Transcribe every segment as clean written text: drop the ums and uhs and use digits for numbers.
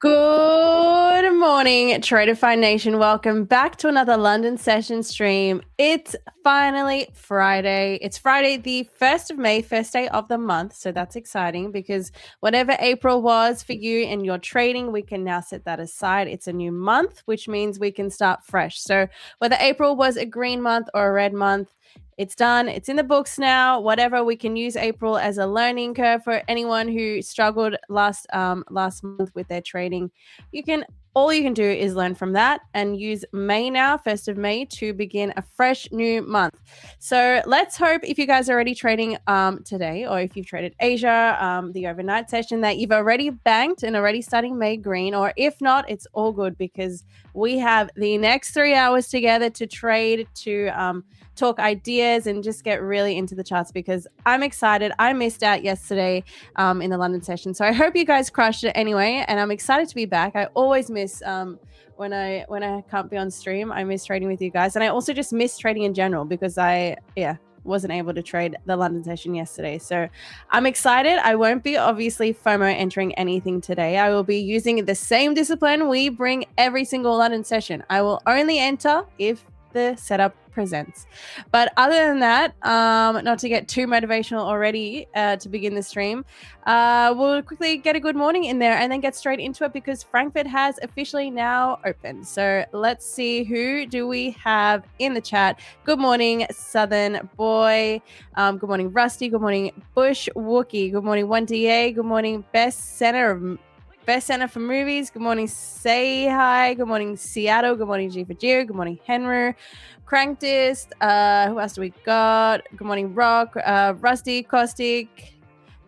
Good morning, Tradeify Nation. Welcome back to another London session stream. It's finally Friday. It's Friday, the 1st of May, first day of the month. So that's exciting because whatever April was for you and your trading, we can now set that aside. It's a new month, which means we can start fresh. So whether April was a green month or a red month, it's done. It's in the books now. Whatever, we can use April as a learning curve for anyone who struggled last month with their trading. All you can do is learn from that and use May now, 1st of May, to begin a fresh new month. So let's hope if you guys are already trading today, or if you've traded Asia, the overnight session, that you've already banked and already starting May green. Or if not, it's all good because we have the next 3 hours together to trade, to talk ideas and just get really into the charts because I'm excited. I missed out yesterday in the London session. So I hope you guys crushed it anyway. And I'm excited to be back. I always miss when I can't be on stream. I miss trading with you guys. And I also just miss trading in general because I wasn't able to trade the London session yesterday. So I'm excited. I won't be obviously FOMO entering anything today. I will be using the same discipline we bring every single London session. I will only enter if the setup presents. But other than that, not to get too motivational already to begin the stream, we'll quickly get a good morning in there and then get straight into it because Frankfurt has officially now opened. So let's see, who do we have in the chat? Good morning, Southern Boy. Good morning, Rusty. Good morning, Bush Wookie. Good morning, 1DA. Good morning, Best Center for Movies. Good morning, Say Hi. Good morning, Seattle. Good morning, G for Geo. Good morning, Henry. Cranktist. Who else do we got? Good morning, Rock. Rusty, Caustic.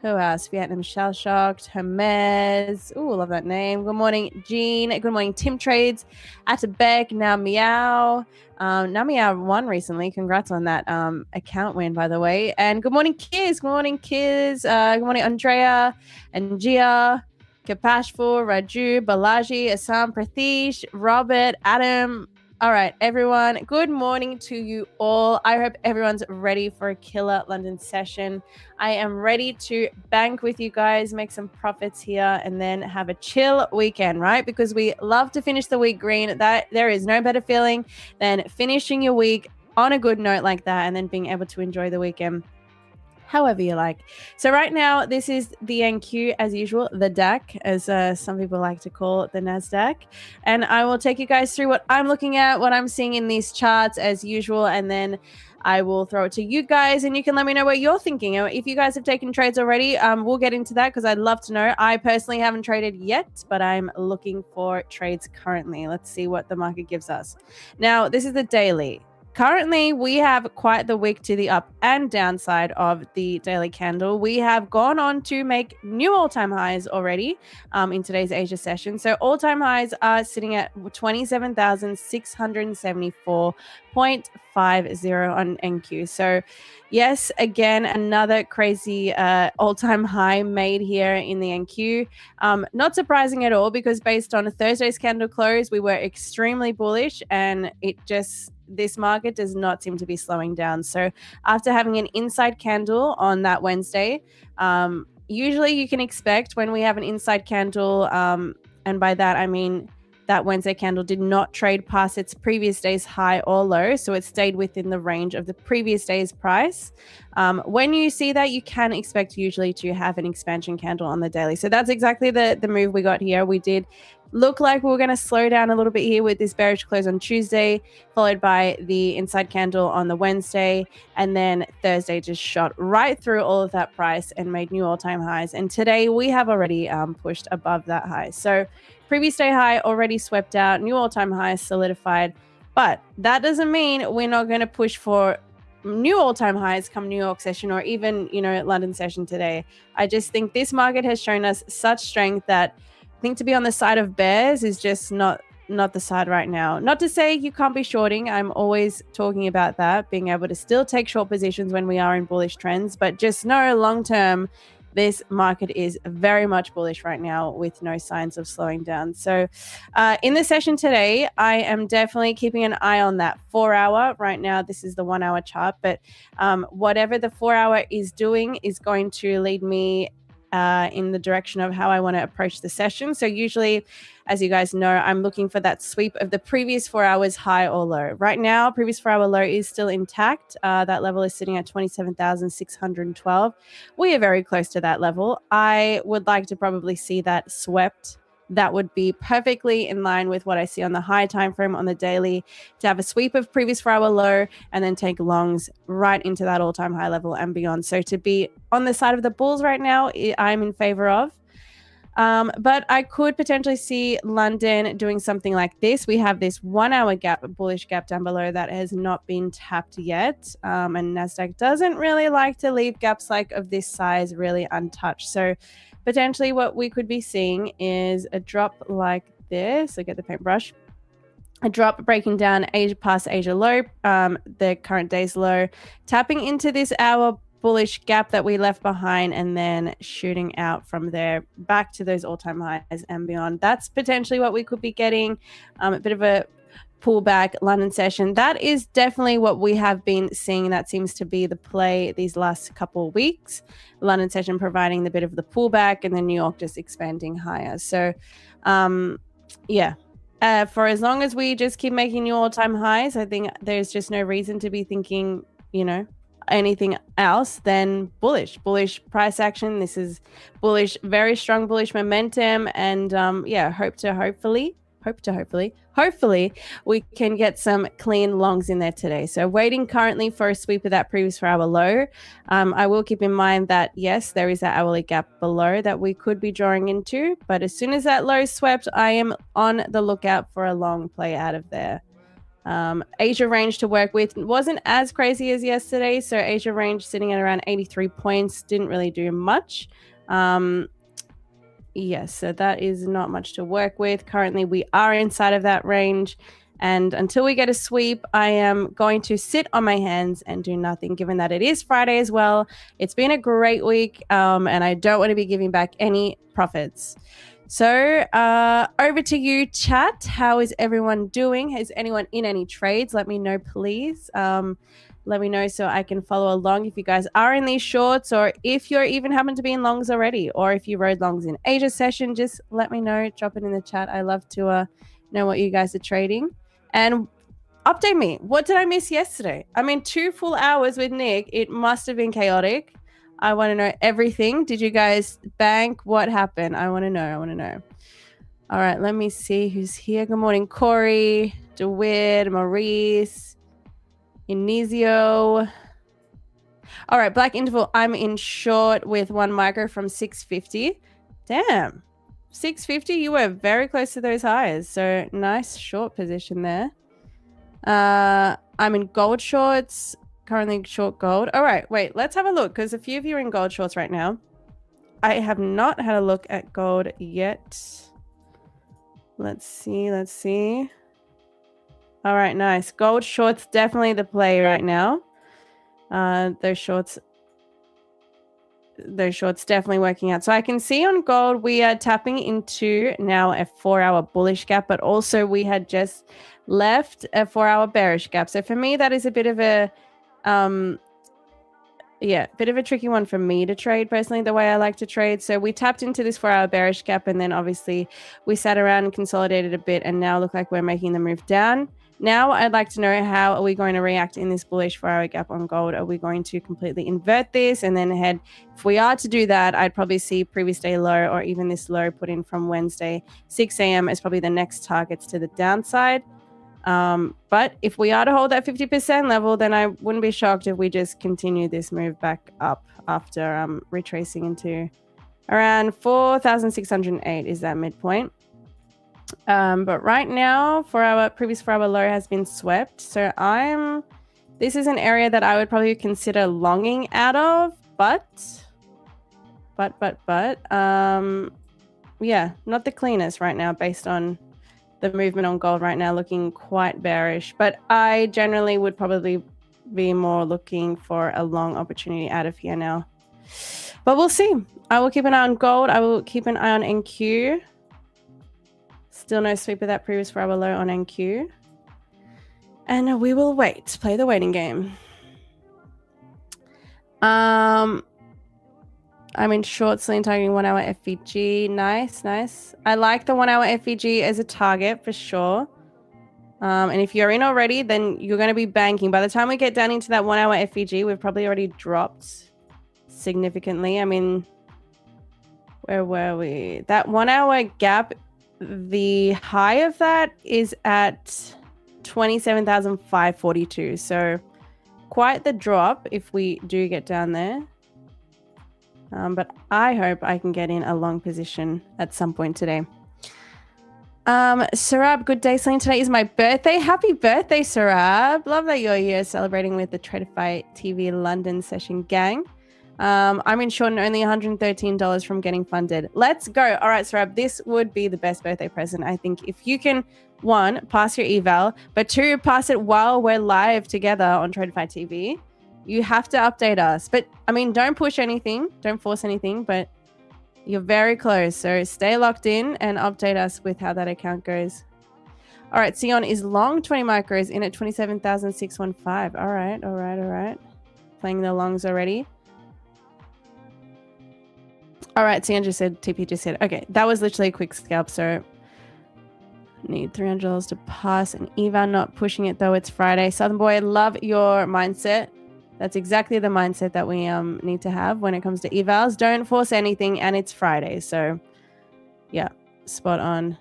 Who else? Vietnam Shell Shocked. Hermes. Ooh, love that name. Good morning, Jean. Good morning, Tim Trades. Atabek. Now Meow. Now Meow won recently. Congrats on that account win, by the way. And good morning, Kiz. Good morning, Kiz. Good morning, Andrea and Gia. Kapashful, Raju, Balaji, Assam, Prathish, Robert, Adam. All right, everyone. Good morning to you all. I hope everyone's ready for a killer London session. I am ready to bank with you guys, make some profits here, and then have a chill weekend, right? Because we love to finish the week green. That there is no better feeling than finishing your week on a good note like that and then being able to enjoy the weekend however you like. So right now, this is the NQ as usual, the DAC, as some people like to call it, the NASDAQ. And I will take you guys through what I'm looking at, what I'm seeing in these charts as usual, and then I will throw it to you guys and you can let me know what you're thinking. If you guys have taken trades already, we'll get into that because I'd love to know. I personally haven't traded yet, but I'm looking for trades currently. Let's see what the market gives us. Now, this is the daily. Currently, we have quite the wick to the up and downside of the daily candle. We have gone on to make new all-time highs already in today's Asia session. So all-time highs are sitting at 27,674.50 on NQ. So yes, again, another crazy all-time high made here in the NQ. Not surprising at all because based on Thursday's candle close, we were extremely bullish and this market does not seem to be slowing down. So after having an inside candle on that Wednesday, usually you can expect when we have an inside candle, and by that I mean that Wednesday candle did not trade past its previous day's high or low, so it stayed within the range of the previous day's price. When you see that, you can expect usually to have an expansion candle on the daily. So that's exactly the move we got here. We did look like we were going to slow down a little bit here with this bearish close on Tuesday, followed by the inside candle on the Wednesday, and then Thursday just shot right through all of that price and made new all-time highs. And today we have already pushed above that high. So previous day high already swept out, new all-time high solidified, but that doesn't mean we're not going to push for new all-time highs come New York session or even, London session today. I just think this market has shown us such strength that I think to be on the side of bears is just not the side right now. Not to say you can't be shorting. I'm always talking about that, being able to still take short positions when we are in bullish trends, but just know long term, this market is very much bullish right now with no signs of slowing down. So in the session today, I am definitely keeping an eye on that 4 hour. Right now, this is the 1 hour chart, but whatever the 4 hour is doing is going to lead me in the direction of how I want to approach the session. So usually, as you guys know, I'm looking for that sweep of the previous 4 hours high or low. Right now, previous 4 hour low is still intact. That level is sitting at 27,612. We are very close to that level. I would like to probably see that swept. That would be perfectly in line with what I see on the high time frame on the daily, to have a sweep of previous 4 hour low and then take longs right into that all-time high level and beyond. So to be on the side of the bulls right now, I'm in favor of. But I could potentially see London doing something like this. We have this 1 hour gap, a bullish gap down below that has not been tapped yet. And NASDAQ doesn't really like to leave gaps like of this size really untouched. So potentially what we could be seeing is a drop like this. Look at the paintbrush. A drop breaking down Asia past Asia low, the current day's low, tapping into this hour bullish gap that we left behind, and then shooting out from there back to those all-time highs and beyond. That's potentially what we could be getting, a bit of a pullback London session. That is definitely what we have been seeing. That seems to be the play these last couple of weeks. London session providing the bit of the pullback, and then New York just expanding higher. So yeah, for as long as we just keep making new all-time highs, I think there's just no reason to be thinking, you know, anything else than bullish price action. This is bullish, very strong bullish momentum, and yeah, hopefully we can get some clean longs in there today. So waiting currently for a sweep of that previous 4 hour low. I will keep in mind that yes, there is that hourly gap below that we could be drawing into, but as soon as that low swept, I am on the lookout for a long play out of there. Asia range to work with wasn't as crazy as yesterday, so Asia range sitting at around 83 points, didn't really do much. Yes, so that is not much to work with. Currently, we are inside of that range, and until we get a sweep, I am going to sit on my hands and do nothing, given that it is Friday as well. It's been a great week, and I don't want to be giving back any profits. So over to you, chat. How is everyone doing? Is anyone in any trades? Let me know, please. Let me know so I can follow along if you guys are in these shorts, or if you're even happen to be in longs already, or if you rode longs in Asia session, just let me know. Drop it in the chat. I love to know what you guys are trading. And update me. What did I miss yesterday? I mean, 2 full hours with Nick. It must have been chaotic. I want to know everything. Did you guys bank? What happened? I want to know. All right, let me see who's here. Good morning, Corey, DeWitt, Maurice, Inizio. All right, black interval. I'm in short with 1 micro from 650. Damn, 650. You were very close to those highs. So nice short position there. I'm in gold shorts. Currently short gold. All right, wait, let's have a look, because a few of you are in gold shorts right now. I have not had a look at gold yet. Let's see. All right, nice. Gold shorts, definitely the play right now. Those shorts definitely working out. So I can see on gold, we are tapping into now a 4 hour bullish gap, but also we had just left a 4 hour bearish gap. So for me, that is a bit of a bit of a tricky one for me to trade personally, the way I like to trade. So we tapped into this 4 hour bearish gap, and then obviously we sat around and consolidated a bit, and now look like we're making the move down. Now I'd like to know, how are we going to react in this bullish 4 hour gap on gold? Are we going to completely invert this and then head? If we are to do that, I'd probably see previous day low, or even this low put in from Wednesday 6 a.m. is probably the next targets to the downside. But if we are to hold that 50% level, then I wouldn't be shocked if we just continue this move back up after retracing into around 4,608 is that midpoint. But right now, for our previous 4 hour low has been swept. So this is an area that I would probably consider longing out of, but yeah, not the cleanest right now based on the movement on gold right now, looking quite bearish. But I generally would probably be more looking for a long opportunity out of here now. But we'll see. I will keep an eye on gold. I will keep an eye on NQ. Still no sweep of that previous 4 hour low on NQ. And we will wait. Play the waiting game. I'm in short Celine targeting 1 hour FVG. Nice, nice. I like the 1 hour FVG as a target for sure. And if you're in already, then you're going to be banking. By the time we get down into that 1 hour FVG, we've probably already dropped significantly. I mean, where were we? That 1 hour gap, the high of that is at 27,542. So quite the drop if we do get down there. But I hope I can get in a long position at some point today. Sarab, good day. Celine, today is my birthday. Happy birthday, Sarab. Love that you're here celebrating with the Tradeify TV London session gang. I'm in short and only $113 from getting funded. Let's go. All right, Sarab, this would be the best birthday present. I think if you can, one, pass your eval, but two, pass it while we're live together on Tradeify TV. You have to update us. But I mean, don't push anything. Don't force anything, but you're very close. So stay locked in and update us with how that account goes. All right, Sion is long 20 micros in at 27,615. All right, all right, all right. Playing the longs already. All right, Sion just said, TP just said, okay, that was literally a quick scalp. So need $300 to pass an eval, not pushing it though. It's Friday. Southern Boy, love your mindset. That's exactly the mindset that we need to have when it comes to evals. Don't force anything, and it's Friday. So, yeah, spot on.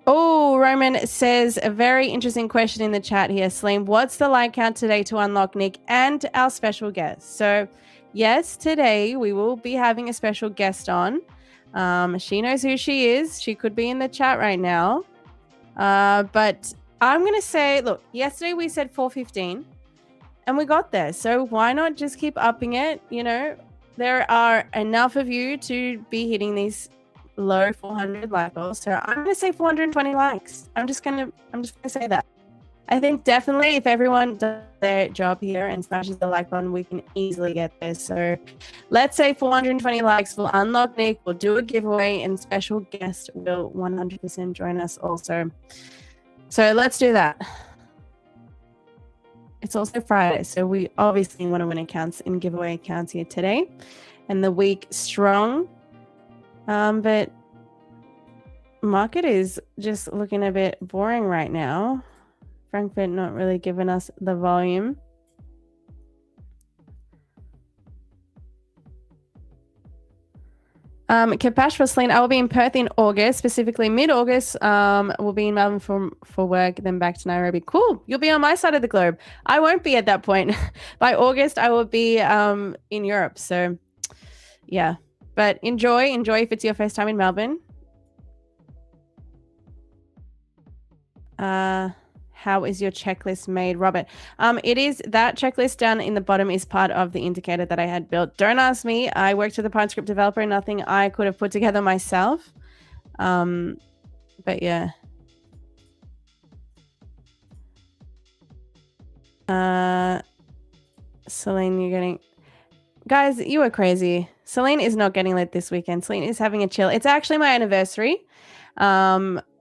Oh, Roman says a very interesting question in the chat here. Slim, what's the like count today to unlock Nick and our special guest? So, yes, today we will be having a special guest on. She knows who she is. She could be in the chat right now. But I'm going to say, look, yesterday we said 415. And we got there. So why not just keep upping it? You know, there are enough of you to be hitting these low 400 like goals. So I'm going to say 420 likes. I'm just going to say that. I think definitely if everyone does their job here and smashes the like button, we can easily get there. So let's say 420 likes. We'll unlock Nick. We'll do a giveaway and special guest will 100% join us also. So let's do that. It's also Friday, so we obviously want to win accounts and giveaway accounts here today. And the week strong. But market is just looking a bit boring right now. Frankfurt not really giving us the volume. Kapash for Celine, I will be in Perth in August, specifically mid-August. We'll be in Melbourne for work, then back to Nairobi. Cool. You'll be on my side of the globe. I won't be at that point. By August, I will be in Europe. So, yeah. But enjoy if it's your first time in Melbourne. How is your checklist made, Robert? It is that checklist down in the bottom is part of the indicator that I had built. Don't ask me. I worked with a PineScript developer. Nothing I could have put together myself. But yeah. Celine, you're getting... Guys, you are crazy. Celine is not getting lit this weekend. Celine is having a chill. It's actually my anniversary.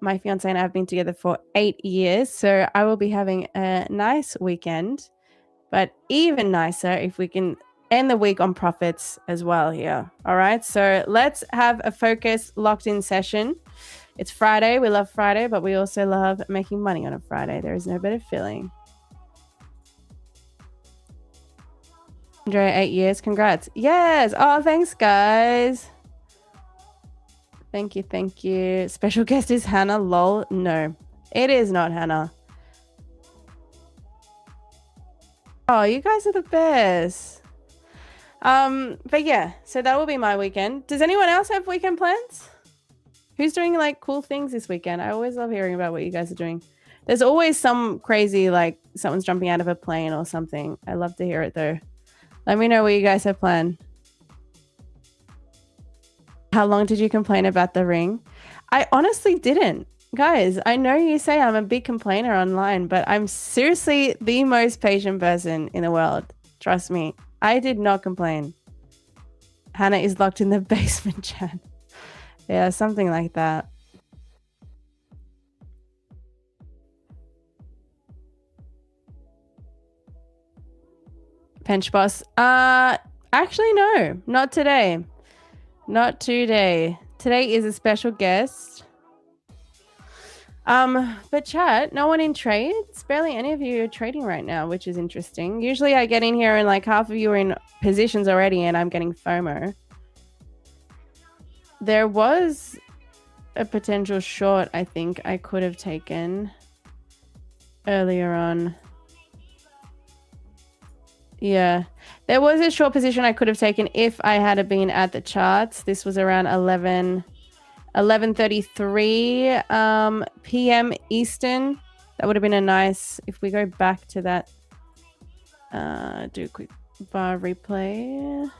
My fiance and I have been together for 8 years, so I will be having a nice weekend, but even nicer if we can end the week on profits as well here. All right, so let's have a focus locked in session. It's Friday. We love Friday, but we also love making money on a Friday. There is no better feeling. Andrea, 8 years. Congrats. Yes. Oh, thanks, guys. Thank you, thank you. Special guest is Hannah. Lol. No, it is not Hannah. Oh, you guys are the best. But yeah, so that will be my weekend. Does anyone else have weekend plans? Who's doing like cool things this weekend? I always love hearing about what you guys are doing. There's always some crazy, like someone's jumping out of a plane or something. I love to hear it though. Let me know what you guys have planned. How long did you complain about the ring? I honestly didn't. Guys, I know you say I'm a big complainer online, but I'm seriously the most patient person in the world. Trust me. I did not complain. Hannah is locked in the basement chat. Yeah, something like that. Pench boss. Actually, no, not today. Not today. Today is a special guest. But chat, no one in trades. Barely any of you are trading right now, which is interesting. Usually I get in here and like half of you are in positions already and I'm getting FOMO. There was a potential short I think I could have taken earlier on. Yeah, there was a short position I could have taken if I had been at the charts. This was around 11:33 p.m. Eastern. That would have been a nice, if we go back to that, do a quick bar replay.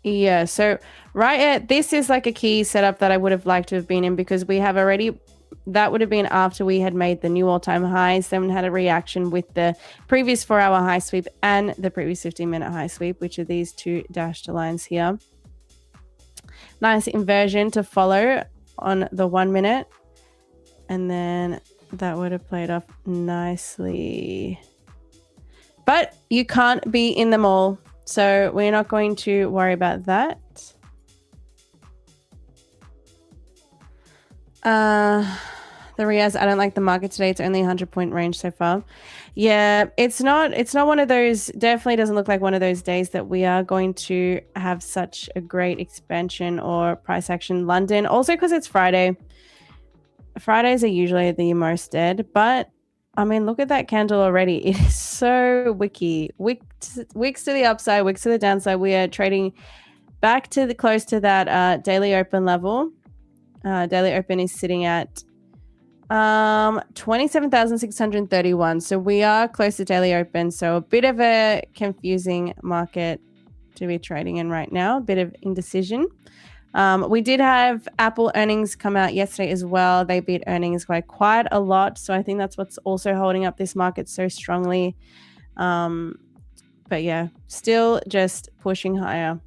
Yeah, so right at, this is like a key setup that I would have liked to have been in because we have already, that would have been after we had made the new all-time highs, then had a reaction with the previous 4-hour high sweep and the previous 15-minute high sweep, which are these two dashed lines here. Nice inversion to follow on the 1 minute, and then that would have played off nicely. But you can't be in them all, so we're not going to worry about that. The Riaz, I don't like the market today. It's only 100-point range so far. Yeah, it's not one of those, definitely doesn't look like one of those days that we are going to have such a great expansion or price action. London, also because it's Friday. Fridays are usually the most dead, but I mean, look at that candle already. It is so wicky. Wicks to the upside, wicks to the downside. We are trading back to the close to that daily open level. Daily open is sitting at 27,631. So we are close to daily open. So a bit of a confusing market to be trading in right now. A bit of indecision. We did have Apple earnings come out yesterday as well. They beat earnings by quite a lot. So I think that's what's also holding up this market so strongly. But yeah, still just pushing higher.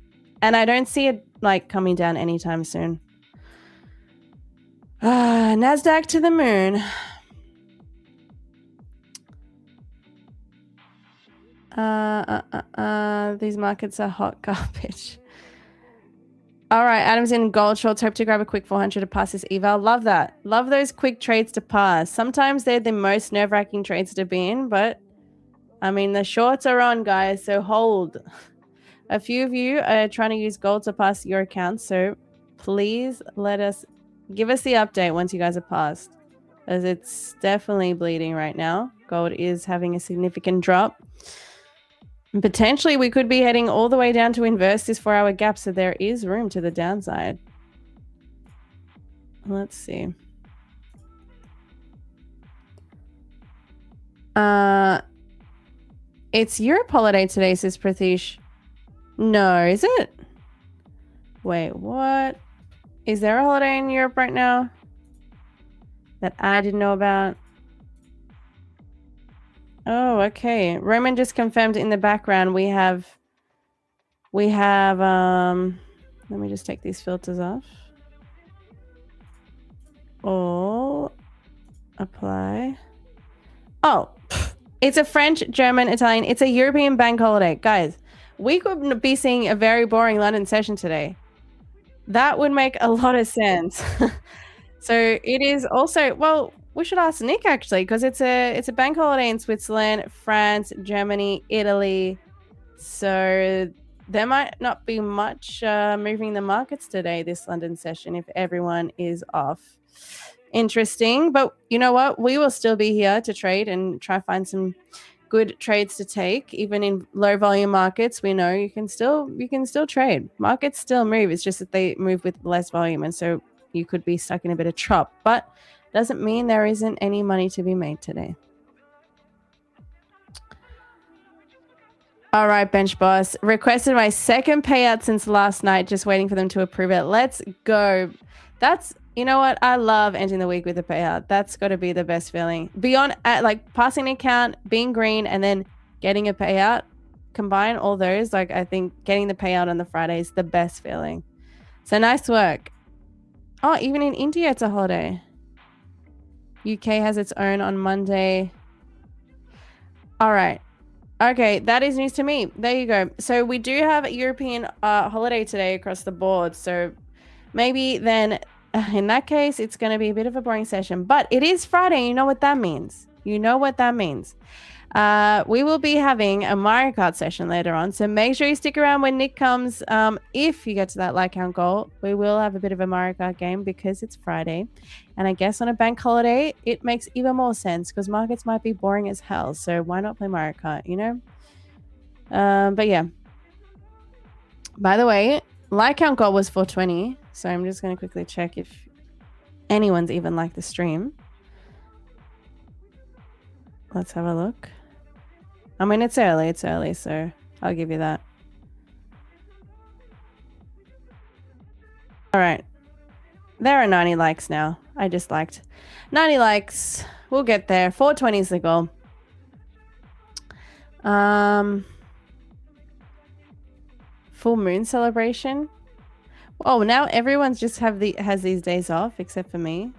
And I don't see it like coming down anytime soon. NASDAQ to the moon. These markets are hot garbage. All right, Adam's in gold shorts. Hope to grab a quick 400 to pass this eval. Love that. Love those quick trades to pass. Sometimes they're the most nerve-wracking trades to be in, but I mean, the shorts are on, guys, so hold. A few of you are trying to use gold to pass your accounts, so please give us the update once you guys are passed, as it's definitely bleeding right now. Gold is having a significant drop. And potentially, we could be heading all the way down to inverse this 4-hour gap, so there is room to the downside. Let's see. It's Europe holiday today, says Prathish. No, is it? Wait, what? Is there a holiday in Europe right now that I didn't know about? Oh, okay. Roman just confirmed in the background we have let me just take these filters off. All apply. Oh, it's a French, German, Italian. It's a European bank holiday. Guys, we could be seeing a very boring London session today. That would make a lot of sense. So it is also, well, we should ask Nick actually, because it's a bank holiday in Switzerland, France, Germany, Italy. So there might not be much moving the markets today, this London session, if everyone is off. Interesting, but you know what? We will still be here to trade and try find some good trades to take. Even in low volume markets, we know you can still trade. Markets still move. It's just that they move with less volume, and so you could be stuck in a bit of chop. But doesn't mean there isn't any money to be made today. All right, Bench Boss. Requested my second payout since last night. Just waiting for them to approve it. Let's go. That's, you know what? I love ending the week with a payout. That's got to be the best feeling. Beyond like passing an account, being green, and then getting a payout. Combine all those. Like, I think getting the payout on the Friday is the best feeling. So nice work. Oh, even in India, it's a holiday. UK has its own on Monday. All right. Okay, that is news to me. There you go. So we do have a European holiday today across the board. So maybe then in that case, it's going to be a bit of a boring session. But it is Friday. You know what that means. You know what that means. We will be having a Mario Kart session later on. So make sure you stick around when Nick comes. If you get to that like count goal, we will have a bit of a Mario Kart game because it's Friday. And I guess on a bank holiday, it makes even more sense because markets might be boring as hell. So why not play Mario Kart, you know? But yeah. By the way, like count goal was 420. So I'm just going to quickly check if anyone's even liked the stream. Let's have a look. I mean, it's early, so I'll give you that. All right. There are 90 likes now. I just liked 90 likes. We'll get there. 420 is the goal. Full moon celebration. Oh, now everyone's just has these days off except for me.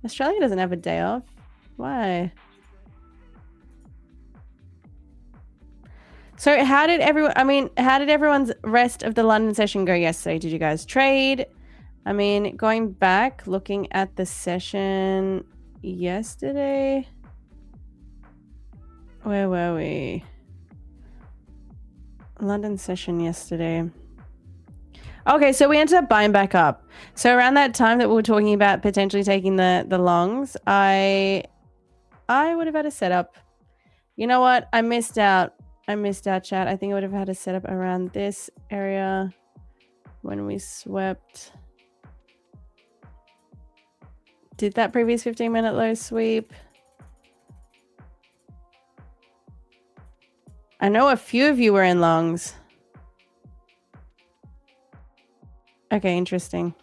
Australia doesn't have a day off. Why? So how did everyone's rest of the London session go yesterday? Did you guys trade? I mean, going back, looking at the session yesterday. Where were we? London session yesterday. Okay, so we ended up buying back up. So around that time that we were talking about potentially taking the longs, I would have had a setup. You know what? I missed out, chat. I think I would have had a setup around this area when we swept. Did that previous 15-minute low sweep. I know a few of you were in longs. Okay, interesting.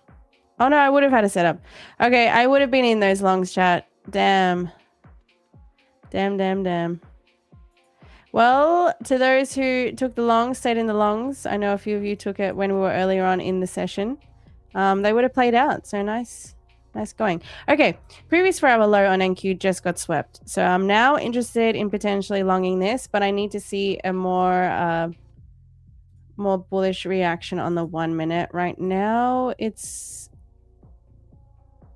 Oh no, I would have had a setup. Okay, I would have been in those longs, chat. Damn. Damn. Well, to those who took the longs, stayed in the longs, I know a few of you took it when we were earlier on in the session. They would have played out, so nice going. Okay, previous 4-hour low on NQ just got swept. So I'm now interested in potentially longing this, but I need to see a more bullish reaction on the 1 minute. Right now, it's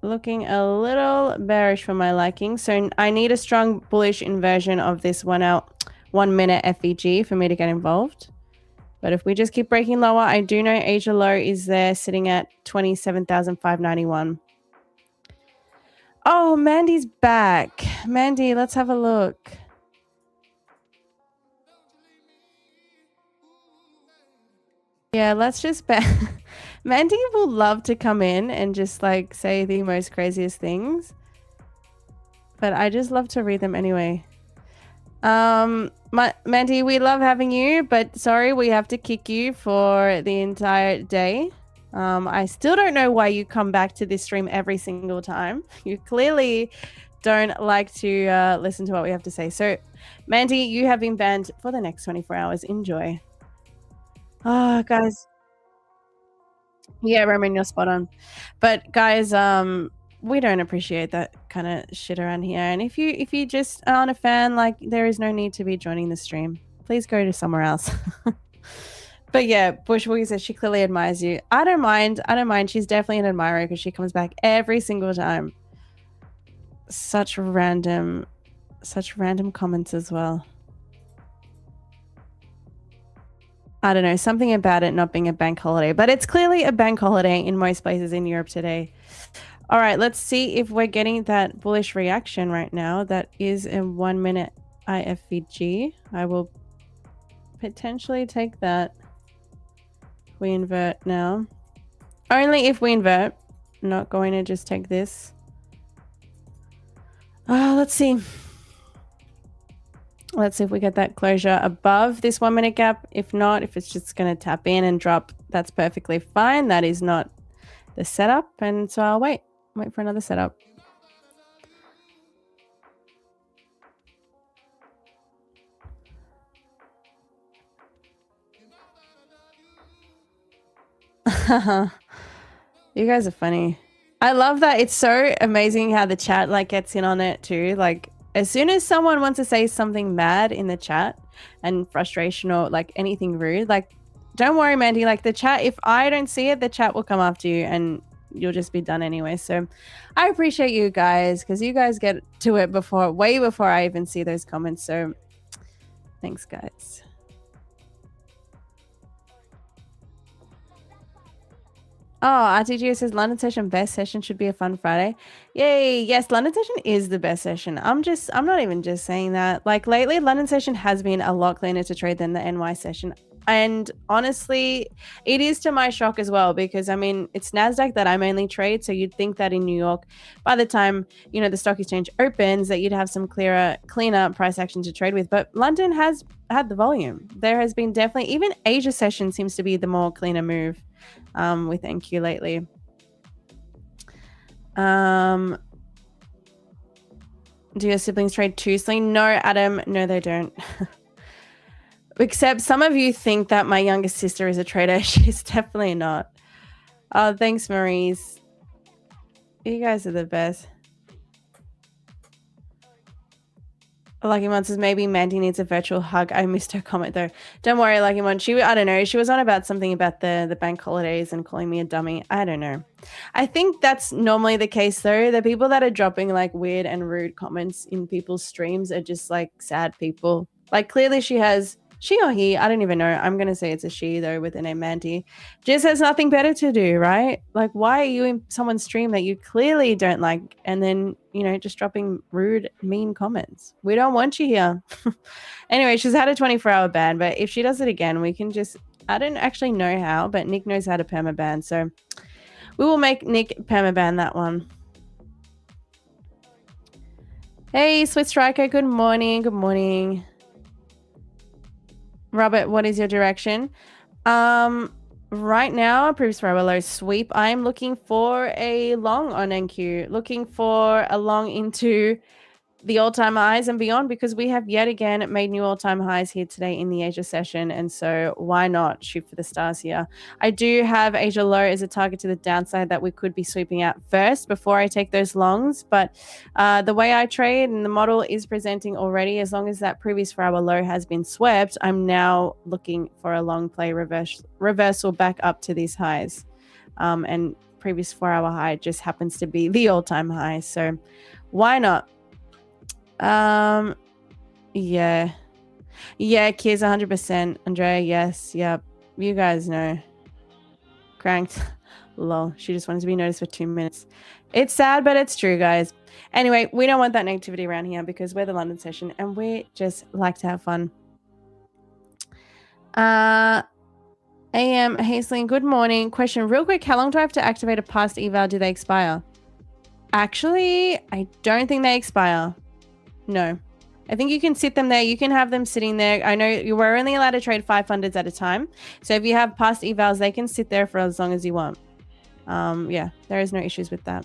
looking a little bearish for my liking. So I need a strong bullish inversion of this 1 minute FEG for me to get involved. But if we just keep breaking lower, I do know Asia low is there sitting at 27,591. Oh, Mandy's back. Mandy, let's have a look. Yeah, let's just bet. Mandy will love to come in and just like say the most craziest things. But I just love to read them anyway. Mandy, we love having you, but sorry, we have to kick you for the entire day. I still don't know why you come back to this stream every single time. You clearly don't like to listen to what we have to say. So, Mandy, you have been banned for the next 24 hours. Enjoy. Oh, guys. Yeah, Roman, you're spot on. But guys, we don't appreciate that kind of shit around here. And if you just aren't a fan, like, there is no need to be joining the stream. Please go to somewhere else. But yeah, Bushwoogie says she clearly admires you. I don't mind. She's definitely an admirer because she comes back every single time. Such random comments as well. I don't know, something about it not being a bank holiday, but it's clearly a bank holiday in most places in Europe today. All right, let's see if we're getting that bullish reaction right now. That is a 1 minute IFVG. I will potentially take that. We invert now. Only if we invert. I'm not going to just take this. Let's see. Let's see if we get that closure above this 1 minute gap. If not, if it's just going to tap in and drop, that's perfectly fine. That is not the setup. And so I'll wait for another setup. You guys are funny. I love that. It's so amazing how the chat like gets in on it too. Like as soon as someone wants to say something mad in the chat, and frustration or like anything rude, like don't worry, Mandy, like the chat, if I don't see it, the chat will come after you and you'll just be done anyway. So I appreciate you guys because you guys get to it way before I even see those comments. So thanks, guys. Oh, RTGO says London session, best session, should be a fun Friday. Yay. Yes, London session is the best session. I'm not even just saying that. Like lately, London session has been a lot cleaner to trade than the NY session. And honestly, it is to my shock as well, because I mean, it's NASDAQ that I mainly trade. So you'd think that in New York, by the time, you know, the stock exchange opens, that you'd have some cleaner price action to trade with. But London has had the volume. There has been definitely, even Asia session seems to be the more cleaner move with NQ lately. Do your siblings trade too, Celine? No, Adam, no, they don't. Except some of you think that my youngest sister is a trader. She's definitely not. Oh, thanks, Maurice. You guys are the best. Lucky One says maybe Mandy needs a virtual hug. I missed her comment though. Don't worry, Lucky One. I don't know. She was on about something about the bank holidays and calling me a dummy. I don't know. I think that's normally the case though. The people that are dropping like weird and rude comments in people's streams are just like sad people. Like clearly she or he, I don't even know. I'm going to say it's a she though with the name Mandy. Just has nothing better to do, right? Like why are you in someone's stream that you clearly don't like and then, you know, just dropping rude, mean comments? We don't want you here. Anyway, she's had a 24-hour ban, but if she does it again, we can just, I don't actually know how, but Nick knows how to permaban. So we will make Nick permaban that one. Hey, Swiss Striker. Good morning. Good morning. Robert, what is your direction? Right now, previous forever low sweep. I'm looking for a long on NQ, looking for a long into the all-time highs and beyond, because we have yet again made new all-time highs here today in the Asia session, and so why not shoot for the stars here? I do have Asia low as a target to the downside that we could be sweeping out first before I take those longs, but the way I trade and the model is presenting already, as long as that previous 4-hour low has been swept, I'm now looking for a long play reversal back up to these highs, and previous 4-hour high just happens to be the all-time high, so why not? Yeah, Kiz, 100%. Andrea, yes, yep, you guys know. Cranked. Lol, she just wanted to be noticed for 2 minutes. It's sad, but it's true, guys. Anyway, we don't want that negativity around here because we're the London session and we just like to have fun. AM Hazeling, good morning. Question real quick, how long do I have to activate a past eval? Do they expire? Actually, I don't think they expire. No, I think you can sit them there. You can have them sitting there. I know you were only allowed to trade 500s at a time. So if you have past evals, they can sit there for as long as you want. Yeah, there is no issues with that.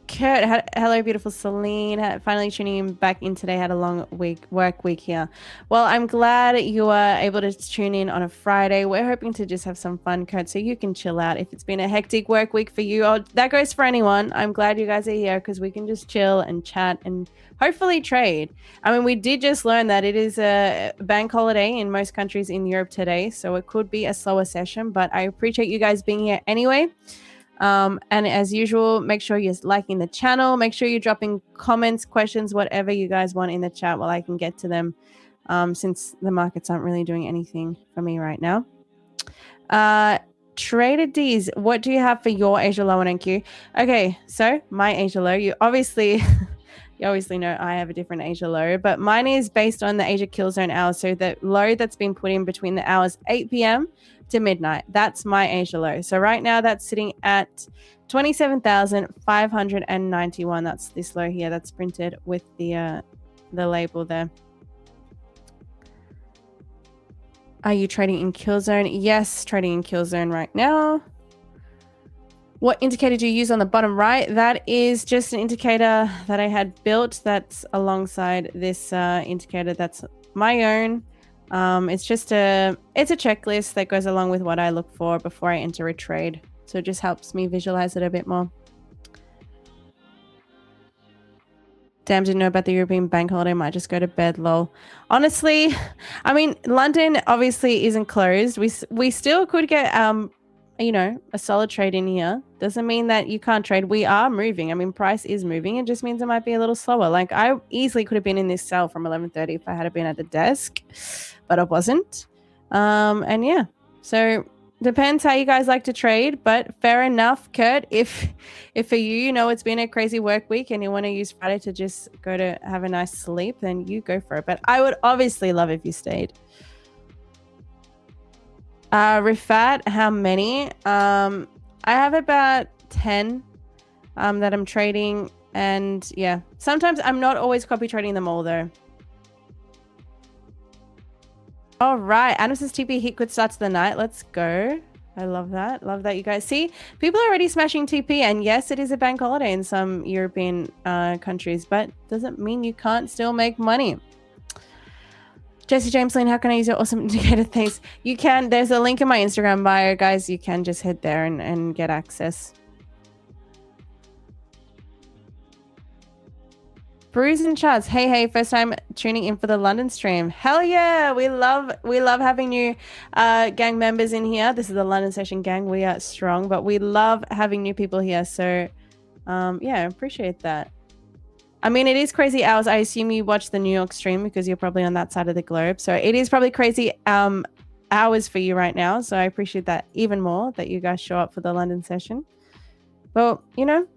Kurt, hello, beautiful Celine. Finally tuning in back in today. Had a long work week here. Well, I'm glad you were able to tune in on a Friday. We're hoping to just have some fun, Kurt, so you can chill out. If it's been a hectic work week for you, or that goes for anyone, I'm glad you guys are here because we can just chill and chat and hopefully trade. I mean, we did just learn that it is a bank holiday in most countries in Europe today, so it could be a slower session, but I appreciate you guys being here anyway. And as usual, make sure you're liking the channel. Make sure you're dropping comments, questions, whatever you guys want in the chat while I can get to them, since the markets aren't really doing anything for me right now. Trader D's, what do you have for your Asia low on NQ? Okay, so my Asia low, you obviously know I have a different Asia low, but mine is based on the Asia kill zone hours. So the low that's been put in between the hours 8 p.m. to midnight. That's my Asia low. So right now that's sitting at 27,591. That's this low here. That's printed with the label there. Are you trading in kill zone? Yes, trading in kill zone right now. What indicator do you use on the bottom right? That is just an indicator that I had built that's alongside this indicator that's my own. It's a checklist that goes along with what I look for before I enter a trade. So it just helps me visualize it a bit more. Damn, didn't know about the European bank holiday. Might just go to bed, lol. Honestly, I mean, London obviously isn't closed. We still could get a solid trade in here. Doesn't mean that you can't trade. We are moving. I mean, price is moving. It just means it might be a little slower. Like I easily could have been in this sell from 11:30 if I had been at the desk, but I wasn't. And yeah, so depends how you guys like to trade, but fair enough, Kurt. If for you, it's been a crazy work week and you want to use Friday to just go to have a nice sleep, then you go for it. But I would obviously love if you stayed. Rifat, how many? I have about 10 that I'm trading, and yeah, sometimes I'm not always copy trading them all though. All right, Adam says TP hit good start to the night. Let's go. I love that. Love that, you guys. See, people are already smashing TP, and yes, it is a bank holiday in some European countries, but doesn't mean you can't still make money. Jesse James Lynn, how can I use your awesome indicator? Thanks. You can. There's a link in my Instagram bio, guys. You can just head there and get access. Bruise and Charts. Hey, first time tuning in for the London stream. Hell yeah. We love having new gang members in here. This is the London session gang. We are strong, but we love having new people here. So yeah, appreciate that. I mean, it is crazy hours. I assume you watch the New York stream because you're probably on that side of the globe. So it is probably crazy hours for you right now. So I appreciate that even more that you guys show up for the London session. Well,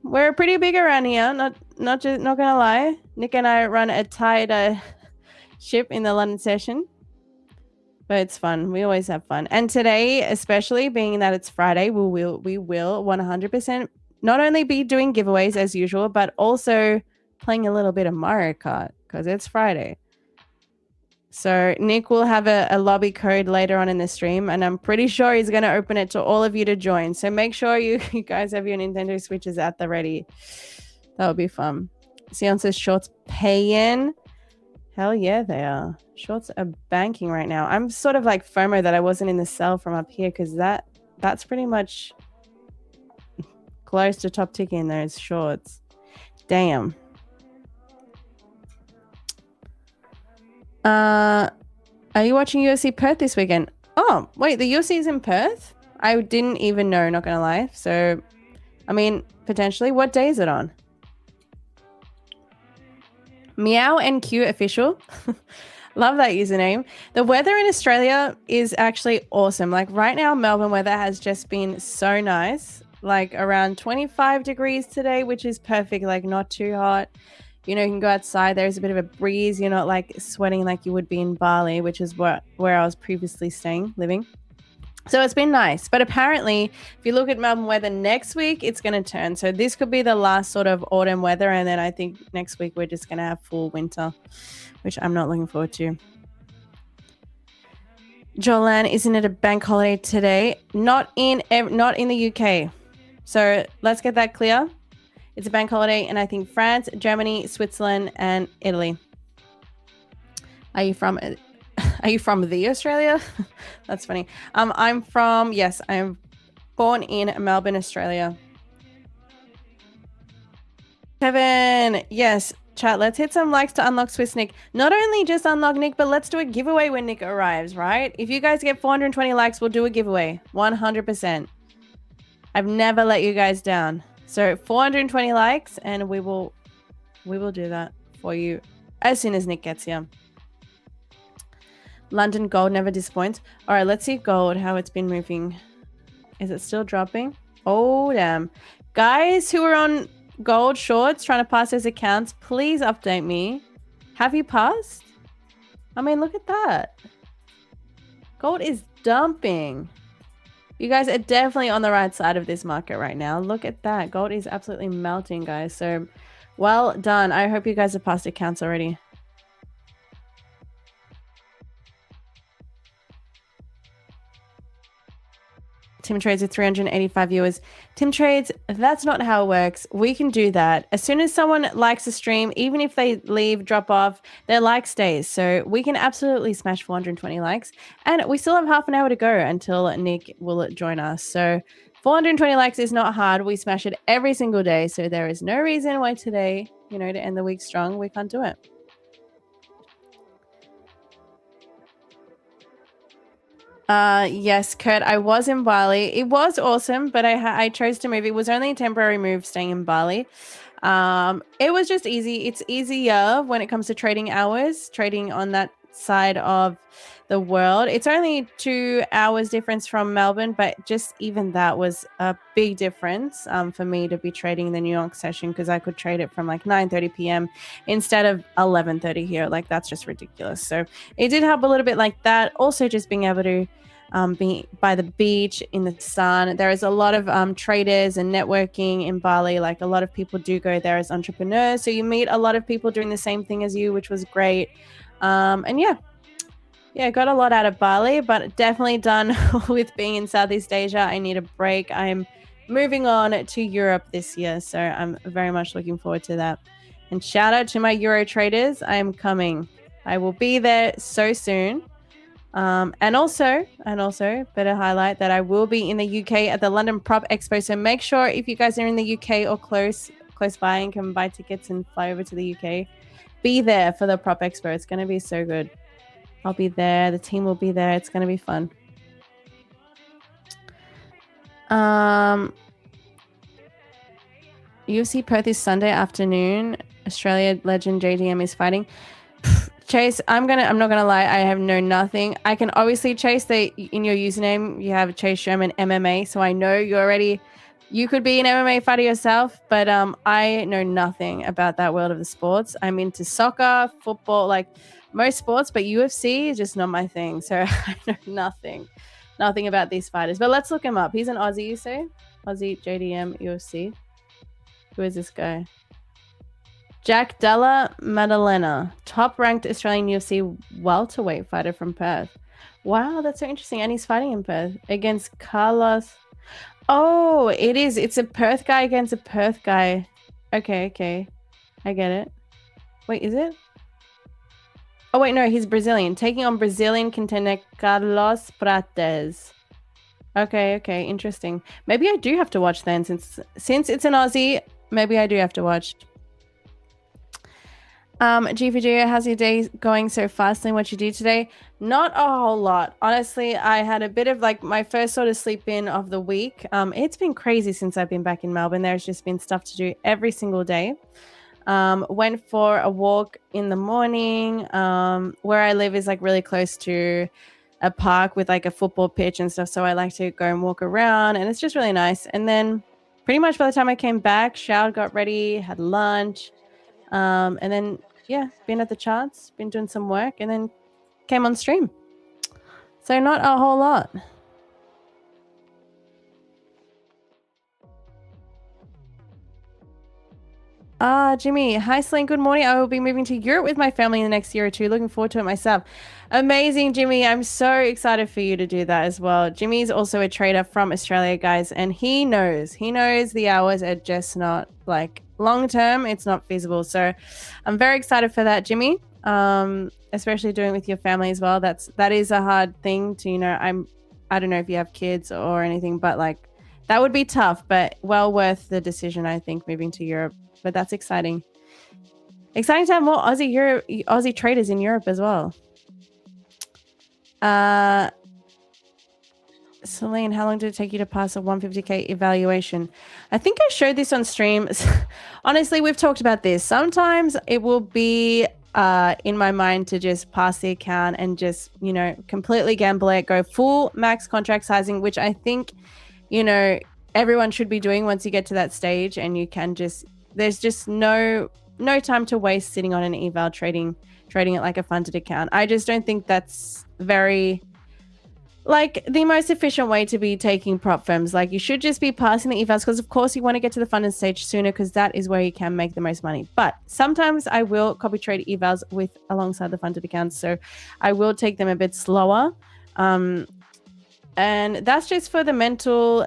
we're pretty big around here. Not gonna lie. Nick and I run a tight ship in the London session, but it's fun. We always have fun. And today, especially being that it's Friday, we will 100% not only be doing giveaways as usual, but also playing a little bit of Mario Kart because it's Friday. So Nick will have a lobby code later on in the stream, and I'm pretty sure he's going to open it to all of you to join. So make sure you guys have your Nintendo Switches at the ready. That would be fun. Sion says shorts paying. Hell yeah, they are. Shorts are banking right now. I'm sort of like FOMO that I wasn't in the sell from up here because that's pretty much close to top tick in those shorts. Damn. Are you watching UFC Perth this weekend? Oh, wait, the UFC is in Perth? I didn't even know, not gonna lie. So, I mean, potentially. What day is it on? Meow and Q official. Love that username. The weather in Australia is actually awesome. Like right now, Melbourne weather has just been so nice. Like around 25 degrees today, which is perfect. Like not too hot. You can go outside. There's a bit of a breeze. You're not like sweating like you would be in Bali, which is where I was previously living. So it's been nice. But apparently, if you look at Melbourne weather next week, it's going to turn. So this could be the last sort of autumn weather. And then I think next week we're just going to have full winter, which I'm not looking forward to. Jolan, isn't it a bank holiday today? Not in the UK. So let's get that clear. It's a bank holiday in, I think, France, Germany, Switzerland, and Italy. Are you from the Australia? That's funny. I'm born in Melbourne, Australia. Kevin, yes, chat, let's hit some likes to unlock Swiss Nick. Not only just unlock Nick, but let's do a giveaway when Nick arrives, right? If you guys get 420 likes, we'll do a giveaway. 100%. I've never let you guys down. So 420 likes, and we will do that for you as soon as Nick gets here. London gold never disappoints. All right, let's see gold, how it's been moving. Is it still dropping? Oh, damn. Guys who are on gold shorts trying to pass those accounts, please update me. Have you passed? I mean, look at that. Gold is dumping. You guys are definitely on the right side of this market right now. Look at that. Gold is absolutely melting, guys. So well done. I hope you guys have passed accounts already. Tim Trades with 385 viewers. Tim Trades, that's not how it works. We can do that. As soon as someone likes a stream, even if they leave, drop off, their like stays. So we can absolutely smash 420 likes. And we still have half an hour to go until Nick will join us. So 420 likes is not hard. We smash it every single day. So there is no reason why today, to end the week strong, we can't do it. Yes, Kurt, I was in Bali. It was awesome, but I chose to move. It was only a temporary move staying in Bali. It was just easy. It's easier when it comes to trading hours, trading on that side of the world. It's only 2 hours difference from Melbourne, but just even that was a big difference for me to be trading in the New York session, because I could trade it from like 9:30 p.m. instead of 11:30 here. Like, that's just ridiculous. So it did help a little bit like that. Also, just being able to be by the beach in the sun. There is a lot of traders and networking in Bali. Like, a lot of people do go there as entrepreneurs. So you meet a lot of people doing the same thing as you, which was great. And yeah, got a lot out of Bali, but definitely done with being in Southeast Asia. I need a break. I'm moving on to Europe this year, so I'm very much looking forward to that. And shout out to my Euro traders. I am coming. I will be there so soon. And also, better highlight that I will be in the UK at the London Prop Expo. So make sure, if you guys are in the UK or close by and can buy tickets and fly over to the UK, be there for the Prop Expo. It's going to be so good. I'll be there. The team will be there. It's going to be fun. UFC Perth is Sunday afternoon. Australia legend JDM is fighting. Chase, I'm not gonna lie, I have known nothing. I can obviously, Chase, in your username you have Chase Sherman MMA, so I know you could be an MMA fighter yourself, but I know nothing about that world of the sports. I'm into soccer, football, like most sports, but UFC is just not my thing. So I know nothing about these fighters. But let's look him up. He's an Aussie, you say? Aussie JDM UFC. Who is this guy? Jack Della Maddalena, top-ranked Australian UFC welterweight fighter from Perth. Wow, that's so interesting. And he's fighting in Perth against Carlos. Oh, it is. It's a Perth guy against a Perth guy. Okay. I get it. Wait, is it? Oh, wait, no, he's Brazilian. Taking on Brazilian contender Carlos Prates. Okay, interesting. Maybe I do have to watch then, since it's an Aussie. Maybe I do have to watch. G4G, how's your day going so fast and what you do today? Not a whole lot. Honestly, I had a bit of like my first sort of sleep in of the week. It's been crazy since I've been back in Melbourne. There's just been stuff to do every single day. Went for a walk in the morning. Where I live is like really close to a park with like a football pitch and stuff. So I like to go and walk around, and it's just really nice. And then pretty much by the time I came back, showered, got ready, had lunch. And then, yeah, been at the charts, been doing some work, and then came on stream. So not a whole lot. Jimmy, hi Sling, good morning. I will be moving to Europe with my family in the next year or two. Looking forward to it myself. Amazing, Jimmy. I'm so excited for you to do that as well. Jimmy's also a trader from Australia, guys, and he knows the hours are just not like long term. It's not feasible. So I'm very excited for that, Jimmy. Especially doing it with your family as well. That is a hard thing to, I don't know if you have kids or anything, but like that would be tough, but well worth the decision, I think, moving to Europe. But that's exciting. Exciting to have more Aussie traders in Europe as well. Celine, how long did it take you to pass a 150k evaluation? I think I showed this on stream. Honestly, we've talked about this. Sometimes it will be in my mind to just pass the account and just, completely gamble it, go full max contract sizing, which I think, everyone should be doing once you get to that stage, and you can just, there's just no time to waste sitting on an eval trading it like a funded account. I just don't think that's very like the most efficient way to be taking prop firms. Like, you should just be passing the evals, because of course you want to get to the funded stage sooner, because that is where you can make the most money. But sometimes I will copy trade evals alongside the funded accounts, so I will take them a bit slower. And that's just for the mental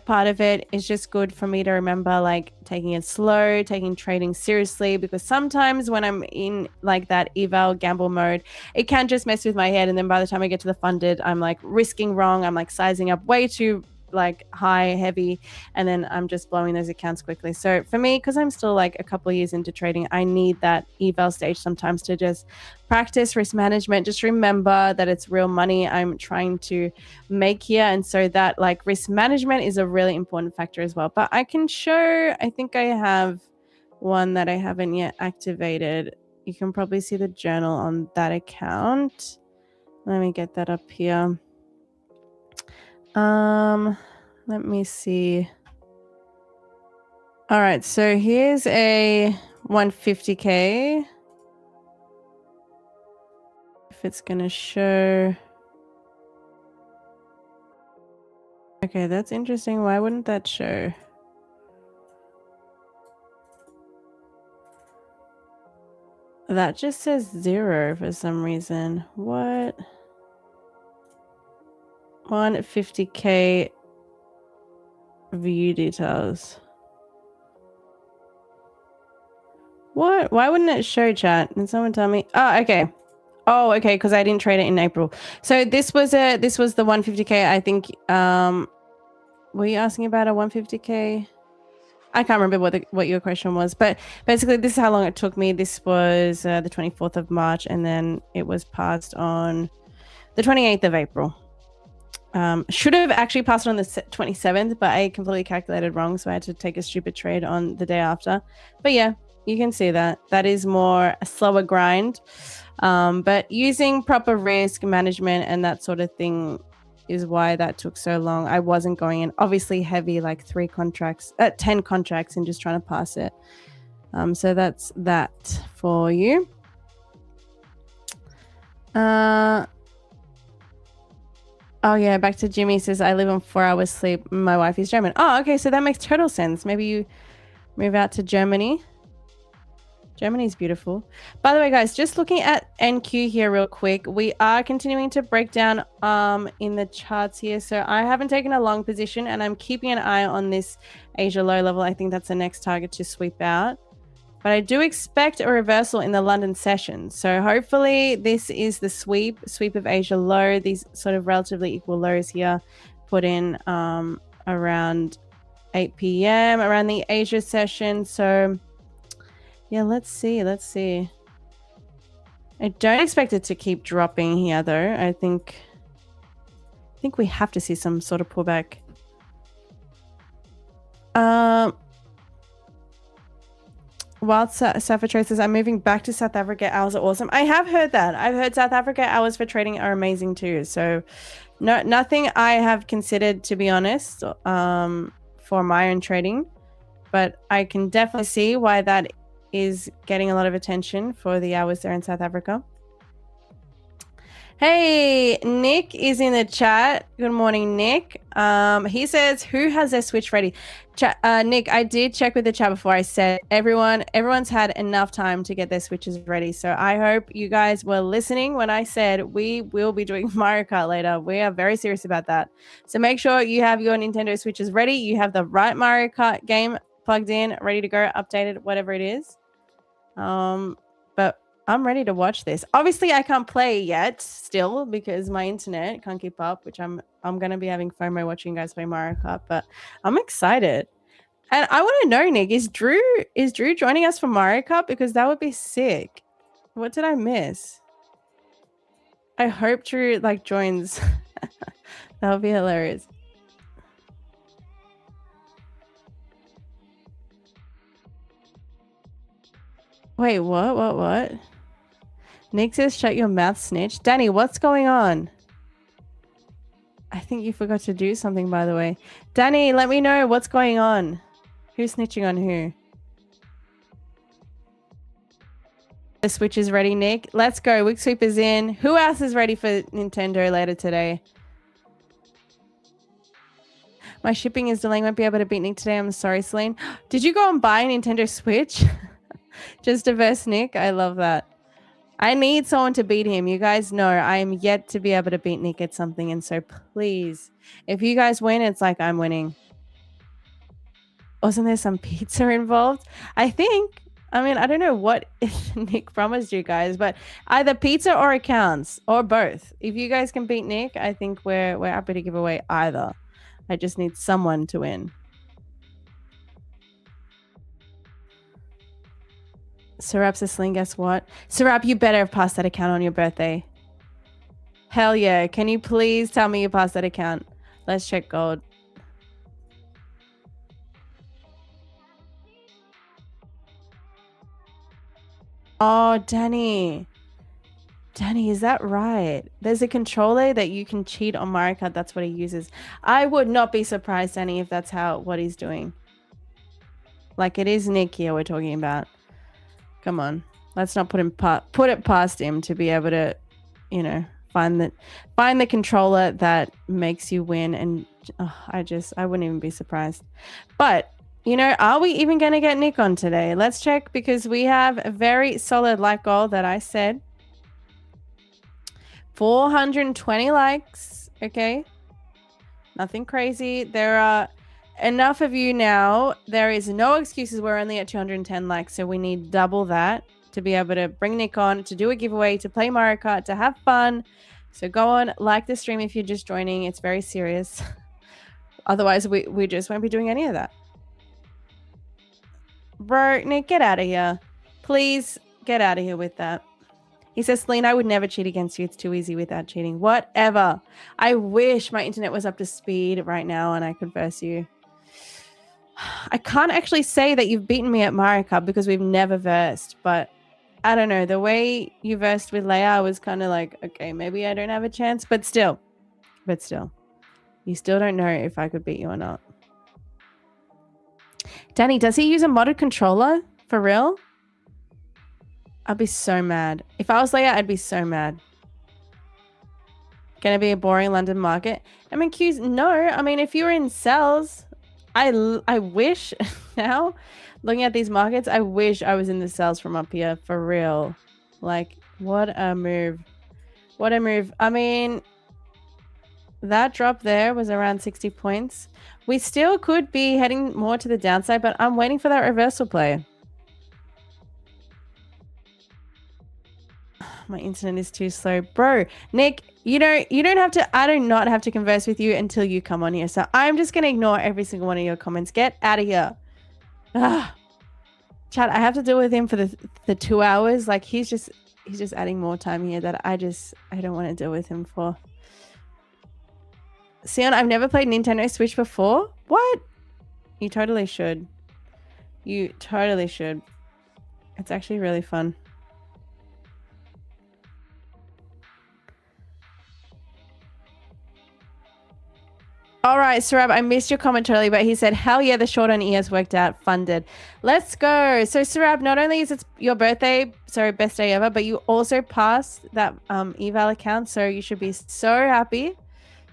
part of it. It's just good for me to remember taking it slow, taking trading seriously, because sometimes when I'm in that eval gamble mode, it can just mess with my head, and then by the time I get to the funded, I'm risking wrong. I'm sizing up way too like high, heavy, and then I'm just blowing those accounts quickly. So for me, because I'm still like a couple of years into trading, I need that eval stage sometimes to just practice risk management. Just remember that it's real money I'm trying to make here, and so that like risk management is a really important factor as well. But I can show, I think I have one that I haven't yet activated. You can probably see the journal on that account. Let me get that up here. Let me see. All right, so here's a 150K. If it's gonna show. Okay, that's interesting. Why wouldn't that show? That just says 0 for some reason. What? 150K view details. What? Why wouldn't it show, chat? Can someone tell me? Oh, okay. Oh, okay, because I didn't trade it in April. So this was the 150K. I think. Were you asking about a 150K? I can't remember what your question was, but basically this is how long it took me. This was the 24th of March, and then it was passed on the 28th of April. Should have actually passed on the 27th, but I completely calculated wrong, so I had to take a stupid trade on the day after. But yeah, you can see that is more a slower grind, but using proper risk management and that sort of thing is why that took so long. I wasn't going in obviously heavy, like 10 contracts and just trying to pass it. So that's that for you. Oh yeah, back to Jimmy says, I live on 4 hours sleep. My wife is German. Oh, okay, so that makes total sense. Maybe you move out to Germany. Germany's beautiful. By the way, guys, just looking at NQ here real quick, we are continuing to break down in the charts here. So I haven't taken a long position, and I'm keeping an eye on this Asia low level. I think that's the next target to sweep out. But I do expect a reversal in the London session. So hopefully this is the sweep of Asia low. These sort of relatively equal lows here put in around 8 p.m. around the Asia session. So yeah, let's see. I don't expect it to keep dropping here though. I think we have to see some sort of pullback. Wild Safa Trade says, I'm moving back to South Africa. Hours are awesome. I have heard that. I've heard South Africa hours for trading are amazing too. So nothing I have considered, to be honest, for my own trading. But I can definitely see why that is getting a lot of attention for the hours there in South Africa. Hey, Nick is in the chat. Good morning, Nick. He says, who has their switch ready? Nick, I did check with the chat before. I said everyone's had enough time to get their switches ready. So I hope you guys were listening when I said we will be doing Mario Kart later. We are very serious about that. So make sure you have your Nintendo Switches ready. You have the right Mario Kart game plugged in, ready to go, updated, whatever it is. But I'm ready to watch this. Obviously, I can't play yet still because my internet can't keep up, which I'm going to be having FOMO watching you guys play Mario Kart, but I'm excited. And I want to know, Nick, is Drew joining us for Mario Kart? Because that would be sick. What did I miss? I hope Drew like joins. That would be hilarious. Wait, what? Nick says, shut your mouth, snitch. Danny, what's going on? I think you forgot to do something, by the way. Danny, let me know what's going on. Who's snitching on who? The Switch is ready, Nick. Let's go. Week Sweep is in. Who else is ready for Nintendo later today? My shipping is delaying. Won't be able to beat Nick today. I'm sorry, Celine. Did you go and buy a Nintendo Switch? Just to verse Nick? I love that. I need someone to beat him. You guys know I am yet to be able to beat Nick at something. And so please, if you guys win, it's like I'm winning. Wasn't there some pizza involved? I don't know what Nick promised you guys, but either pizza or accounts or both. If you guys can beat Nick, I think we're happy to give away either. I just need someone to win. Sarap says, Celine, guess what? Sarap, you better have passed that account on your birthday. Hell yeah. Can you please tell me you passed that account? Let's check gold. Oh, Danny. Danny, is that right? There's a controller that you can cheat on Mario Kart. That's what he uses. I would not be surprised, Danny, if that's what he's doing. Like, it is Nick here we're talking about. Come on. Let's not put it past him to be able to, you know, find the controller that makes you win. And I wouldn't even be surprised. But, you know, are we even going to get Nick on today? Let's check, because we have a very solid like goal that I said. 420 likes. Okay. Nothing crazy. There are enough of you now. There is no excuses. We're only at 210 likes, so we need double that to be able to bring Nick on, to do a giveaway, to play Mario Kart, to have fun. So go on, like the stream if you're just joining. It's very serious. Otherwise, we just won't be doing any of that. Bro, Nick, get out of here. Please get out of here with that. He says, Celine, I would never cheat against you. It's too easy without cheating. Whatever. I wish my internet was up to speed right now and I could verse you. I can't actually say that you've beaten me at Mario Kart because we've never versed, but I don't know. The way you versed with Leia, I was kind of like, okay, maybe I don't have a chance, but still. You still don't know if I could beat you or not. Danny, does he use a modded controller? For real? I'd be so mad. If I was Leia, I'd be so mad. Gonna be a boring London market. I mean, Q's, no. I mean, if you were in cells, I wish now, looking at these markets, I wish I was in the cells from up here, for real. Like, what a move. What a move. I mean, that drop there was around 60 points. We still could be heading more to the downside, but I'm waiting for that reversal play. My internet is too slow. Bro, Nick, you don't have to, I do not have to converse with you until you come on here. So I'm just going to ignore every single one of your comments. Get out of here. Chat, I have to deal with him for the 2 hours. Like, he's just adding more time here that I don't want to deal with him for. Sion, I've never played Nintendo Switch before. What? You totally should. You totally should. It's actually really fun. All right, Sarab, I missed your comment totally, but he said, hell yeah, the short on ES worked out, funded. Let's go. So, Sarab, not only is it your birthday, sorry, best day ever, but you also passed that eval account, so you should be so happy.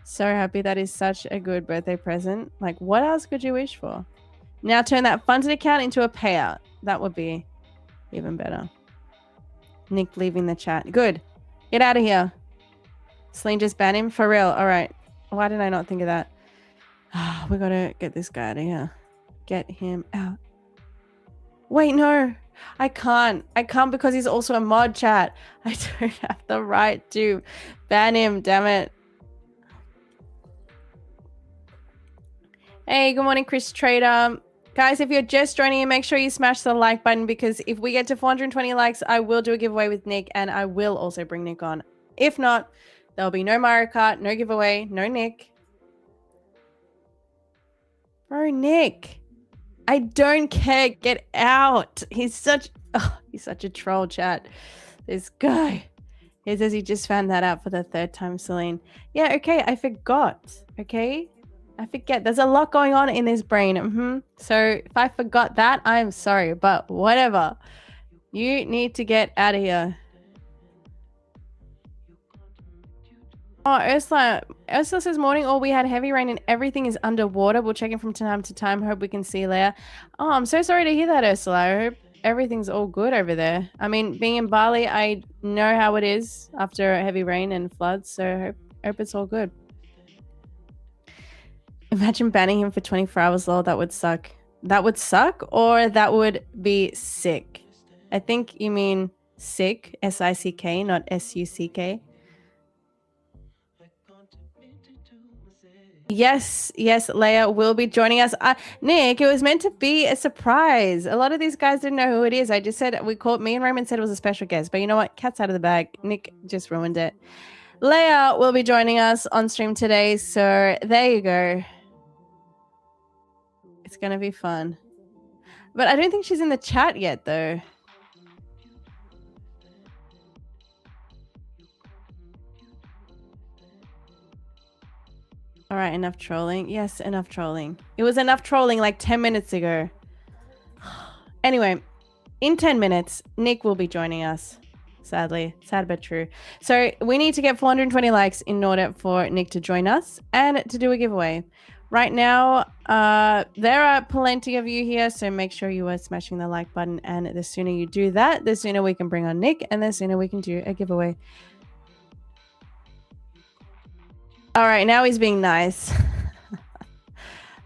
So happy. That is such a good birthday present. Like, what else could you wish for? Now turn that funded account into a payout. That would be even better. Nick leaving the chat. Good. Get out of here. Celine just banned him? For real. All right. Why did I not think of that? We gotta get this guy out of here. Get him out. Wait, no. I can't. I can't because he's also a mod, chat. I don't have the right to ban him. Damn it. Hey, good morning, Chris Trader. Guys, if you're just joining in, make sure you smash the like button, because if we get to 420 likes, I will do a giveaway with Nick, and I will also bring Nick on. If not, there'll be no Mario Kart, no giveaway, no Nick. Bro, Nick, I don't care. Get out. He's such a troll, chat. This guy. He says he just found that out for the 3rd time, Celine. Yeah, okay, I forgot. Okay? I forget. There's a lot going on in this brain. So if I forgot that, I'm sorry, but whatever. You need to get out of here. Oh, Ursula says, morning, all we had heavy rain and everything is underwater. We'll check in from time to time. Hope we can see Leia. Oh, I'm so sorry to hear that, Ursula. I hope everything's all good over there. I mean, being in Bali, I know how it is after heavy rain and floods, so hope it's all good. Imagine banning him for 24 hours, lol. That would suck. That would suck, or that would be sick. I think you mean sick, S-I-C-K, not S-U-C-K. Yes, Leia will be joining us. Nick, it was meant to be a surprise. A lot of these guys didn't know who it is. I just said me and Raymond said it was a special guest, but you know what? Cat's out of the bag. Nick just ruined it. Leia will be joining us on stream today, so there you go. It's gonna be fun. But I don't think she's in the chat yet, though. All right, enough trolling. Yes, enough trolling. It was enough trolling like 10 minutes ago. Anyway, in 10 minutes, Nick will be joining us. Sadly. Sad but true. So we need to get 420 likes in order for Nick to join us and to do a giveaway. Right now, there are plenty of you here, so make sure you are smashing the like button. And the sooner you do that, the sooner we can bring on Nick and the sooner we can do a giveaway. All right, now he's being nice.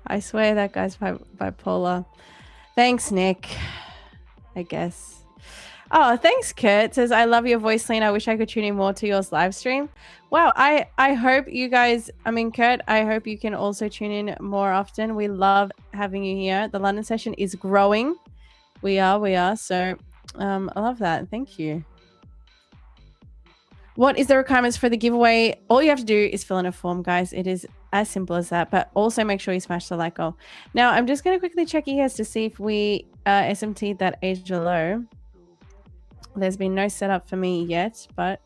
I swear that guy's bipolar. Thanks, Nick. I guess. Oh, thanks, Kurt. Says, I love your voice, Lena. I wish I could tune in more to yours live stream. Wow, I hope you guys, Kurt, I hope you can also tune in more often. We love having you here. The London session is growing. We are. So I love that. Thank you. What is the requirements for the giveaway? All you have to do is fill in a form, guys. It is as simple as that, but also make sure you smash the like goal. Now, I'm just going to quickly check ES to see if we SMT'd that Asia low. There's been no setup for me yet, but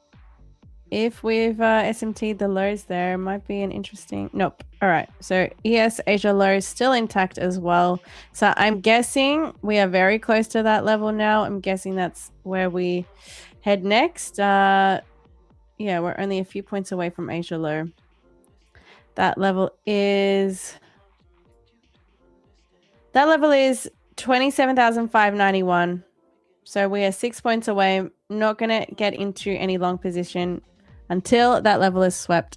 if we've SMT'd the lows there, might be an interesting... Nope. All right. So ES Asia low is still intact as well. So I'm guessing we are very close to that level now. I'm guessing that's where we head next. Yeah, we're only a few points away from Asia low. That level is 27,591. So we are 6 points away. Not going to get into any long position until that level is swept.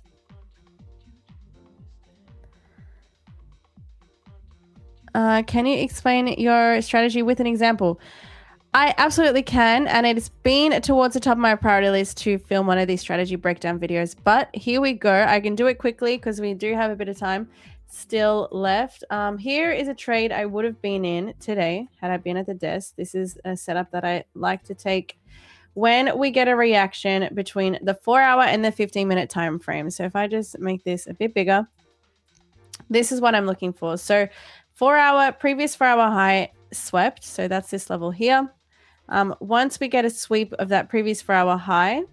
Can you explain your strategy with an example? I absolutely can, and it's been towards the top of my priority list to film one of these strategy breakdown videos, but here we go. I can do it quickly because we do have a bit of time still left. Here is a trade I would have been in today had I been at the desk. This is a setup that I like to take when we get a reaction between the 4-hour and the 15-minute time frame. So if I just make this a bit bigger, this is what I'm looking for. So previous 4-hour high swept. So that's this level here. Once we get a sweep of that previous 4-hour high,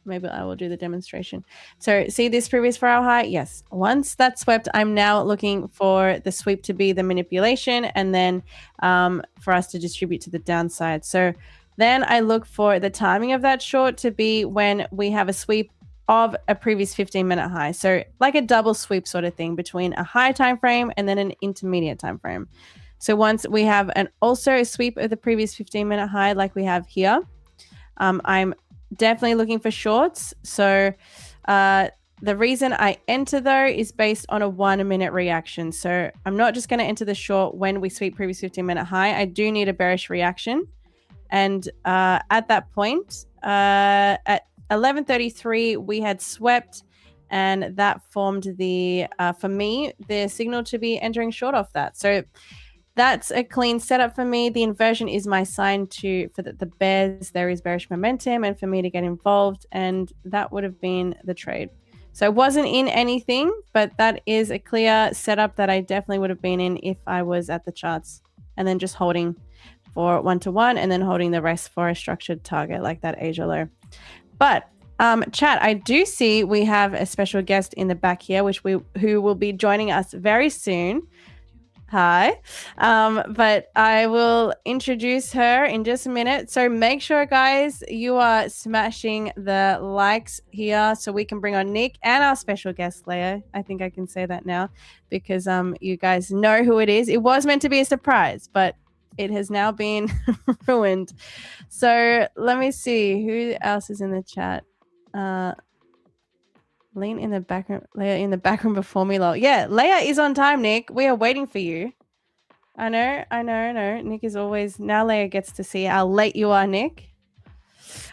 maybe I will do the demonstration. So see this previous 4-hour high? Yes. Once that's swept, I'm now looking for the sweep to be the manipulation and then for us to distribute to the downside. So then I look for the timing of that short to be when we have a sweep of a previous 15-minute high. So like a double sweep sort of thing between a high time frame and then an intermediate time frame. So once we have also a sweep of the previous 15-minute high like we have here, I'm definitely looking for shorts. So the reason I enter though is based on a 1-minute reaction. So I'm not just going to enter the short when we sweep previous 15-minute high. I do need a bearish reaction. And at that point, at 11:33, we had swept, and that formed for me, the signal to be entering short off that. So that's a clean setup for me. The inversion is my sign for the bears. There is bearish momentum and for me to get involved, and that would have been the trade. So I wasn't in anything, but that is a clear setup that I definitely would have been in if I was at the charts, and then just holding for 1-to-1 and then holding the rest for a structured target like that Asia low. But chat, I do see we have a special guest in the back here, who will be joining us very soon. Hi. But I will introduce her in just a minute. So make sure, guys, you are smashing the likes here so we can bring on Nick and our special guest, Leia. I think I can say that now because you guys know who it is. It was meant to be a surprise, but it has now been ruined. So let me see who else is in the chat. Lean in the background, Leia in the background before me, lol. Yeah, Leia is on time, Nick. We are waiting for you. I know. Nick is always... Now Leia gets to see how late you are, Nick.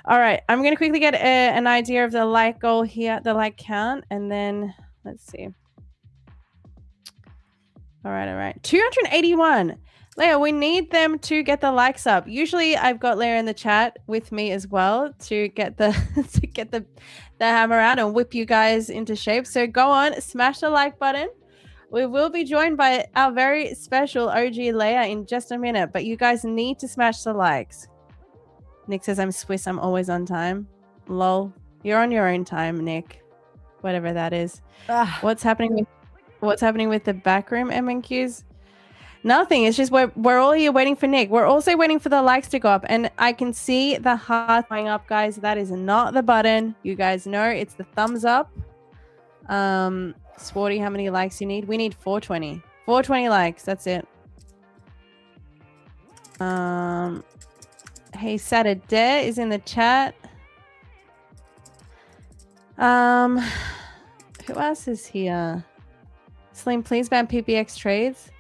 All right, I'm going to quickly get an idea of the like goal here, the like count, and then let's see. All right. 281. Leia, we need them to get the likes up. Usually I've got Leia in the chat with me as well to get the to get the hammer out and whip you guys into shape. So go on, smash the like button. We will be joined by our very special OG Leia in just a minute, but you guys need to smash the likes. Nick says I'm Swiss, I'm always on time. Lol. You're on your own time, Nick. Whatever that is. What's happening with the backroom MNQs? Nothing. It's just we're all here waiting for Nick. We're also waiting for the likes to go up, and I can see the heart going up, guys. That is not the button. You guys know it's the thumbs up. Sporty, how many likes you need? We need 420. 420 likes. That's it. Hey, Saturday is in the chat. Who else is here? Slim, please ban PPX trades.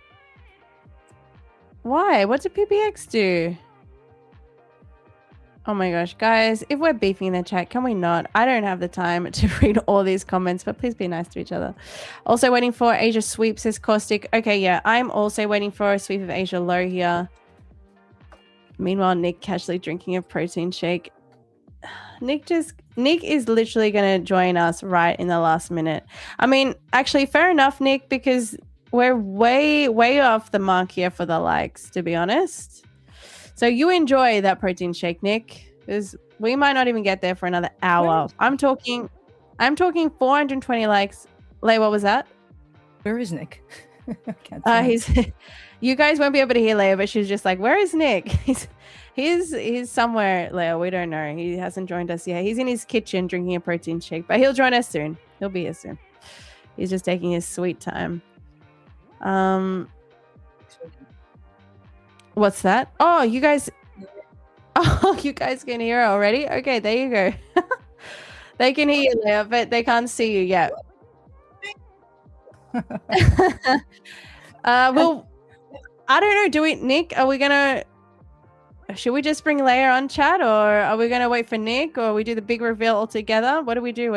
Why? What did PPX do? Oh my gosh, guys, if we're beefing in the chat, can we not? I don't have the time to read all these comments, but please be nice to each other. Also waiting for Asia sweep, says Caustic. Okay, yeah, I'm also waiting for a sweep of Asia low here. Meanwhile, Nick casually drinking a protein shake. Nick is literally going to join us right in the last minute. I mean, actually, fair enough, Nick, because we're way off the mark here for the likes, to be honest. So you enjoy that protein shake, Nick, because we might not even get there for another hour. I'm talking 420 likes. Leigh, what was that? Where is Nick? You guys won't be able to hear Leia, but she's just like, where is Nick? He's somewhere, Leia. We don't know. He hasn't joined us yet. He's in his kitchen drinking a protein shake, but he'll join us soon. He'll be here soon. He's just taking his sweet time. What's that? Oh, you guys can hear it already? Okay, there you go. They can hear you, Leia, but they can't see you yet. Well, I don't know. Nick, should we just bring Leia on chat, or are we gonna wait for Nick, or we do the big reveal all together? What do we do?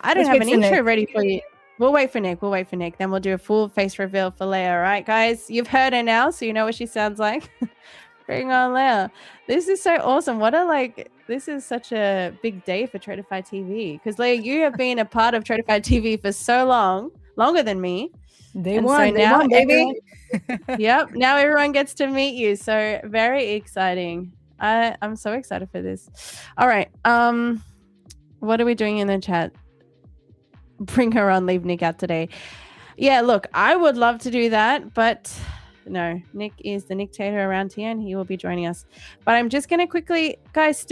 I don't have an intro ready for you. We'll wait for Nick. Then we'll do a full face reveal for Leia. All right, guys? You've heard her now, so you know what she sounds like. Bring on Leia. This is so awesome. This is such a big day for Tradeify TV. Because, Leia, you have been a part of Tradeify TV for so long, longer than me. They won, baby. Yep. Now everyone gets to meet you. So very exciting. I'm so excited for this. All right. What are we doing in the chat? Bring her on, leave Nick out today. Yeah, look, I would love to do that, but no, Nick is the Nicktator around here and he will be joining us. But I'm just going to quickly, guys,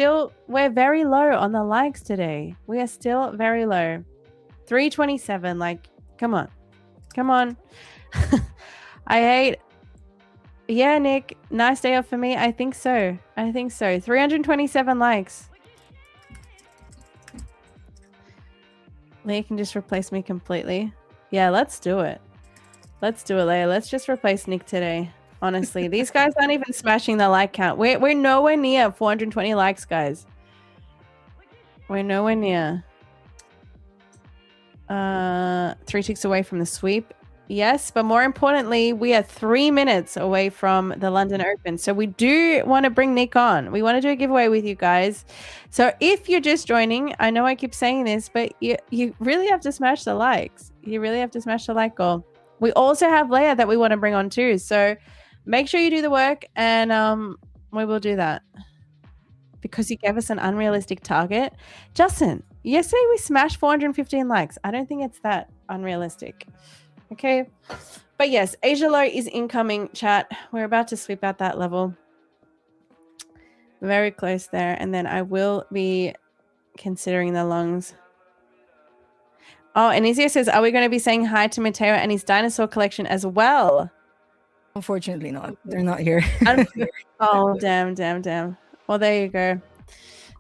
we're very low on the likes today. We are still very low. 327, like, come on. Yeah, Nick, nice day off for me. I think so. 327 likes. Leia can just replace me completely. Yeah, let's do it. Leia. Let's just replace Nick today. Honestly, these guys aren't even smashing the like count. We're nowhere near 420 likes, guys. We're nowhere near. 3 ticks away from the sweep. Yes, but more importantly, we are 3 minutes away from the London Open. So we do want to bring Nick on. We want to do a giveaway with you guys. So if you're just joining, I know I keep saying this, but you really have to smash the likes. You really have to smash the like goal. We also have Leia that we want to bring on too. So make sure you do the work, and we will do that. Because you gave us an unrealistic target. Justin, yesterday we smashed 415 likes. I don't think it's that unrealistic. Okay, but yes, Asia Low is incoming, chat. We're about to sweep out that level. Very close there, and then I will be considering the longs. Oh, and Izia says, are we going to be saying hi to Mateo and his dinosaur collection as well? Unfortunately not. They're not here. Oh, damn. Well, there you go.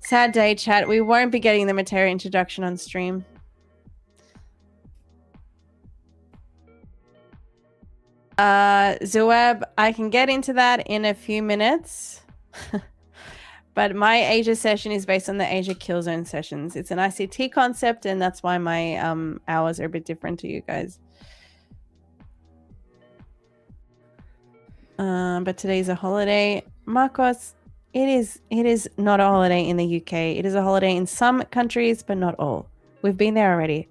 Sad day, chat. We won't be getting the Mateo introduction on stream. Zueb, I can get into that in a few minutes. But my Asia session is based on the Asia Kill Zone sessions. It's an ICT concept, and that's why my hours are a bit different to you guys. But today's a holiday. Marcos, it is not a holiday in the UK. It is a holiday in some countries, but not all. We've been there already.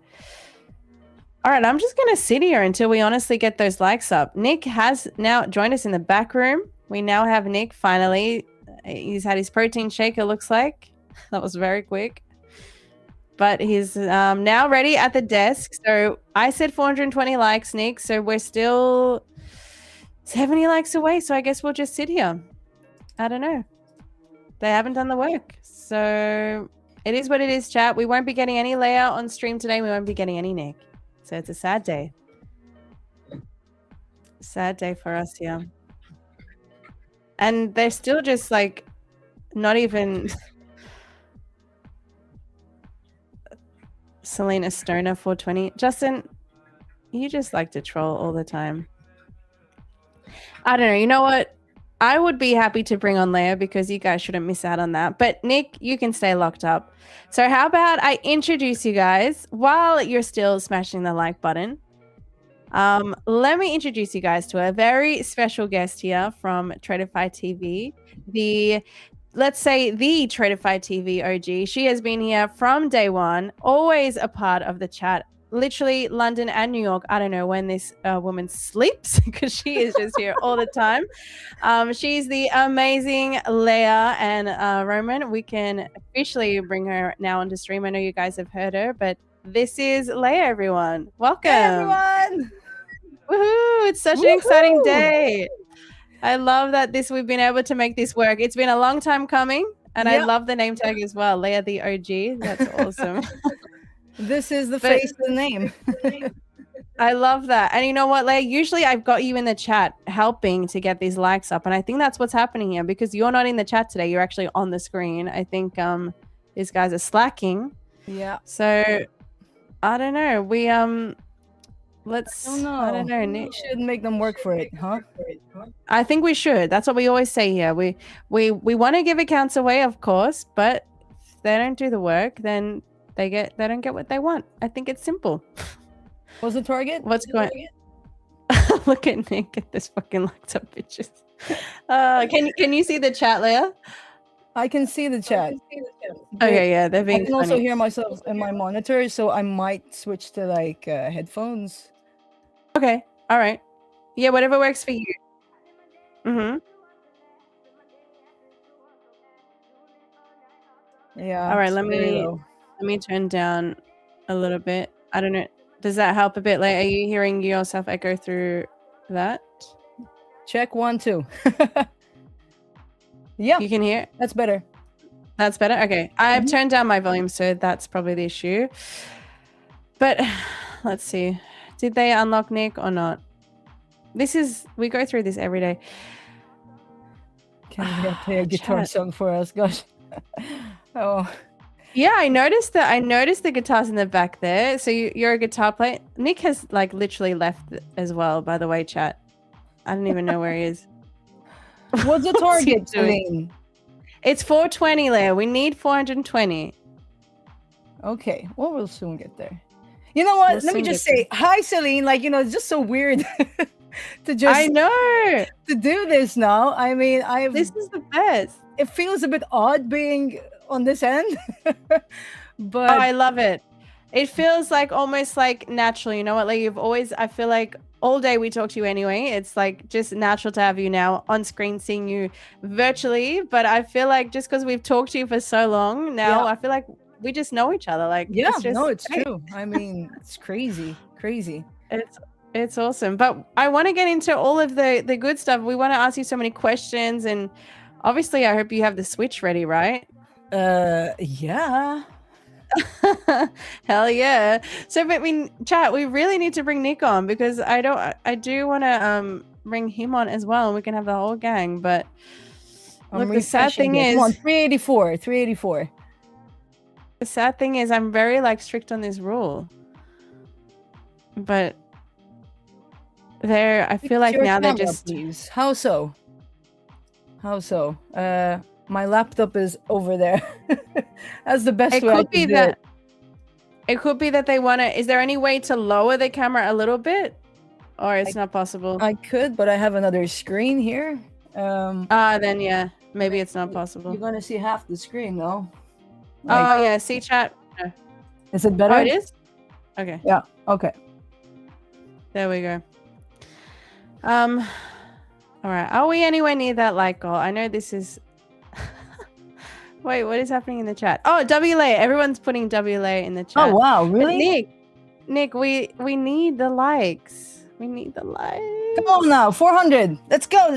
All right, I'm just going to sit here until we honestly get those likes up. Nick has now joined us in the back room. We now have Nick finally. He's had his protein shake, it looks like. That was very quick. But he's now ready at the desk. So I said 420 likes, Nick. So we're still 70 likes away. So I guess we'll just sit here. I don't know. They haven't done the work. So it is what it is, chat. We won't be getting any Leia on stream today. We won't be getting any Nick. So it's a sad day. Sad day for us here. And they're still just like not even Selena Stoner 420. Justin, you just like to troll all the time. I don't know. You know what? I would be happy to bring on Leia because you guys shouldn't miss out on that. But Nick, you can stay locked up. So how about I introduce you guys while you're still smashing the like button. Let me introduce you guys to a very special guest here from Tradeify TV. Let's say the Tradeify TV OG. She has been here from day one, always a part of the chat. Literally London and New York. I don't know when this woman sleeps because she is just here all the time. She's the amazing Leia, and Roman. We can officially bring her now onto stream. I know you guys have heard her, but this is Leia, everyone. Welcome. Hey, everyone. Woohoo! It's such an exciting day. I love that we've been able to make this work. It's been a long time coming, and I love the name tag as well. Leia the OG. That's awesome. This is the face of the name. I love that. And you know what, Leia? Usually I've got you in the chat helping to get these likes up. And I think that's what's happening here because you're not in the chat today. You're actually on the screen. I think these guys are slacking. Yeah. So I don't know. We I don't know. We should make them work for it, huh? I think we should. That's what we always say here. We want to give accounts away, of course, but if they don't do the work, then they don't get what they want. I think it's simple. What's the target? What's going? Look at Nick at this fucking locked up bitches. Can you see the chat, Leia? I can see the chat. Okay, yeah, they're being. I can also hear myself in my monitor, so I might switch to like headphones. Okay, all right. Yeah, whatever works for you. Yeah. All right, let me turn down a little bit. I don't know. Does that help a bit? Like, are you hearing yourself echo through that? Check 1, 2. Yeah. You can hear? That's better. That's better? Okay. I've turned down my volume, so that's probably the issue. But let's see. Did they unlock Nick or not? We go through this every day. Can you play a guitar song for us? Gosh. Oh. Yeah, I noticed the guitars in the back there. So you're a guitar player. Nick has like literally left as well, by the way, chat. I don't even know where he is. What's the target doing? It's 420, Leia. We need 420. Okay, well, we'll soon get there. You know what? Let me just say hi, Celine. Like, it's just so weird to just. I know to do this now. I mean, this is the best. It feels a bit odd being on this end, but I love it. It feels like almost like natural. You know what? Like I feel like all day we talk to you anyway. It's like just natural to have you now on screen, seeing you virtually. But I feel like just because we've talked to you for so long now, I feel like we just know each other. Like, it's true. I mean, it's crazy. It's awesome. But I want to get into all of the good stuff. We want to ask you so many questions, and obviously, I hope you have the Switch ready, right? Yeah. Hell yeah. So, but chat, we really need to bring Nick on because I do want to bring him on as well, and we can have the whole gang. But look, the sad thing is, come on, 384. The sad thing is, I'm very strict on this rule. But I feel like now they're just. Please. How so? My laptop is over there. That's the best way I could be can do that. it. It could be that they want to. Is there any way to lower the camera a little bit, or it's not possible? I could, but I have another screen here. Then yeah, maybe it's not possible. You're gonna see half the screen though. Oh yeah, see chat. No. Is it better? Oh, it is. Okay. Yeah. Okay. There we go. All right. Are we anywhere near that like goal? I know this is. Wait, what is happening in the chat? Oh, WLA. Everyone's putting WLA in the chat. Oh wow, really? Nick, we need the likes. We need the likes. Come on now, 400. Let's go.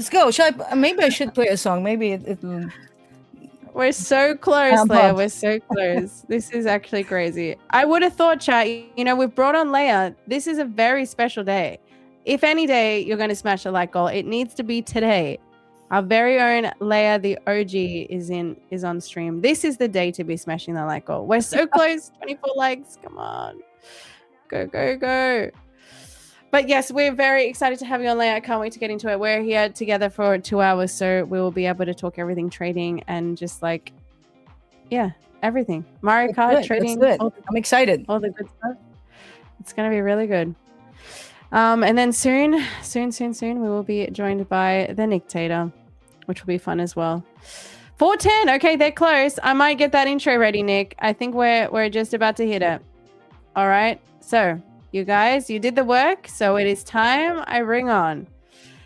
Maybe I should play a song. Maybe it We're so close, Leia. We're so close. This is actually crazy. I would have thought, chat, we've brought on Leia. This is a very special day. If any day you're going to smash a like goal, it needs to be today. Our very own Leia, the OG, is on stream. This is the day to be smashing the like goal. We're so close. 24 likes. Come on. Go, go, go. But yes, we're very excited to have you on, Leia. I can't wait to get into it. We're here together for 2 hours, so we will be able to talk everything trading and just everything. Mario Kart, trading. I'm excited. All the good stuff. It's going to be really good. And then soon, we will be joined by the Nictator, which will be fun as well. 4:10. Okay, they're close. I might get that intro ready, Nick. I think we're just about to hit it. All right. So, you guys, you did the work. So it is time I bring on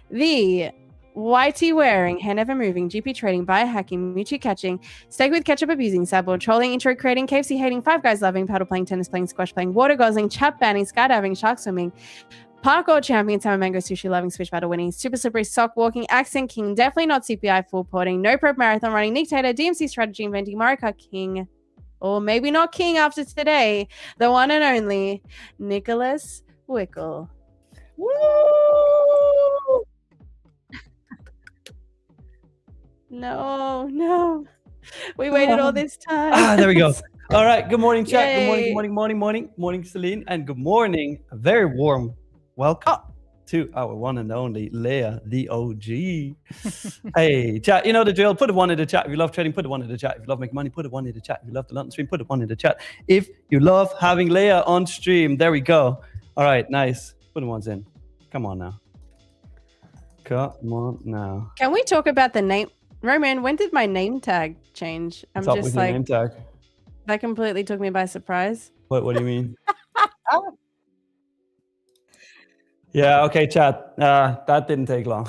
the whitey wearing, hand ever moving, GP trading, biohacking, Mewtwo catching, steak with ketchup abusing, sadboard trolling, intro creating, KFC hating, Five Guys loving, paddle playing, tennis playing, squash playing, water guzzling, chat banning, skydiving, shark swimming, parkour champion, salmon mango sushi loving, switch battle winning, super slippery, sock walking, accent king, definitely not CPI full porting, no prep marathon running, Nictator, DMC strategy inventing, Mario Kart king, or maybe not king after today, the one and only Nicholas Wickle. Woo! No. We waited all this time. There we go. All right. Good morning, chat. Yay. Good morning, Celine. And good morning. A very warm welcome to our one and only Leia, the OG. Hey, chat, you know the drill. Put a one in the chat. If you love trading, put a one in the chat. If you love making money, put a one in the chat. If you love the London stream, put a one in the chat. If you love having Leia on stream, there we go. All right, nice. Put the ones in. Come on now. Come on now. Can we talk about the name? Roman, when did my name tag change? What's up with your name tag? That completely took me by surprise. What do you mean? Yeah, okay, chat. That didn't take long.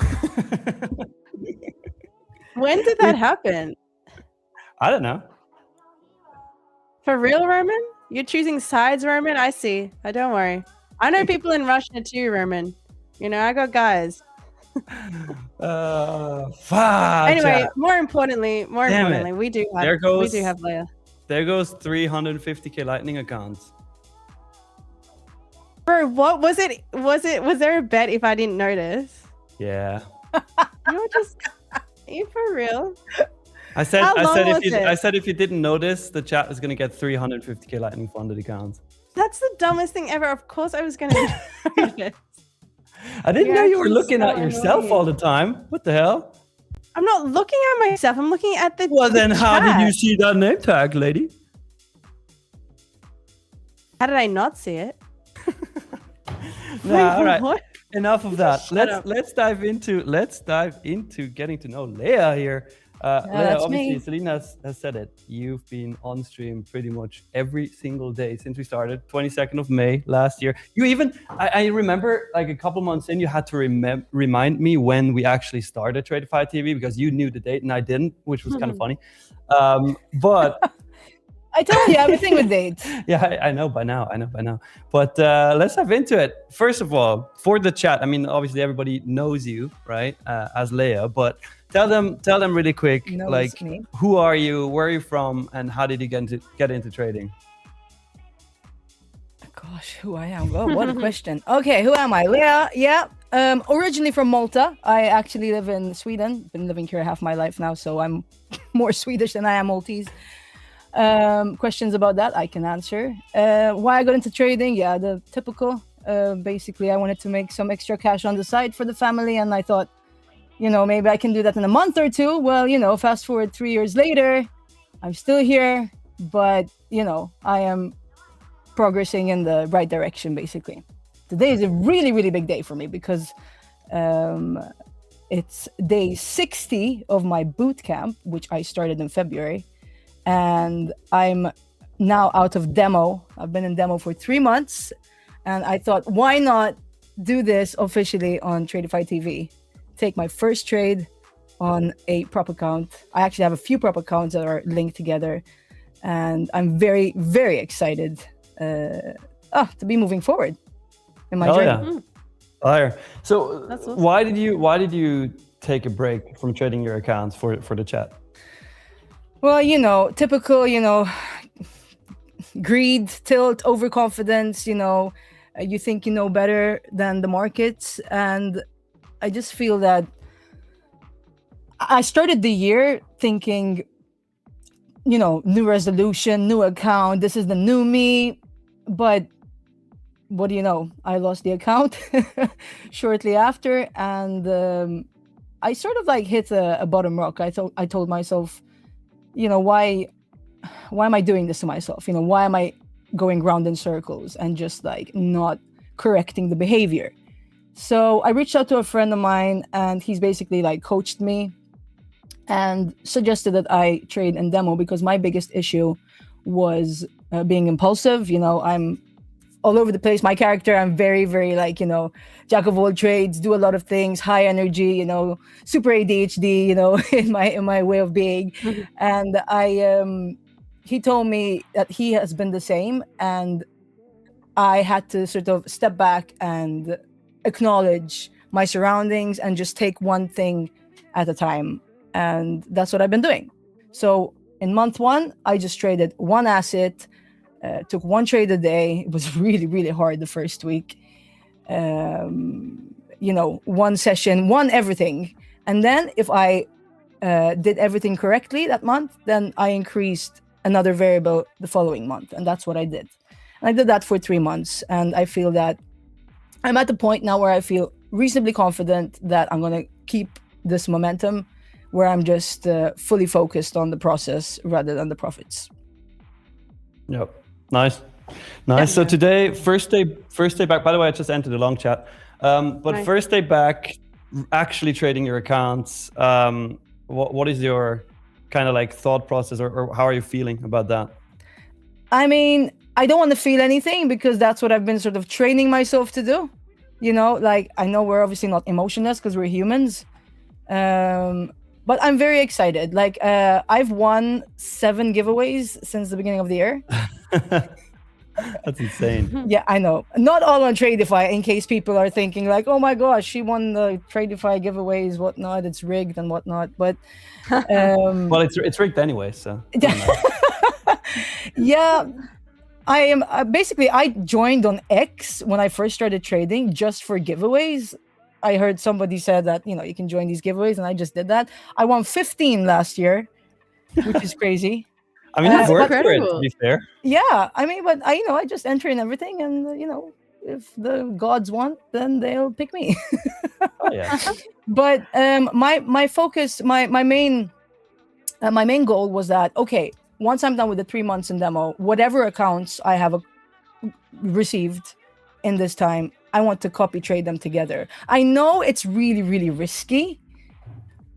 When did that happen? I don't know. For real, Roman? You're choosing sides, Roman? I see. Don't worry. I know people in Russia too, Roman. I got guys. Anyway, chat. more importantly, we do have Leia. There goes 350k lightning accounts. Bro, what was it? Was there a bet if I didn't notice? Yeah. Are you for real? I said if you didn't notice, the chat is gonna get 350k lightning funded accounts. That's the dumbest thing ever. Of course I was gonna notice. I didn't know you were looking at yourself all the time. What the hell? I'm not looking at myself. I'm looking at the Well, then chat. how did you see that name tag, lady? How did I not see it? Nah, all right. What? Enough of that. Let's dive into getting to know Leia here. Leia, obviously, me. Celine has said it. You've been on stream pretty much every single day since we started, 22nd of May last year. You even, I remember like a couple months in, you had to remind me when we actually started Tradeify TV because you knew the date and I didn't, which was kind of funny. But I told you everything with dates. Yeah, I know by now. But let's dive into it. First of all, for the chat, I mean, obviously everybody knows you, right, as Leia, but tell them really quick, who are you, where are you from, and how did you get into trading? Gosh, who I am? Oh, what a question. Okay, who am I? Leia, yeah. Originally from Malta. I actually live in Sweden. Been living here half my life now, so I'm more Swedish than I am Maltese. Questions about that I can answer. Why I got into trading? Yeah, the typical. Basically, I wanted to make some extra cash on the side for the family, and I thought, maybe I can do that in a month or two. Well, fast forward 3 years later, I'm still here, but, I am progressing in the right direction, basically. Today is a really, really big day for me because it's day 60 of my boot camp, which I started in February. And I'm now out of demo. I've been in demo for 3 months. And I thought, why not do this officially on Tradeify TV? Take my first trade on a prop account. I actually have a few prop accounts that are linked together. And I'm very, very excited to be moving forward in my journey. Yeah. Fire. So awesome. why did you take a break from trading your accounts for the chat? Well, typical, greed, tilt, overconfidence, you think you know better than the markets. And I just feel that I started the year thinking, new resolution, new account, this is the new me. But what do you know? I lost the account shortly after. And I sort of hit a bottom rock. I told myself, why am I doing this to myself? Why am I going round in circles and just not correcting the behavior? So I reached out to a friend of mine, and he's basically coached me and suggested that I trade in demo because my biggest issue was being impulsive. I'm all over the place. My character, I'm very, very jack of all trades, do a lot of things, high energy, super ADHD, in my way of being. And he told me that he has been the same, and I had to sort of step back and acknowledge my surroundings and just take one thing at a time. And that's what I've been doing. So in month 1, I just traded one asset, took one trade a day. It was really, really hard the first week. One session, one everything. And then if I did everything correctly that month, then I increased another variable the following month. And that's what I did. And I did that for 3 months. And I feel that I'm at the point now where I feel reasonably confident that I'm going to keep this momentum, where I'm just fully focused on the process rather than the profits. Yep. Nice. So today, first day back. By the way, I just entered a long chat. But nice. First day back, actually trading your accounts. What is your kind of thought process, or how are you feeling about that? I mean, I don't want to feel anything because that's what I've been sort of training myself to do. I know we're obviously not emotionless because we're humans. But I'm very excited. I've won 7 giveaways since the beginning of the year. That's insane. Yeah, I know. Not all on Tradeify, in case people are thinking oh my gosh, she won the Tradeify giveaways, whatnot, it's rigged and whatnot. But well, it's rigged anyway, so. Yeah, I am basically, I joined on X when I first started trading just for giveaways. I heard somebody said that, you can join these giveaways, and I just did that. I won 15 last year, which is crazy. I mean, it's worth it, to be fair. Yeah, I mean, but I just enter in everything, and if the gods want, then they'll pick me. Oh, yeah. But my focus, my main goal was that, okay, once I'm done with the 3 months in demo, whatever accounts I have received in this time, I want to copy trade them together. I know it's really, really risky,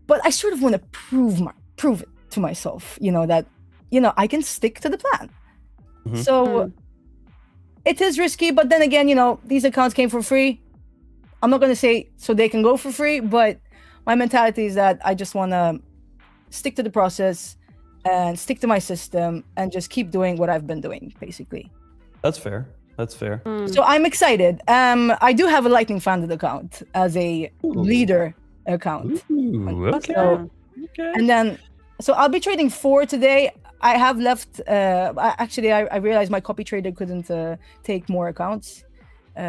but I sort of want to prove it to myself, that I can stick to the plan. Mm-hmm. So it is risky, but then again, these accounts came for free. I'm not going to say so they can go for free, but my mentality is that I just want to stick to the process and stick to my system and just keep doing what I've been doing, basically. That's fair. So I'm excited. I do have a Lightning Founded account as a leader account. Ooh, okay. Okay. And then, so I'll be trading 4 today. I have left, I realized my copy trader couldn't take more accounts.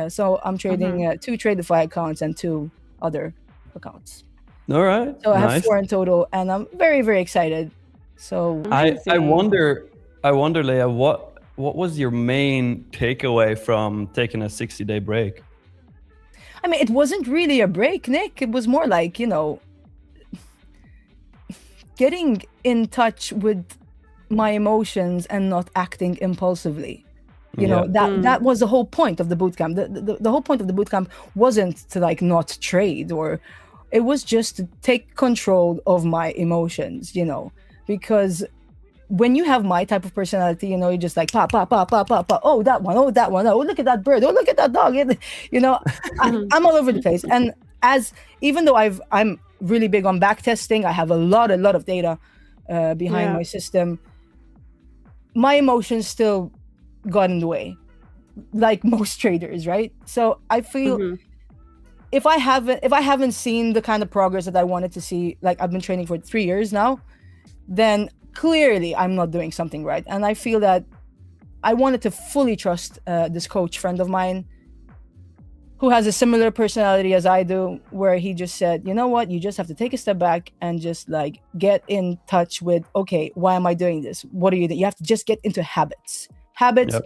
So I'm trading 2 Tradeify accounts and 2 other accounts. All right. So I have 4 in total, and I'm very, very excited. So I wonder, Leia, what was your main takeaway from taking a 60-day break? I mean, it wasn't really a break, Nick. It was more getting in touch with my emotions and not acting impulsively. You know, that was the whole point of the bootcamp. The whole point of the bootcamp wasn't to like not trade, or it was just to take control of my emotions, you know, because when you have my type of personality, you know, you're just like pop, pop, pop, pop, pop, pop. Oh, that one. Oh, that one. Oh, look at that bird. Oh, look at that dog. You know, I'm all over the place. And even though I'm really big on back testing, I have a lot of data behind my system. My emotions still got in the way, like most traders, right? So I feel if I haven't seen the kind of progress that I wanted to see, like I've been training for 3 years now, then clearly I'm not doing something right. And I feel that I wanted to fully trust this coach friend of mine who has a similar personality as I do, where he just said, you know what, you just have to take a step back and just like get in touch with, okay, why am I doing this? What are you doing? You have to just get into habits. Habits.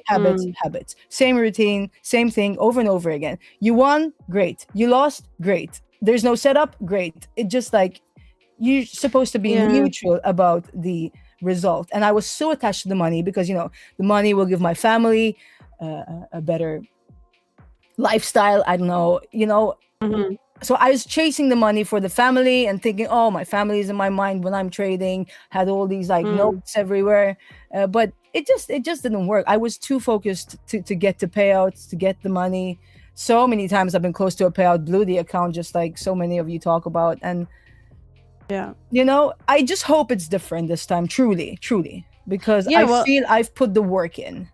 Same routine, same thing over and over again. You won, great. You lost, great. There's no setup, great. It just like, you're supposed to be neutral about the result. And I was so attached to the money because, you know, the money will give my family a better lifestyle. I don't know, you know. So I was chasing the money for the family and thinking, oh, my family is in my mind when I'm trading, had all these like notes everywhere. But it just didn't work. I was too focused to get the payouts, to get the money. So many times I've been close to a payout, blew the account, just like so many of you talk about. And you know, I just hope it's different this time, truly, because I feel I've put the work in.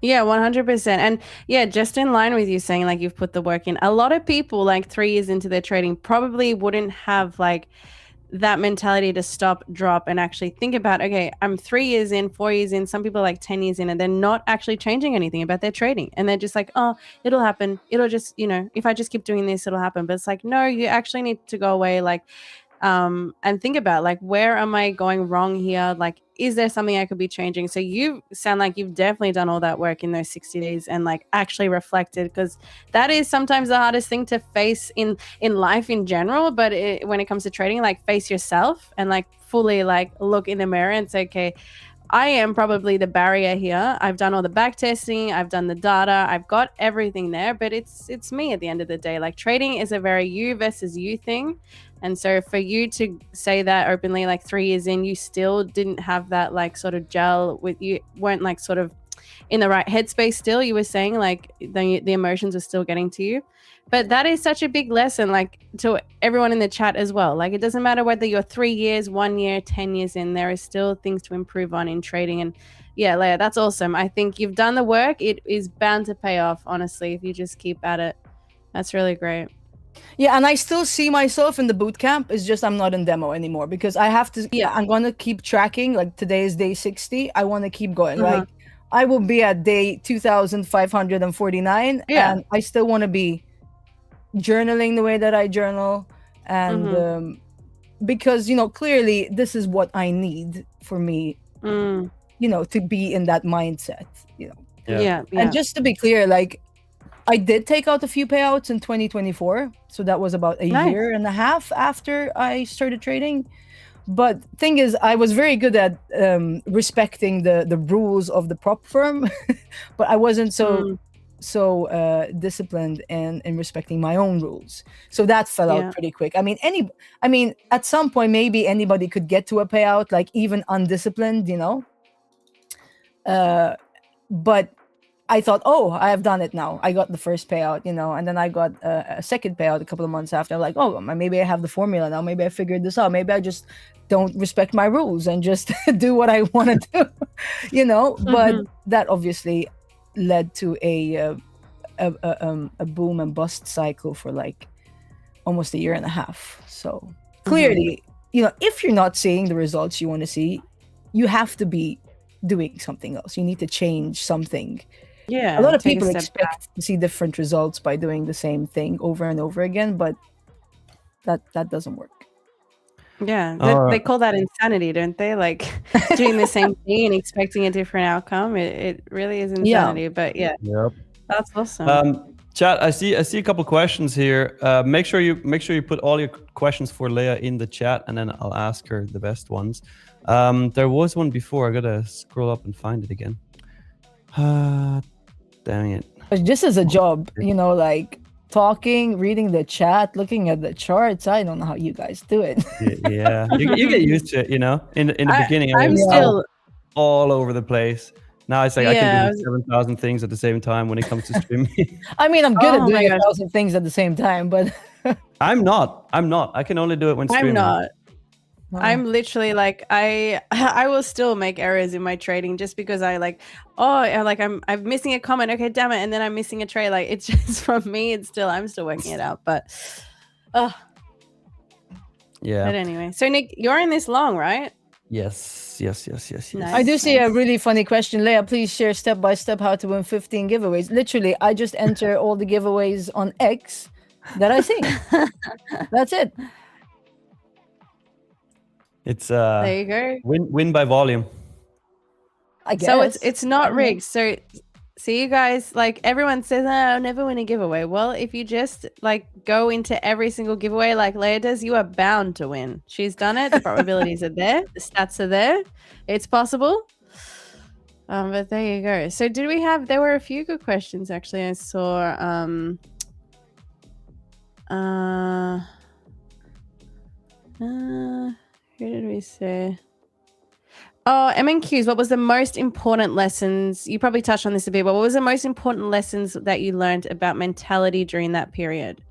Yeah, 100%. And yeah, just in line with you saying like you've put the work in, a lot of people like 3 years into their trading probably wouldn't have like that mentality to stop, drop, and actually think about, okay, I'm 3 years in, 4 years in, some people are like 10 years in, and they're not actually changing anything about their trading. And they're just like, oh, it'll happen. It'll just, you know, if I just keep doing this, it'll happen. But it's like, no, you actually need to go away, like, and think about like, where am I going wrong here? Like, is there something I could be changing? So you sound like you've definitely done all that work in those 60 days and like actually reflected, because that is sometimes the hardest thing to face in life in general. But when it comes to trading, like face yourself and like fully like look in the mirror and say, okay, I am probably the barrier here. I've done all the back testing. I've done the data. I've got everything there, but it's me at the end of the day. Like trading is a very you versus you thing. And so for you to say that openly, like 3 years in, you still didn't have that like sort of gel with, you weren't like sort of in the right headspace still. You were saying like the emotions were still getting to you. But that is such a big lesson, like to everyone in the chat as well. Like it doesn't matter whether you're 3 years, 1 year, 10 years in, there is still things to improve on in trading. And yeah, Leia, that's awesome. I think you've done the work. It is bound to pay off, honestly, if you just keep at it. That's really great. Yeah, and I still see myself in the boot camp. It's just I'm not in demo anymore because I have to. Yeah, I'm gonna keep tracking. Like today is day 60. I want to keep going. Like I will be at day 2,549, and I still want to be journaling the way that I journal, and because you know clearly this is what I need for me. You know, to be in that mindset. You know. Yeah. And just to be clear, like. I did take out a few payouts in 2024. So that was about a year and a half after I started trading. But thing is, I was very good at respecting the rules of the prop firm, but I wasn't so disciplined in respecting my own rules. So that fell out pretty quick. I mean, at some point, maybe anybody could get to a payout, like even undisciplined, you know. But I thought, oh, I have done it now. I got the first payout, you know, and then I got a second payout a couple of months after. I'm like, oh, maybe I have the formula now. Maybe I figured this out. Maybe I just don't respect my rules and just do what I want to do, you know. But that obviously led to a boom and bust cycle for like almost a year and a half. So clearly, you know, if you're not seeing the results you want to see, you have to be doing something else. You need to change something. Yeah, a lot of people expect to see different results by doing the same thing over and over again, but that doesn't work. Yeah, they call that insanity, don't they? Like doing the same thing and expecting a different outcome. It really is insanity. But yeah, that's awesome. Chat, I see a couple questions here. Make sure you put all your questions for Leia in the chat, and then I'll ask her the best ones. There was one before. I gotta scroll up and find it again. Dang it. But just as a job, like talking, reading the chat, looking at the charts. I don't know how you guys do it. Yeah, you get used to it. In the beginning, I'm still all over the place. Now it's like I can do 7,000 things at the same time when it comes to streaming. I mean, I'm good at doing 1,000 things at the same time, but I'm not. I can only do it when streaming. I'm not. I'm literally like I will still make errors in my trading just because I'm missing a comment. Okay, damn it, and then I'm missing a trade. Like it's just from me. I'm still working it out. But yeah. But anyway, so Nick, you're in this long, right? Yes. Nice, I do see a really funny question. Leia, please share step by step how to win 15 giveaways. Literally, I just enter all the giveaways on X that I see. That's it. It's there you go. Win by volume. I guess. So it's not rigged. So see, you guys, like everyone says, I'll never win a giveaway. Well, if you just like go into every single giveaway like Leia does, you are bound to win. She's done it. The probabilities are there. The stats are there. It's possible. But there you go. So there were a few good questions actually. I saw who did we say? Oh, MNQs, what was the most important lessons? You probably touched on this a bit, but what was the most important lessons that you learned about mentality during that period?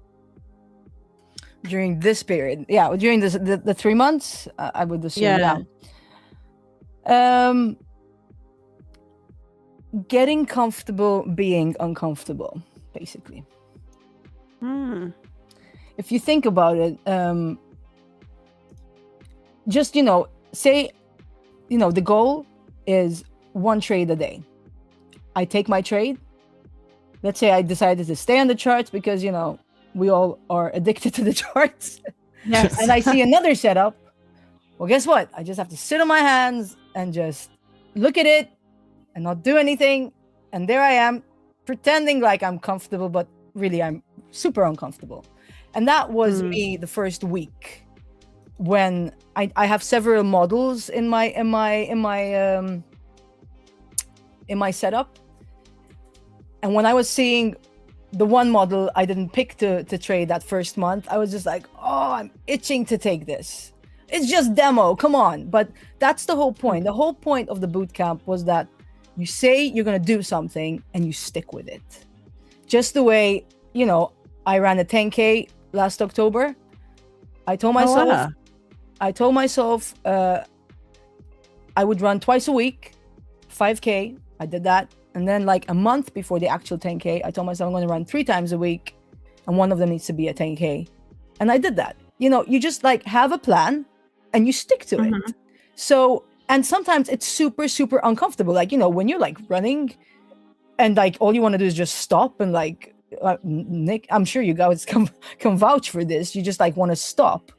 During this period? Yeah, during the 3 months, I would assume. Yeah. Getting comfortable being uncomfortable, basically. If you think about it, just, say, the goal is 1 trade a day. I take my trade. Let's say I decided to stay on the charts because, we all are addicted to the charts. Yes. And I see another setup. Well, guess what? I just have to sit on my hands and just look at it and not do anything. And there I am pretending like I'm comfortable, but really I'm super uncomfortable. And that was me the first week. When I have several models in my setup, and when I was seeing the one model I didn't pick to trade that first month, I was just like, oh, I'm itching to take this. It's just demo, come on. But that's the whole point. The whole point of the bootcamp was that you say you're gonna do something and you stick with it. Just the way, I ran a 10K last October. I told myself I would run twice a week, 5K. I did that. And then like a month before the actual 10K, I told myself I'm going to run 3 times a week. And one of them needs to be a 10K. And I did that. You just like have a plan and you stick to it. So, and sometimes it's super, super uncomfortable. Like, when you're like running and like all you want to do is just stop and like, Nick, I'm sure you guys can vouch for this. You just like want to stop.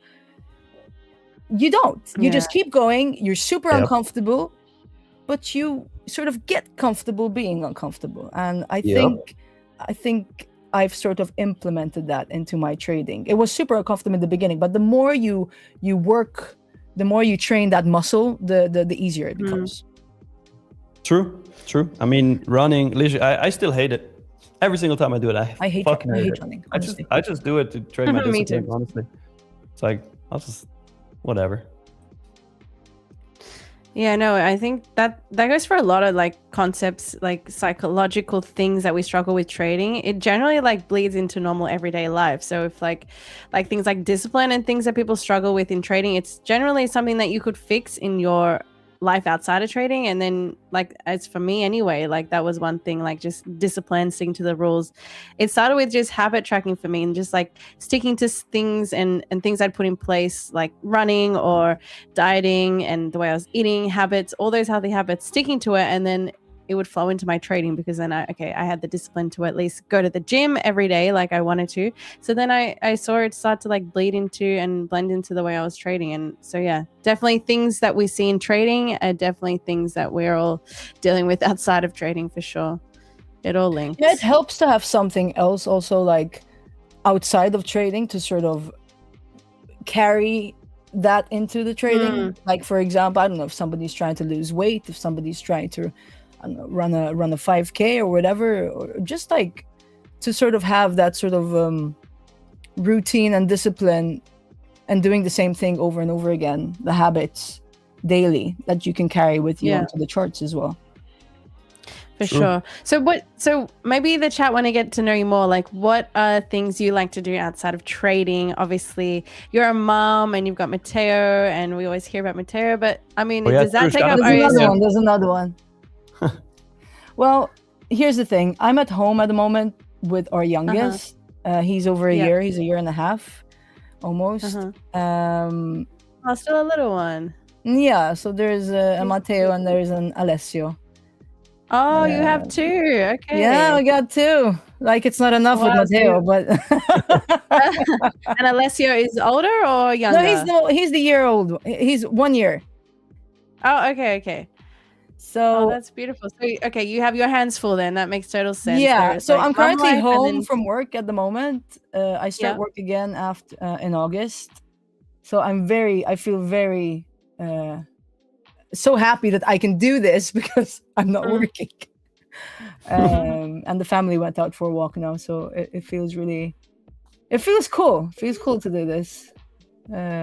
You don't. You just keep going. You're super uncomfortable, but you sort of get comfortable being uncomfortable. And I think I've sort of implemented that into my trading. It was super uncomfortable in the beginning, but the more you work, the more you train that muscle, the easier it becomes. True. I mean, running, I still hate it. Every single time I do it, I hate running. I just do it to train my discipline, honestly. It's like, I'll just, whatever. Yeah, no, I think that goes for a lot of like concepts, like psychological things that we struggle with trading. It generally like bleeds into normal everyday life. So if like things like discipline and things that people struggle with in trading, it's generally something that you could fix in your life outside of trading. And then like, as for me anyway, like that was one thing, like just discipline, sticking to the rules. It started with just habit tracking for me and just like sticking to things and things I'd put in place, like running or dieting and the way I was eating habits, all those healthy habits, sticking to it. And then it would flow into my trading because then I had the discipline to at least go to the gym every day like I wanted to. So then I saw it start to like bleed into and blend into the way I was trading. And so yeah, definitely things that we see in trading are definitely things that we're all dealing with outside of trading for sure. It all links. Yeah, it helps to have something else also like outside of trading to sort of carry that into the trading. Like for example, I don't know if somebody's trying to lose weight, if somebody's trying to run a 5K or whatever, or just like to sort of have that sort of routine and discipline and doing the same thing over and over again, the habits daily that you can carry with you onto the charts as well. For sure. So maybe the chat want to get to know you more. Like, what are things you like to do outside of trading? Obviously, you're a mom and you've got Matteo, and we always hear about Matteo. But I mean, does that take up? There's another one. Well, here's the thing. I'm at home at the moment with our youngest. He's over a year. He's a year and a half, almost. Still a little one. Yeah. So there's a Matteo and there's an Alessio. Oh, you have two. Okay. Yeah, I got two. Like it's not enough with Matteo, but and Alessio is older or younger? No, he's the year old. He's 1 year. Oh, okay. So that's beautiful. So okay, you have your hands full then. That makes total sense. Yeah. So I'm currently home from work at the moment. I start work again after in August. So I feel very so happy that I can do this because I'm not working. And the family went out for a walk now, so it feels cool. It feels cool to do this.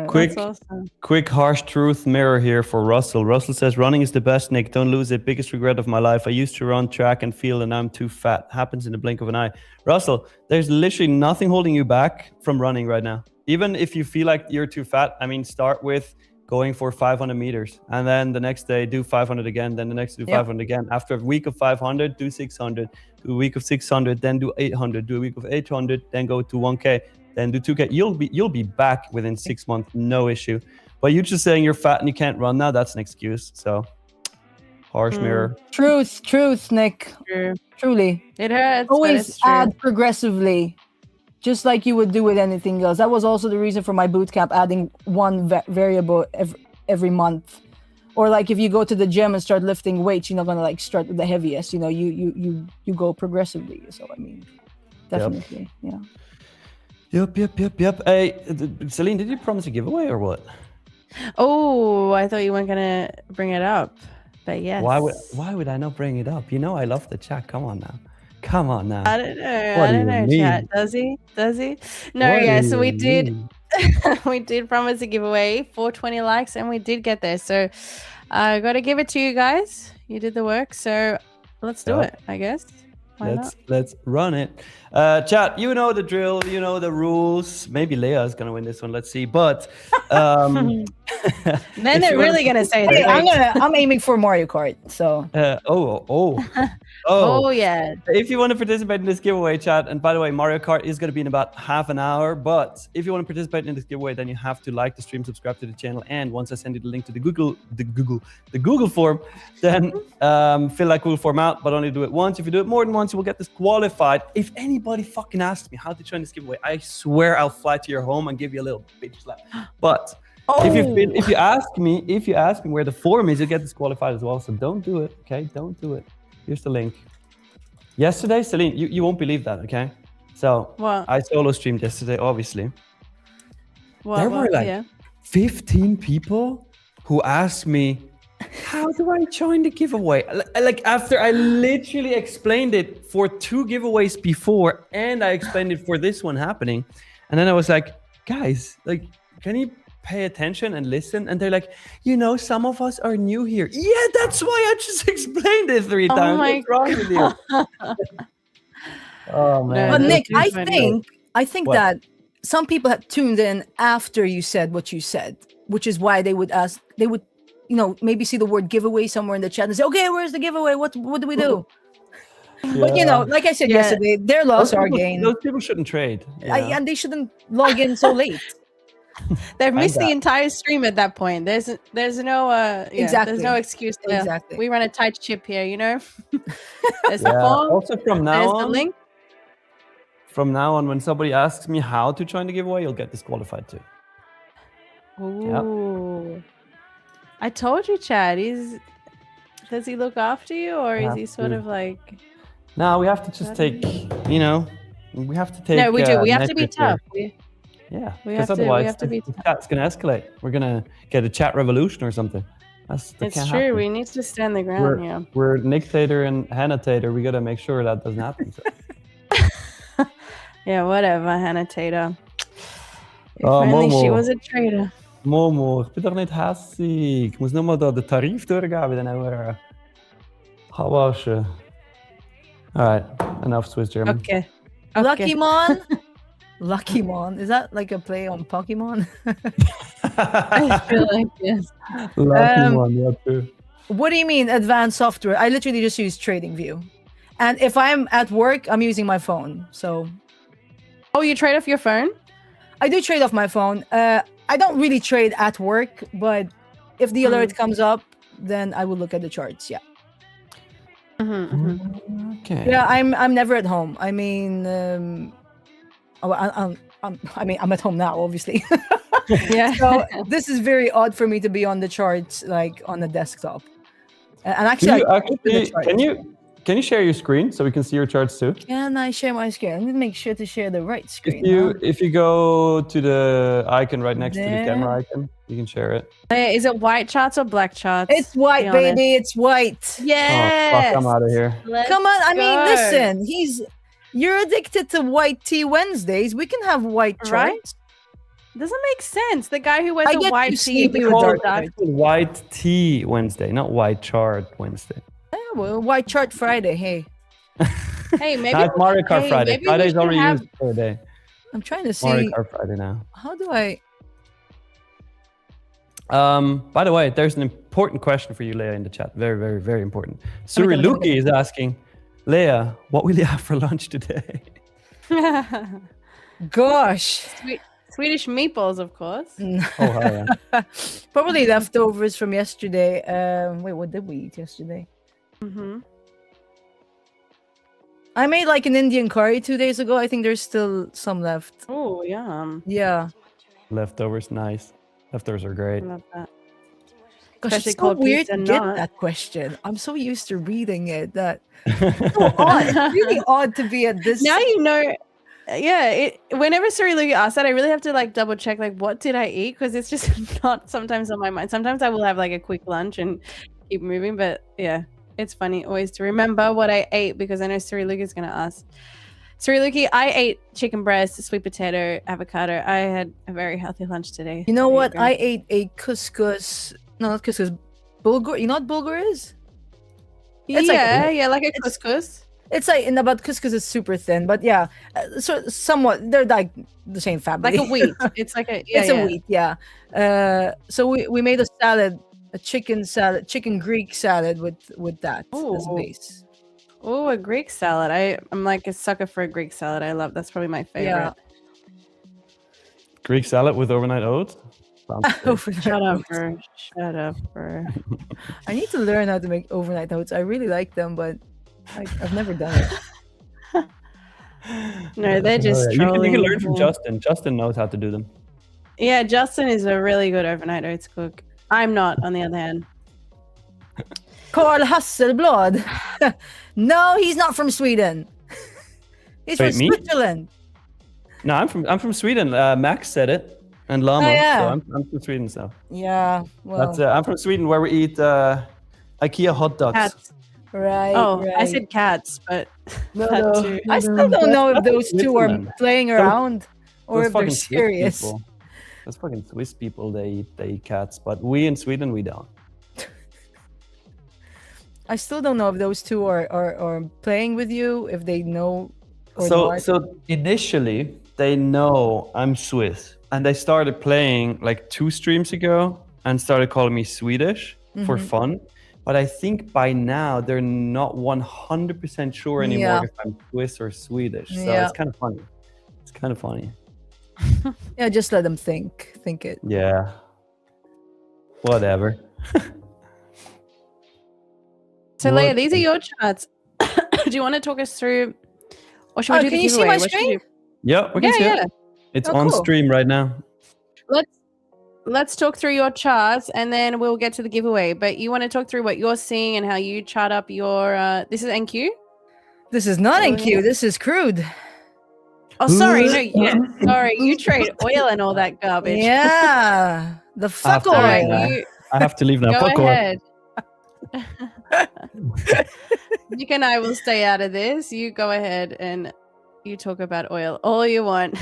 Quick harsh truth mirror here for Russell. Russell says, running is the best, Nick. Don't lose it. Biggest regret of my life. I used to run track and feel and I'm too fat. Happens in the blink of an eye. Russell, there's literally nothing holding you back from running right now. Even if you feel like you're too fat, I mean, start with going for 500 meters and then the next day do 500 again, then the next day do 500 again. After a week of 500, do 600, do a week of 600, then do 800, do a week of 800, then go to 1K, then do 2K. You'll be back within 6 months, no issue. But you just saying you're fat and you can't run now, that's an excuse. So harsh mirror. Truth, Nick. Truly. It hurts. Always add progressively. Just like you would do with anything else. That was also the reason for my boot camp, adding one variable every month. Or like if you go to the gym and start lifting weights, you're not gonna like start with the heaviest. You know, you go progressively. So I mean, definitely, yeah. Yep. Hey, Celine, did you promise a giveaway or what? Oh, I thought you weren't gonna bring it up, but yes. Why would I not bring it up? You know, I love the chat. Come on now. I don't know, chat. Does he? No, so we did we did promise a giveaway for 20 likes and we did get there. So I gotta give it to you guys. You did the work, so let's do it, I guess. Let's run it. Chat, you know the drill, you know the rules. Maybe Leia is gonna win this one. Let's see. But then they're really gonna say hey, I'm aiming for Mario Kart. So oh yeah. If you want to participate in this giveaway, chat, and by the way, Mario Kart is going to be in about half an hour. But if you want to participate in this giveaway, then you have to like the stream, subscribe to the channel, and once I send you the link to the Google form, then fill that Google form out. But only do it once. If you do it more than once, you will get disqualified. If anybody fucking asks me how to join this giveaway, I swear I'll fly to your home and give you a little bitch slap. But if you ask me where the form is, you get disqualified as well. So don't do it. Okay, don't do it. Here's the link. Yesterday, Celine, you won't believe that, okay? So I solo streamed yesterday, obviously. There were like 15 people who asked me, how do I join the giveaway? Like after I literally explained it for 2 giveaways before, and I explained it for this one happening. And then I was like, guys, like, can you pay attention and listen? And they're like, you know, some of us are new here. Yeah, that's why I just explained it 3 times. What's wrong with you? Oh man. But Nick, I think that some people have tuned in after you said what you said, which is why they would, you know, maybe see the word giveaway somewhere in the chat and say, okay, where's the giveaway? What do we do? Yeah. But you know, like I said yesterday, their loss are gain. Those people shouldn't trade. And they shouldn't log in so late. They've missed the entire stream at that point. There's no exactly. There's no excuse. Exactly. We run a tight ship here, you know. There's the form. Also from now on, the link. From now on, when somebody asks me how to join the giveaway, you'll get disqualified too. Ooh. Yep. I told you, Chad. Does he look after you, or is he sort of like? No, we have to just take, we have to take. No, we do. We have to be measures tough. here. Yeah, We because have to otherwise be the tough. chat's going to escalate. We're going to get a chat revolution or something. It's true. We need to stand the ground. We're Nictator and Hanatator. We got to make sure that doesn't happen. So. Yeah, whatever, Hanatator. Oh, Momo. She was a traitor. Momo, ik ben toch niet hassig. Ik moest nog maar door de tarief doorgaan. How was je? Alright, enough Swiss German. Okay. Lucky Mon? Lucky Mon. Is that like a play on Pokemon? I feel like yes. Lucky Mon, yeah, too. What do you mean advanced software? I literally just use TradingView. And if I'm at work, I'm using my phone. So. Oh, you trade off your phone? I do trade off my phone. I don't really trade at work, but if the alert comes up, then I will look at the charts. Yeah. Okay. Yeah, I'm never at home. I mean, I'm at home now, obviously. Yeah. So this is very odd for me to be on the charts, like on the desktop. And actually, can you share your screen so we can see your charts too? Can I share my screen? I need to make sure to share the right screen. If you go to the icon right next to the camera icon, you can share it. Is it white charts or black charts? It's white, baby. It's white. Yes. Oh, fuck, I'm out of here. Come on. I mean, listen. You're addicted to white tea Wednesdays. We can have white charts. Right? Doesn't make sense. The guy who wears a white tee with dark. White tea Wednesday, not white chart Wednesday. Yeah, well, white chart Friday. Hey. Hey, maybe That's Mario Kart Friday. Friday's already used for a day. I'm trying to see. Mario Kart Friday now. How do I? By the way, there's an important question for you, Leia, in the chat. Very, very, very important. Suri Luki is asking, Leia, what will you have for lunch today? Gosh. Swedish meatballs, of course. Oh, yeah. Probably leftovers from yesterday. Wait, what did we eat yesterday? I made like an Indian curry 2 days ago. I think there's still some left. Oh, yum. Yeah. Leftovers, nice. Leftovers are great. Love that. Gosh, it's so weird to get that question. I'm so used to reading it that it's so odd. It's really odd to be at this. Now you know. Yeah, whenever Suri Luki asks that, I really have to like double check like what did I eat, because it's just not sometimes on my mind. Sometimes I will have like a quick lunch and keep moving, but yeah, it's funny always to remember what I ate, because I know Suri Luki is gonna ask. Suri Luki, I ate chicken breast, sweet potato, avocado. I had a very healthy lunch today. You know what? I ate a couscous. No, not couscous. Bulgur. You know what bulgur is? It's like a couscous. It's like, but couscous is super thin, but yeah, so somewhat they're like the same family. Like a wheat. It's like a a wheat, yeah. So we made a salad, a chicken Greek salad with that as a base. Oh, a Greek salad. I'm like a sucker for a Greek salad. That's probably my favorite. Yeah. Greek salad with overnight oats? Shut up, bro. I need to learn how to make overnight oats. I really like them, but I've never done it. No, they're just trolling. You can learn from Justin. Justin knows how to do them. Yeah, Justin is a really good overnight oats cook. I'm not, on the other hand. Carl Hasselblad. No, he's not from Sweden. He's from Switzerland. No, I'm from Sweden. Max said it, and Lama. Oh, yeah. So I'm from Sweden. So yeah, well, I'm from Sweden, where we eat IKEA hot dogs. Cats. Right. Oh, right. I said cats, but no. I still don't know if those two are playing around or if they're serious. Those fucking Swiss people, they eat cats, but we in Sweden, we don't. I still don't know if those two are playing with you, if they know or not. So initially, they know I'm Swiss, and they started playing like 2 streams ago and started calling me Swedish for fun. But I think by now they're not 100% sure anymore if I'm Swiss or Swedish. So it's kind of funny. It's kind of funny. Yeah, just let them think it. Yeah. Whatever. So Leia, these are your charts. Do you want to talk us through, or should we do the giveaway? Can you see my screen? Yeah, we can see it. It's on stream right now. Let's talk through your charts, and then we'll get to the giveaway. But you want to talk through what you're seeing and how you chart up your. This is NQ. This is not in queue. This is crude. Oh, sorry. No, sorry. You trade oil and all that garbage. Yeah, the fuck oil. I have to leave now. Go Fuck ahead. Nick and I will stay out of this. You go ahead and you talk about oil all you want.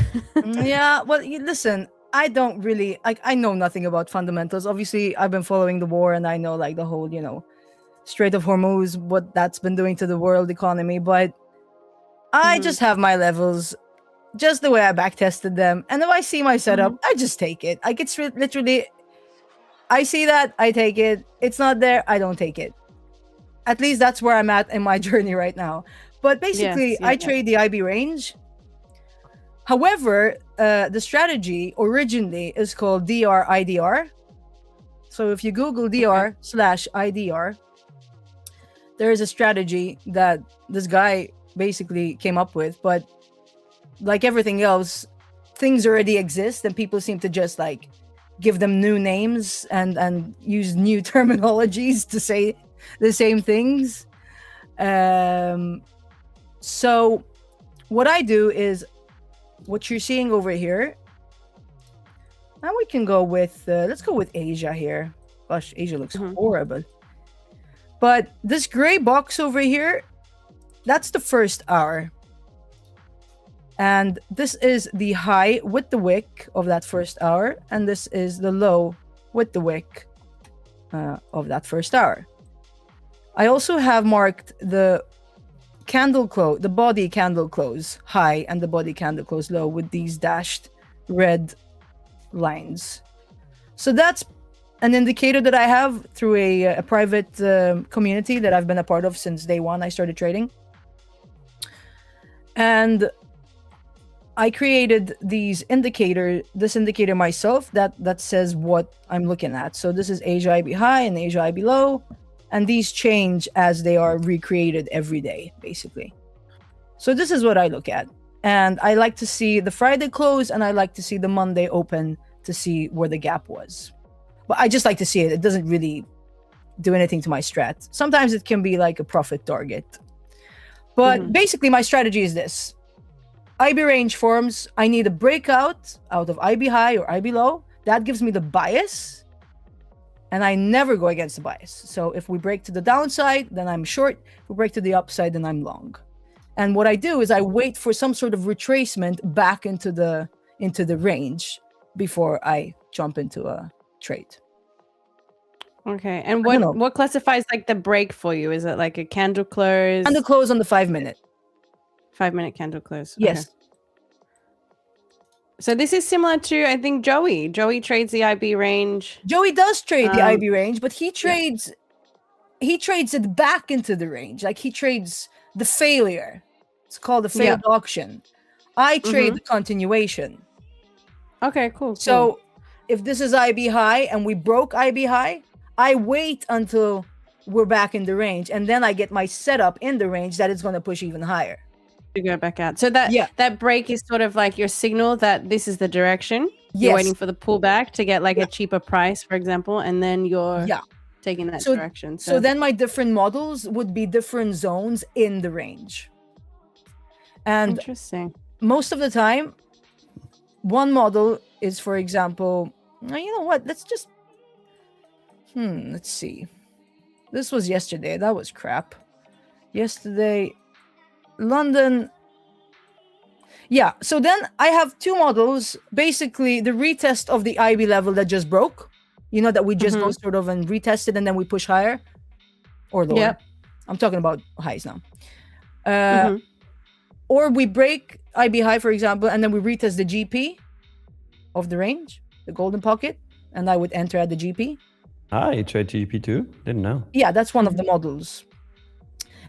Yeah, well, listen, I don't really, I know nothing about fundamentals. Obviously, I've been following the war and I know like the whole, Strait of Hormuz, what that's been doing to the world economy. But I just have my levels just the way I backtested them. And if I see my setup, I just take it. Like it's literally, I see that, I take it. It's not there, I don't take it. At least that's where I'm at in my journey right now. But basically, I trade the IB range. However, the strategy originally is called DR/IDR. So if you Google DR/IDR, there is a strategy that this guy basically came up with. But like everything else, things already exist and people seem to just like give them new names and use new terminologies to say the same things. So what I do is what you're seeing over here. Now we can go with let's go with Asia here. Gosh, Asia looks horrible. But this gray box over here, that's the first hour. And this is the high with the wick of that first hour. And this is the low with the wick of that first hour. I also have marked the candle close, the body candle close high and the body candle close low with these dashed red lines. So that's an indicator that I have through a private community that I've been a part of since day one I started trading. And I created this indicator myself that says what I'm looking at. So this is Asia IB high and Asia IB low. And these change as they are recreated every day, basically. So this is what I look at. And I like to see the Friday close and I like to see the Monday open to see where the gap was. But I just like to see it. It doesn't really do anything to my strat. Sometimes it can be like a profit target. But basically my strategy is this. IB range forms. I need a breakout out of IB high or IB low. That gives me the bias. And I never go against the bias. So if we break to the downside, then I'm short. If we break to the upside, then I'm long. And what I do is I wait for some sort of retracement back into the range before I jump into a trade. Okay. And what classifies like the break for you? Is it like a candle close? Candle close on the 5 minute. 5 minute candle close. Yes. Okay. So this is similar to, I think, Joey. Joey trades the IB range. Joey does trade the IB range, but he trades it back into the range. Like he trades the failure. It's called the failed auction. I trade the continuation. Okay, cool. So if this is IB high and we broke IB high, I wait until we're back in the range. And then I get my setup in the range that it's going to push even higher. To go back out. So that break is sort of like your signal that this is the direction. You're waiting for the pullback to get like a cheaper price, for example, and then you're taking that direction. So then my different models would be different zones in the range. And interesting. Most of the time, one model is, for example, you know what? Let's just let's see. This was yesterday. That was crap. Yesterday, London. Yeah, so then I have two models. Basically, the retest of the IB level that just broke. You know, that we just go sort of and retest it and then we push higher or lower. Yep. I'm talking about highs now. Or we break IB high, for example, and then we retest the GP of the range, the golden pocket, and I would enter at the GP. You trade GP too? Didn't know. Yeah, that's one of the models.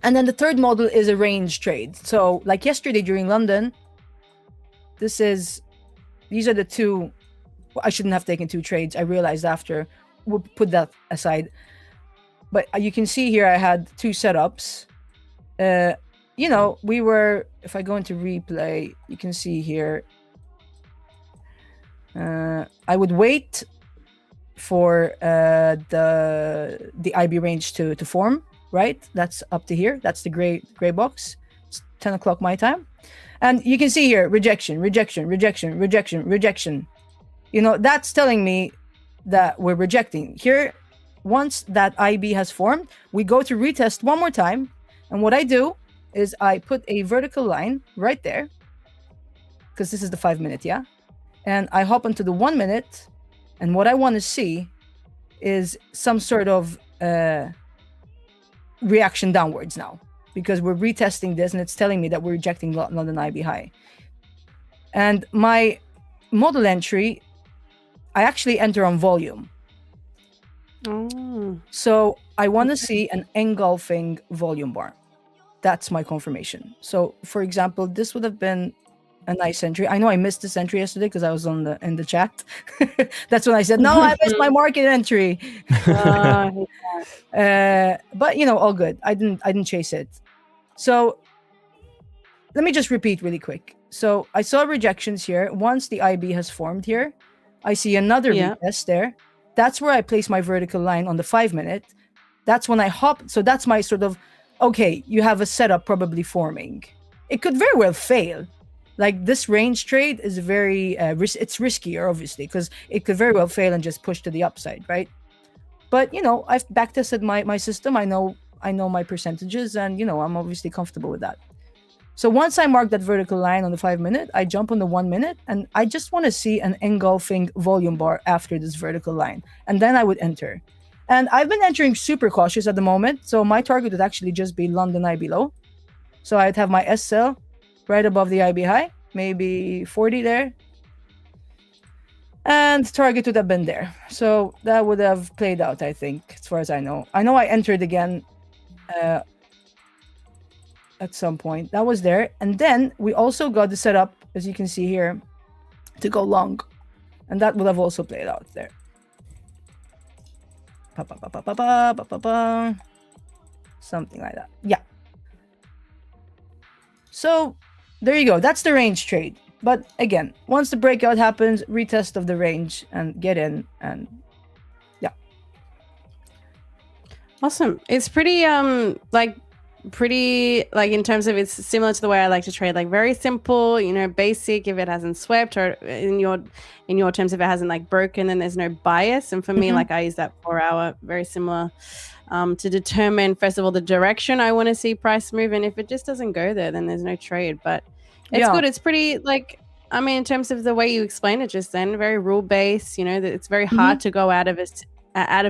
And then the third model is a range trade. So like yesterday during London, these are the two. I shouldn't have taken two trades. I realized after. We'll put that aside. But you can see here I had two setups. You know, we were, if I go into replay, you can see here. I would wait for the IB range to form, right? That's up to here. That's the gray box. 10 o'clock my time. And you can see here, rejection, rejection, rejection, rejection, rejection. You know, that's telling me that we're rejecting. Here, once that IB has formed, we go to retest one more time. And what I do is I put a vertical line right there, because this is the 5 minute, yeah? And I hop into the 1 minute. And what I want to see is some sort of reaction downwards now, because we're retesting this and it's telling me that we're rejecting London IB high. And my model entry, I actually enter on volume. Oh. So I want to see an engulfing volume bar. That's my confirmation. So for example, this would have been a nice entry. I know I missed this entry yesterday because I was in the chat. That's when I said, no, I missed my market entry. But you know, all good. I didn't chase it. So let me just repeat really quick. So I saw rejections here. Once the IB has formed here, I see another retest there. That's where I place my vertical line on the 5 minute. That's when I hop. So that's my sort of, okay, you have a setup probably forming. It could very well fail. Like this range trade is very, it's riskier, obviously, because it could very well fail and just push to the upside, right? But, you know, I've backtested my system. I know my percentages and, you know, I'm obviously comfortable with that. So once I mark that vertical line on the 5 minute, I jump on the 1 minute and I just want to see an engulfing volume bar after this vertical line. And then I would enter. And I've been entering super cautious at the moment. So my target would actually just be London IB low. So I'd have my S sell right above the IB high, maybe 40 there. And target would have been there. So that would have played out, I think, as far as I know. I know I entered again at some point. That was there. And then we also got the setup, as you can see here, to go long. And that would have also played out there. Something like that. Yeah. So there you go. That's the range trade. But again, once the breakout happens, retest of the range and get in and yeah. Awesome. It's pretty like in terms of, it's similar to the way I like to trade, like very simple, you know, basic. If it hasn't swept, or in your terms, if it hasn't like broken, then there's no bias. And for me, like I use that 4 hour, very similar, to determine first of all the direction I want to see price move, and if it just doesn't go there, then there's no trade. But it's good. It's pretty, like, I mean, in terms of the way you explained it just then, very rule based. You know, that it's very hard to go out of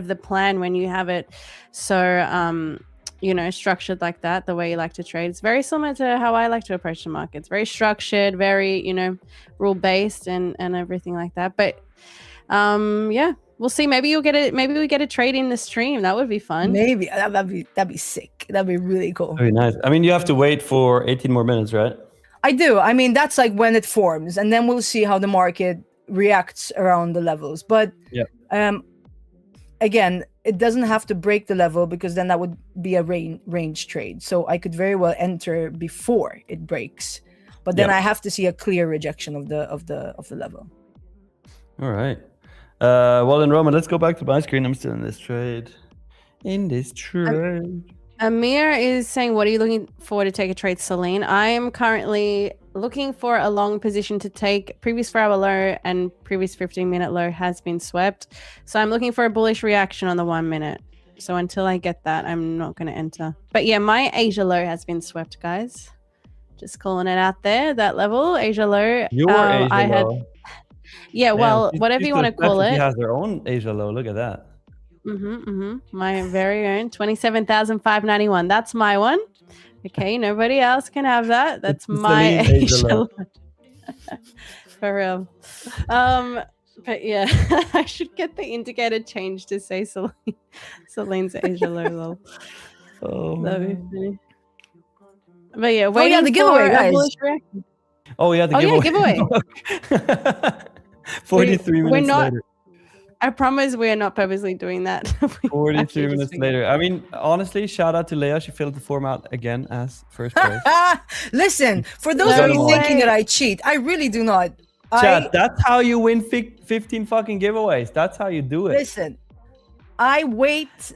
the plan when you have it so you know, structured like that, the way you like to trade. It's very similar to how I like to approach the market. It's very structured, very, you know, rule based and everything like that. But yeah, we'll see. Maybe you'll get it. Maybe we get a trade in the stream. That would be fun. Maybe that'd be sick. That'd be really cool. Very nice. I mean, you have to wait for 18 more minutes, right? I do. I mean, that's like when it forms, and then we'll see how the market reacts around the levels. But again, it doesn't have to break the level, because then that would be a range trade. So I could very well enter before it breaks, but then I have to see a clear rejection of the level. All right. Well, then, Roman, let's go back to my screen. I'm still in this trade. Amir is saying, what are you looking for to take a trade, Celine? I am currently looking for a long position to take. Previous 4 hour low and previous 15-minute low has been swept. So I'm looking for a bullish reaction on the 1 minute. So until I get that, I'm not going to enter. But yeah, my Asia low has been swept, guys. Just calling it out there, that level, Asia low. Your Asia low. Yeah, well, whatever you want to call it. She has her own Asia low. Look at that. My very own 27,591. That's my one. Okay, nobody else can have that. That's my Asia. For real. But yeah, I should get the indicator changed to say Celine's Asia low. That'd be funny. But yeah, waiting the giveaway, guys. Oh yeah, the giveaway. 43 minutes later. I promise we are not purposely doing that. 43 minutes later. I mean, honestly, shout out to Leia. She filled the form out again as first place. Listen, for those of you thinking that I cheat, I really do not. Chat, that's how you win 15 fucking giveaways. That's how you do it. Listen, I wait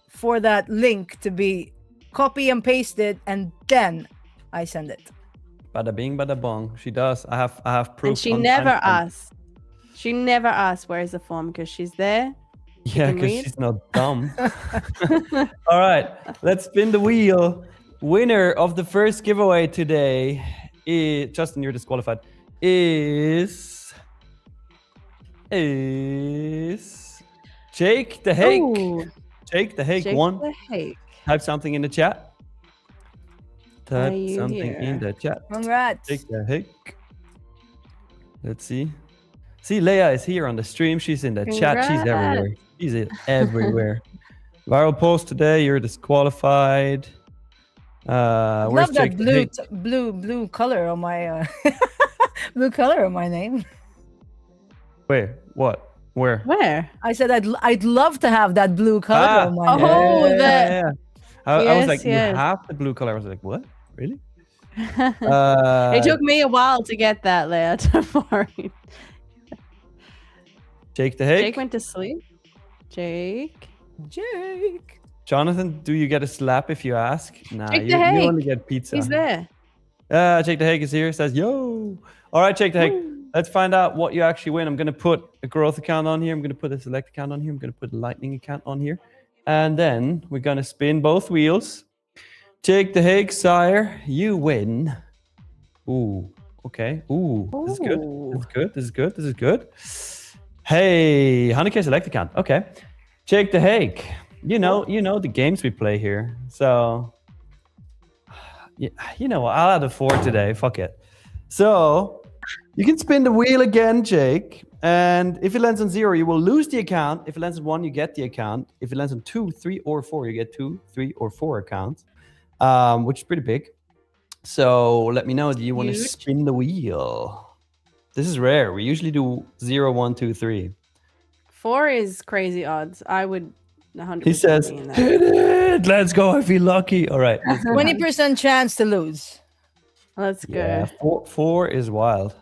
for that link to be copy and pasted, and then I send it. Bada bing, bada bong. She does. I have proof. And she never asks. She never asks where is the form because she's there. Yeah, because she's not dumb. All right, let's spin the wheel. Winner of the first giveaway today is Justin. You're disqualified. Is Jake the Hake. Ooh. Jake the Hake Jake won. the Hake. Type something in the chat. Type you something in the chat. Congrats. Jake the Hake. Let's see. See, Leia is here on the stream. She's in the chat. She's everywhere. She's everywhere. Viral post today. You're disqualified. Where's Love that Jake blue color on my blue color on my name. Wait, what? Where? Where? I said I'd love to have that blue color on my name. Oh, yeah. I was like, yes. you have the blue color. I was like, what? Really? It took me a while to get that, Leia. Don't worry. Jake the Hake. Jake went to sleep. Jake. Jonathan, do you get a slap if you ask? Nah, Jake the you Hake. only get pizza. He's there. Jake the Hake is here. Says, yo. All right, Jake the Hake. Let's find out what you actually win. I'm going to put a growth account on here. I'm going to put a select account on here. I'm going to put a lightning account on here. And then we're going to spin both wheels. Jake the Hake, sire, you win. Ooh, okay. Ooh, this is good. This is good. This is good. This is good. Hey, 100K select account. Okay. Jake the Hake, you know the games we play here. So, you know what? I'll add a 4 today. Fuck it. So, you can spin the wheel again, Jake. And if it lands on 0, you will lose the account. If it lands on 1, you get the account. If it lands on 2, 3, or 4, you get 2, 3, or 4 accounts, which is pretty big. So let me know. Do you want to spin the wheel? This is rare. We usually do 0, 1, 2, 3. 4 is crazy odds. I would 100%. He says, hit it. Let's go. I feel lucky. All right. 20% chance to lose. Let's go. Yeah, 4 is wild.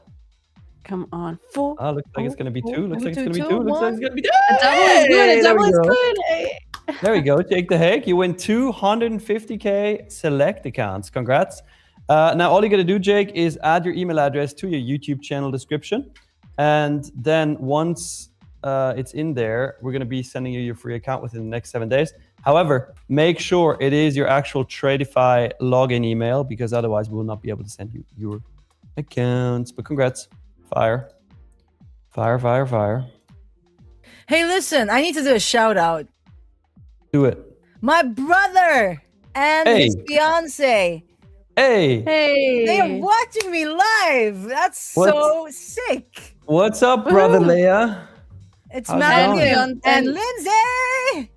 Come on. 4. Oh, looks like it's going to be 2. Looks like it's going to be 2. 2, Looks like it's going to be 2. A double is good. A double is good. There we go. Jake the Hake. You win 250K select accounts. Congrats. Now, all you got to do, Jake, is add your email address to your YouTube channel description. And then once it's in there, we're going to be sending you your free account within the next 7 days. However, make sure it is your actual Tradeify login email, because otherwise we will not be able to send you your accounts. But congrats. Fire. Fire, fire, fire. Hey, listen, I need to do a shout out. Do it. My brother and his fiance. Hey. They are watching me live. That's so sick. What's up, brother Leia? It's Malcolm and Lindsay.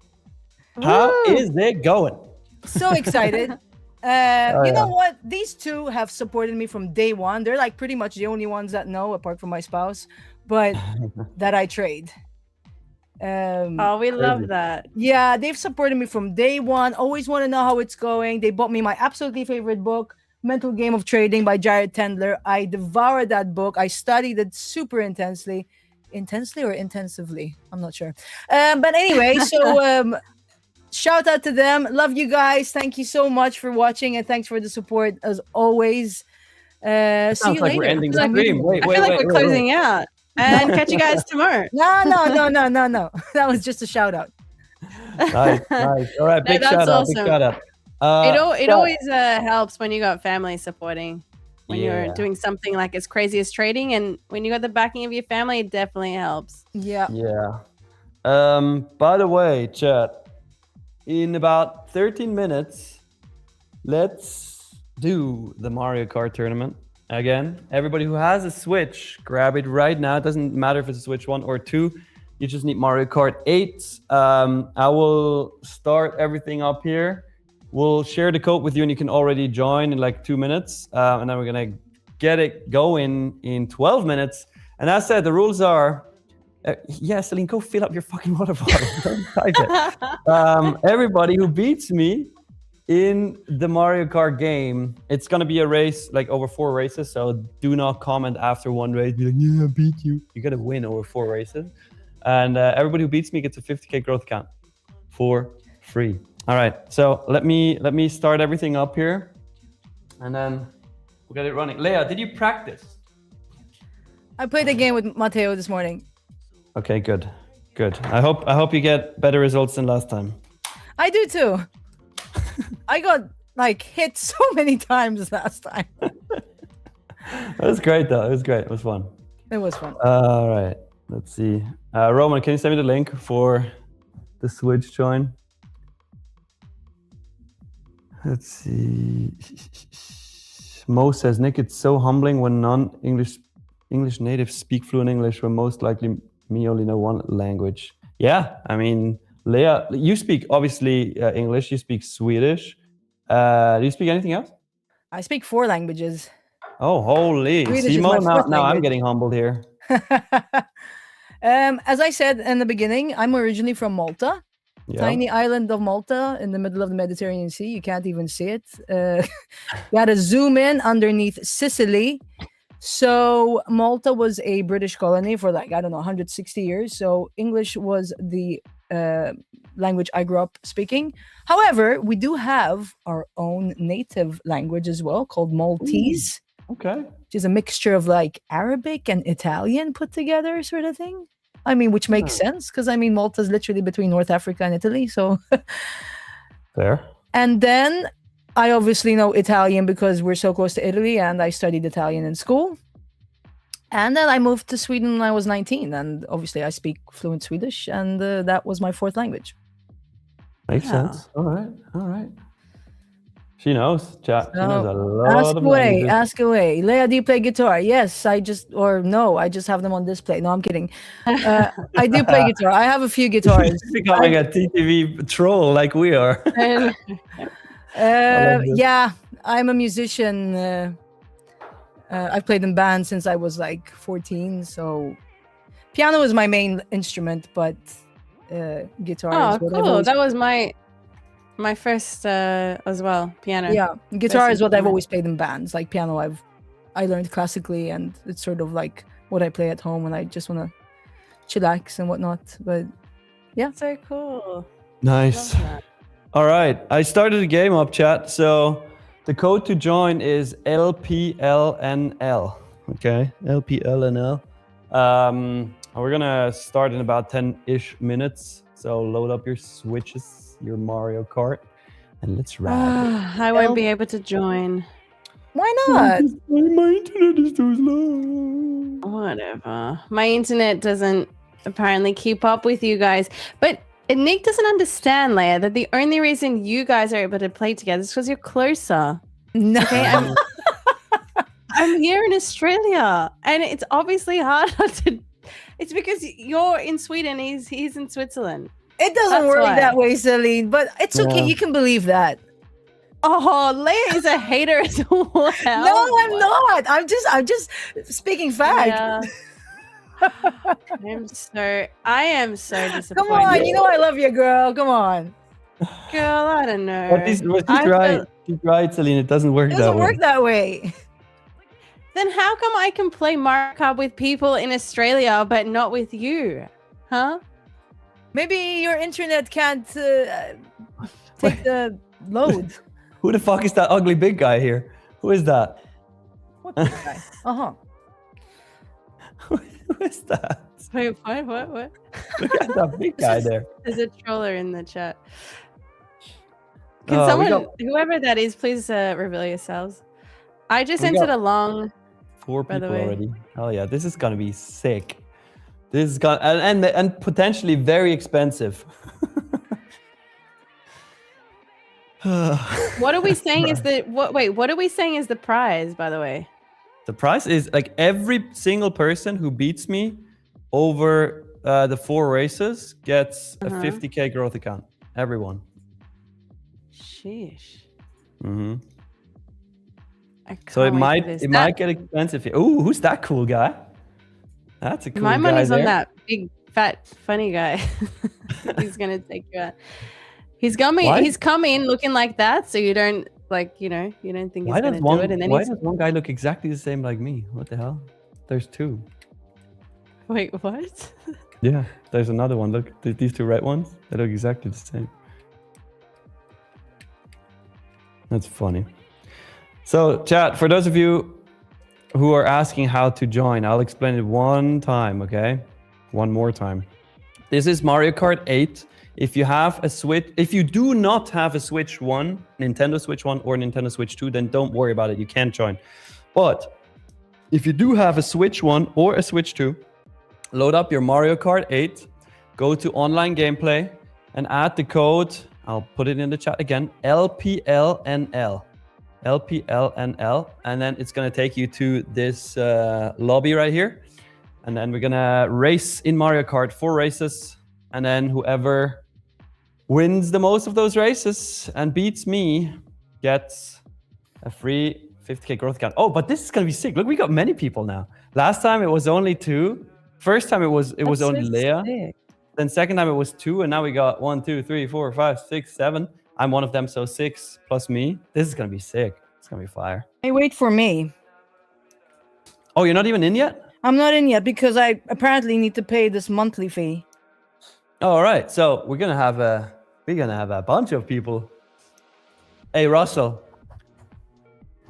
How is it going? So excited. You know what? These two have supported me from day one. They're like pretty much the only ones that know, apart from my spouse, but that I trade. We love that. Yeah, they've supported me from day one. Always want to know how it's going. They bought me my absolutely favorite book, Mental Game of Trading by Jared Tendler. I devoured that book. I studied it super intensely. Intensely or intensively? I'm not sure. But anyway, so shout out to them. Love you guys. Thank you so much for watching, and thanks for the support as always. See you later. We're ending the stream. I feel like we're closing out. And catch you guys tomorrow. No. That was just a shout out. Nice. All right, big shout out. Big shout out. It always helps when you got family supporting. When you're doing something like as crazy as trading, and when you got the backing of your family, it definitely helps. Yeah. By the way, chat, in about 13 minutes, let's do the Mario Kart tournament. Again, everybody who has a Switch, grab it right now. It doesn't matter if it's a Switch 1 or 2. You just need Mario Kart 8. I will start everything up here. We'll share the code with you, and you can already join in like 2 minutes. And then we're going to get it going in 12 minutes. And as said, the rules are, Celine, go fill up your fucking water bottle. Don't type it. Everybody who beats me in the Mario Kart game, it's going to be a race like over 4 races. So do not comment after one race. Be like, yeah, I beat you. You got to win over 4 races. And everybody who beats me gets a 50K growth account for free. All right, so let me start everything up here. and then we'll get it running. Leia, did you practice? I played a game with Matteo this morning. Okay, good. I hope you get better results than last time. I do too. I got like hit so many times last time. That was great though. It was great. It was fun. It was fun. All right. Let's see. Roman, can you send me the link for the Switch join? Let's see. Mo says, Nick, it's so humbling when non-English natives speak fluent English when most likely me only know one language. Yeah, I mean, Leia, you speak obviously English, you speak Swedish. Do you speak anything else? I speak 4 languages. Oh, holy. Swedish Simo, is my fourth now I'm language. getting humbled here. As I said in the beginning, I'm originally from Malta. Yeah. Tiny island of Malta in the middle of the Mediterranean Sea. You can't even see it. You got to zoom in underneath Sicily. So Malta was a British colony for 160 years. So English was the language I grew up speaking. However, we do have our own native language as well called Maltese. Okay. Which is a mixture of Arabic and Italian put together sort of thing. I mean, which makes sense because Malta is literally between North Africa and Italy. So Fair. And then I obviously know Italian because we're so close to Italy and I studied Italian in school. And then I moved to Sweden when I was 19. And obviously I speak fluent Swedish and that was my 4th language. Makes sense. All right. She knows, chat. She knows a lot Ask of away, languages. ask away. Leia, do you play guitar? Yes, I just have them on display. No, I'm kidding. I do play guitar. I have a few guitars. She's becoming a TTV troll like we are. Yeah, I'm a musician. I've played in bands since I was 14. So piano is my main instrument, but guitar is what cool. That was my first as well, piano. Yeah, guitar is what I've always played in bands. Like piano, I learned classically, and it's sort of like what I play at home when I just want to chillax and whatnot. But yeah, so cool. Nice. All right, I started the game up, chat. So the code to join is LPLNL. Okay, LPLNL. We're gonna start in about 10-ish minutes. So load up your switches, your Mario Kart, and let's ride. I won't be able to join. Why not? My internet is too slow. Whatever. My internet doesn't apparently keep up with you guys. But Nick doesn't understand, Leia, that the only reason you guys are able to play together is because you're closer. No. Okay, I'm here in Australia, and it's obviously harder to. It's because you're in Sweden, he's in Switzerland. It doesn't work that way, Celine, but it's okay. You can believe that. Oh, Leia is a hater as well. No, I'm not. I'm just speaking fact. Yeah. I am so disappointed. Come on, you know I love you, girl. Come on. Girl, I don't know. But she's right. She's right, Celine. It doesn't work that way. It doesn't work that way. Then how come I can play Mario Kart with people in Australia, but not with you? Huh? Maybe your internet can't take the load. Who the fuck is that ugly big guy here? Who is that? What big guy? Who is that? Wait, what? Look at that big guy there. There's a troller in the chat. Can someone, whoever that is, please reveal yourselves? I just entered a long... 4 people already. Oh yeah, this is gonna be sick. This is gonna and potentially very expensive. What are we saying is the what are we saying is the prize, by the way? The prize is every single person who beats me over the 4 races gets a 50k growth account. Everyone. Sheesh. Mm-hmm. So it might get expensive. Oh, who's that cool guy? That's a cool guy. My money's there. on that big, fat, funny guy. He's gonna take you out. He's come in looking like that, so you don't you don't think he's gonna do it. And then why does one guy look exactly the same like me? What the hell? There's 2. Wait, what? Yeah, there's another one. Look, these 2 red ones. They look exactly the same. That's funny. So, chat, for those of you who are asking how to join, I'll explain it one time, okay? One more time. This is Mario Kart 8. If you have a Switch, if you do not have a Switch 1, Nintendo Switch 1 or Nintendo Switch 2, then don't worry about it. You can't join. But if you do have a Switch 1 or a Switch 2, load up your Mario Kart 8, go to online gameplay, and add the code, I'll put it in the chat again, LPLNL. LPLNL. And then it's going to take you to this lobby right here. And then we're going to race in Mario Kart, 4 races. And then whoever wins the most of those races and beats me gets a free 50k growth account. Oh, but this is going to be sick. Look, we got many people now. Last time it was only 2. First time it was only Leia. Sick. Then second time it was 2, and now we got 1, 2, 3, 4, 5, 6, 7. I'm one of them, so 6 plus me. This is gonna be sick. It's gonna be fire. Hey, wait for me. Oh, you're not even in yet? I'm not in yet because I apparently need to pay this monthly fee. All right, so we're gonna have a bunch of people. Hey, Russell.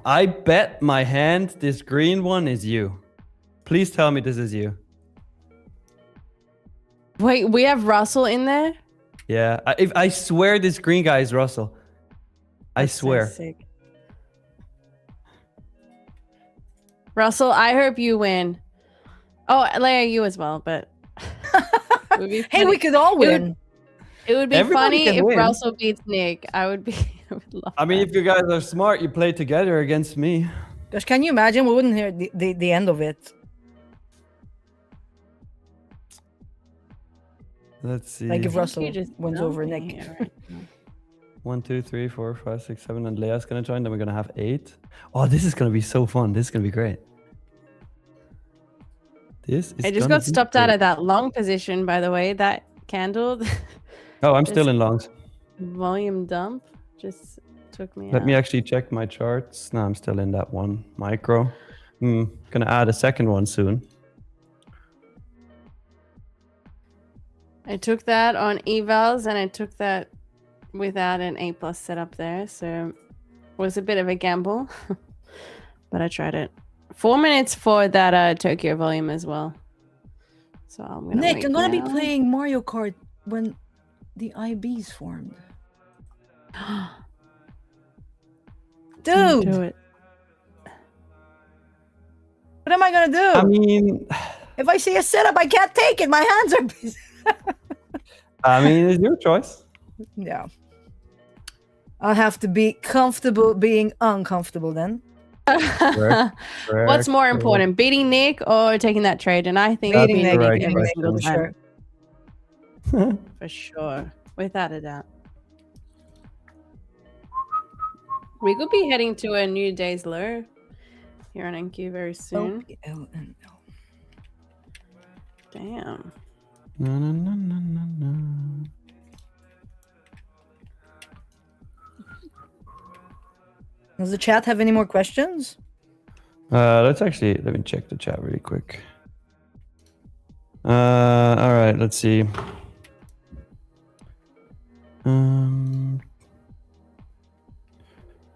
I bet my hand this green one is you. Please tell me this is you. Wait, we have Russell in there? Yeah, I swear this green guy is Russell. I swear. So sick. Russell, I hope you win. Oh, Leia, you as well, but... Hey, we could all win. It would be funny if Russell beats Nick. I would love I mean, if you guys are smart, you play together against me. Gosh, can you imagine? We wouldn't hear the end of it. Let's see. Like if Russell wins over Nick. Right 1, 2, 3, 4, 5, 6, 7, and Leia's gonna join. Then we're gonna have 8. Oh, this is gonna be so fun. This is gonna be great. I just got stopped out of that long position, by the way. That candle. Oh, I'm still in longs. Volume dump just took me out. Let me actually check my charts. No, I'm still in that one. Micro. Gonna add a second one soon. I took that on evals and I took that without an A+ setup there. So it was a bit of a gamble, but I tried it. 4 minutes for that Tokyo volume as well. So I'm gonna Nick, I'm gonna be playing Mario Kart when the IB's formed. Dude! Do it. What am I gonna do? I mean... If I see a setup, I can't take it. My hands are busy. I mean, it's your choice. Yeah. I'll have to be comfortable being uncomfortable then. Correct. What's more important, beating Nick or taking that trade? And I think beating Nick every single time. For sure, without a doubt. We could be heading to a new day's low here on NQ very soon. O-L-N-L. Damn. No. Does the chat have any more questions? Let me check the chat really quick. All right, let's see.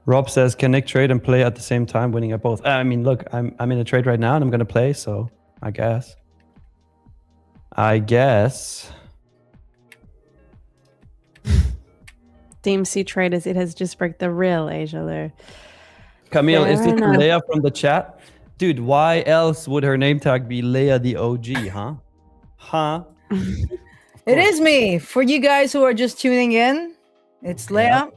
Rob says, can Nick trade and play at the same time, winning at both? I mean, look, I'm in a trade right now and I'm going to play, so I guess. DMC traders, it has just broke the real Asia there. Camille, is this Leia from the chat? Dude, why else would her name tag be Leia the OG, huh? It is me. For you guys who are just tuning in, it's Leia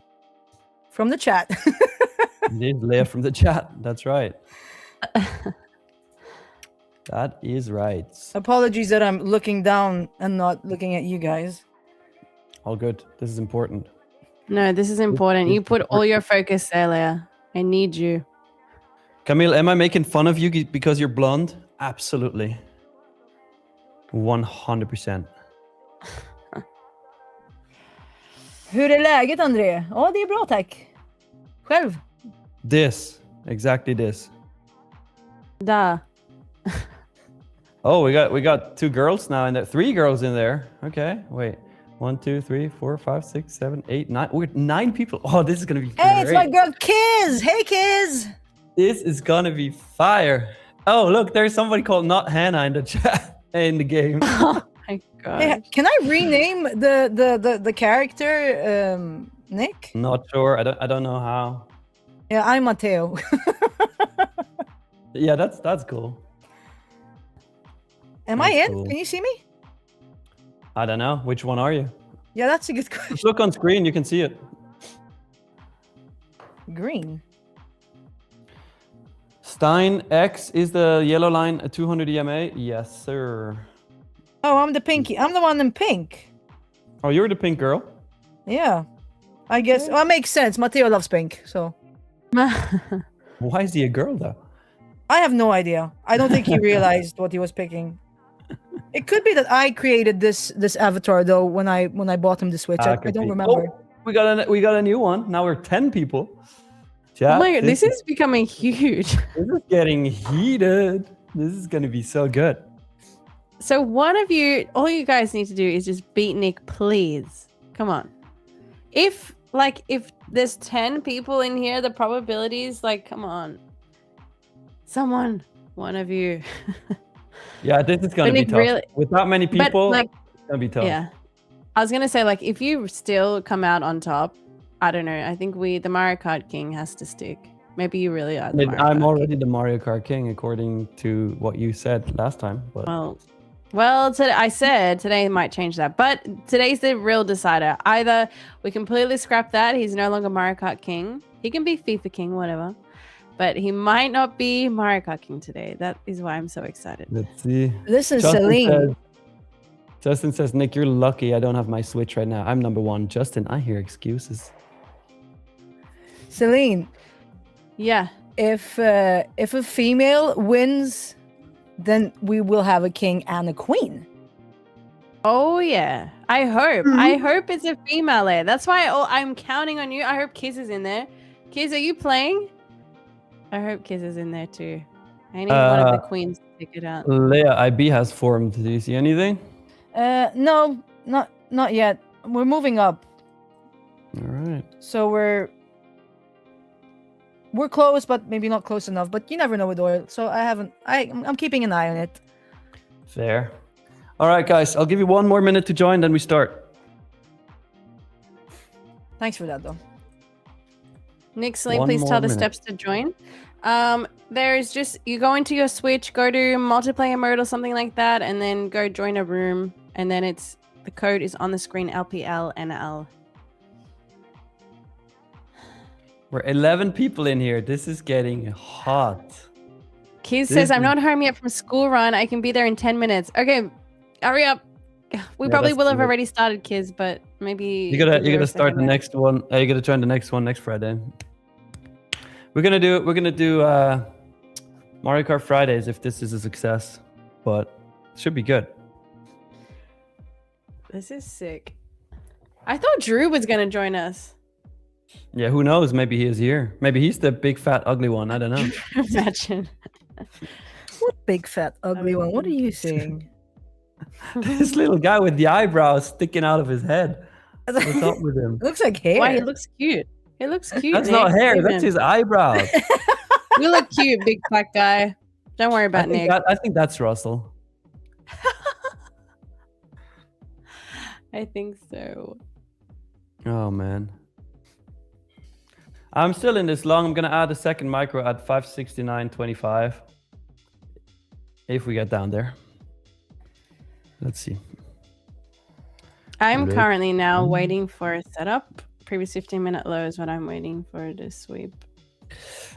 from the chat. It is Leia from the chat. That's right. That is right. Apologies that I'm looking down and not looking at you guys. All good. This is important. No, this is important. You put all your focus there, Leia. I need you. Camille, am I making fun of you because you're blonde? Absolutely. 100%. Hur är läget, André? Ja, det är bra, tack. Själv? Exactly this. Da. Oh, we got 2 girls now in there. 3 girls in there. Okay, wait. 1, 2, 3, 4, 5, 6, 7, 8, 9. We're 9 people. Oh, this is gonna be great. Hey, it's my girl Kiz. Hey, Kiz. This is gonna be fire. Oh, look, there's somebody called Not Hannah in the chat in the game. Oh my god. Hey, can I rename the character, Nick? Not sure. I don't know how. Yeah, I'm Matteo. Yeah, that's cool. Am I in? Cool. Can you see me? I don't know. Which one are you? Yeah, that's a good question. Just look on screen. You can see it. Green. Stein X is the yellow line, 200 EMA. Yes, sir. Oh, I'm the pinky. I'm the one in pink. Oh, you're the pink girl. Yeah. I guess. Well, it makes sense. Matteo loves pink, so. Why is he a girl though? I have no idea. I don't think he realized what he was picking. It could be that I created this avatar though when I bought him the Switch. I don't remember. Oh, we got a new one. Now we're 10 people. Chat, oh my god, this is becoming huge. This is getting heated. This is gonna be so good. So one of you, all you guys need to do is just beat Nick, please. Come on. If there's 10 people in here, the probabilities, like, come on. Someone, one of you. Yeah, this is gonna be tough. Really, with that many people, like, it's gonna be tough. Yeah. I was gonna say, like, if you still come out on top, I don't know. I think the Mario Kart King has to stick. Maybe you really are. I'm already the Mario Kart King, according to what you said last time. But well, I said today might change that, but today's the real decider. Either we completely scrap that, he's no longer Mario Kart King. He can be FIFA King, whatever, but he might not be Mario Kart King today. That is why I'm so excited. Let's see. Listen, Celine. Justin says, Nick, you're lucky I don't have my Switch right now. I'm number 1. Justin, I hear excuses. Celine. Yeah. If a female wins, then we will have a king and a queen. Oh yeah. I hope. Mm-hmm. I hope it's a female there. That's why I'm counting on you. I hope Kiz is in there. Kiz, are you playing? I hope Kiz is in there too. I need one of the queens to pick it out. Leia IB has formed. Do you see anything? No, not yet. We're moving up. All right. So we're close, but maybe not close enough. But you never know with oil. So I'm keeping an eye on it. Fair. All right, guys. I'll give you 1 more minute to join, then we start. Thanks for that, though. Nick, Celine, please tell the steps to join. There's just, you go into your Switch, go to multiplayer mode or something like that, and then go join a room. And then the code is on the screen, LPLNL. We're 11 people in here. This is getting hot. Kiz says, I'm not home yet from school run. I can be there in 10 minutes. Okay, hurry up. We probably will have already started, Kiz, but maybe... You gotta start the next one. You gotta join the next one next Friday. We're gonna do Mario Kart Fridays if this is a success, but it should be good. This is sick. I thought Drew was gonna join us. Yeah, who knows? Maybe he is here. Maybe he's the big fat ugly one. I don't know. Imagine. What big fat ugly one? What are you saying? This little guy with the eyebrows sticking out of his head. What's up with him? It looks like hair. Why, he looks cute. He looks cute. That's not hair. That's his eyebrows. You look cute, big fat guy. Don't worry about Nick. I think that's Russell. I think so. Oh, man. I'm still in this long. I'm going to add a second micro at 569.25. If we get down there. Let's see. I'm currently now waiting for a setup. Previous 15-minute low is what I'm waiting for to sweep.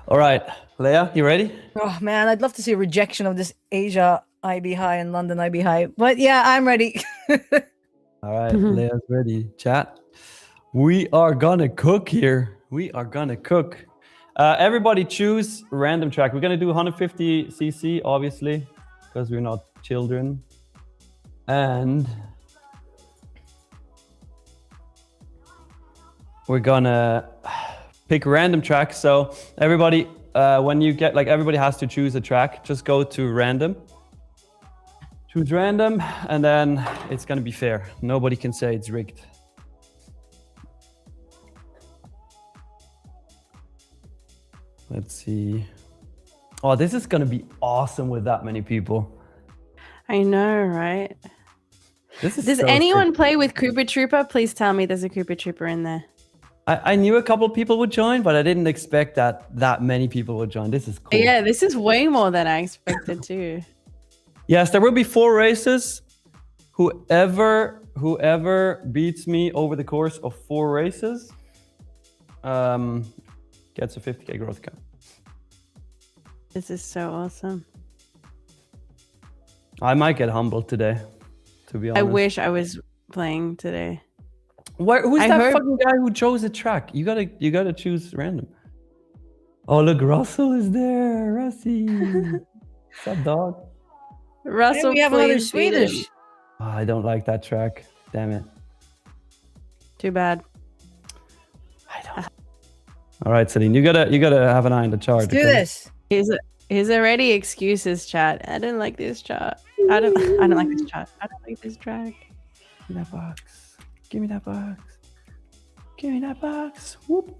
All right. Leia, you ready? Oh, man. I'd love to see a rejection of this Asia IB high and London IB high. But yeah, I'm ready. All right. Leia's ready. Chat. We are going to cook here. We are going to cook. Everybody choose random track. We're going to do 150cc, obviously, because we're not children. And we're going to pick random tracks. So everybody, when you get, like, everybody has to choose a track. Just go to random. Choose random, and then it's gonna be fair. Nobody can say it's rigged. Let's see. Oh, this is gonna be awesome with that many people. I know, right? This is Does so anyone sick. play with Koopa Trooper? Please tell me there's a Koopa Trooper in there. I knew a couple people would join, but I didn't expect that many people would join. This is cool. Yeah, this is way more than I expected too. Yes, there will be 4 races. Whoever beats me over the course of 4 races gets a 50k growth cap. This is so awesome. I might get humbled today, to be honest. I wish I was playing today. Who's I that heard- fucking guy who chose a track? You gotta choose random. Oh look, Russell is there. Russie. What's up, dog? Russell, we have another please beat him. Swedish. Oh, I don't like that track. Damn it. Too bad. I don't. All right, Celine, you gotta have an eye on the chart. Let's do this. He's already excuses, chat. I don't like this chat. I don't like this chat. I don't like this track. Give me that box. Give me that box. Give me that box. Whoop.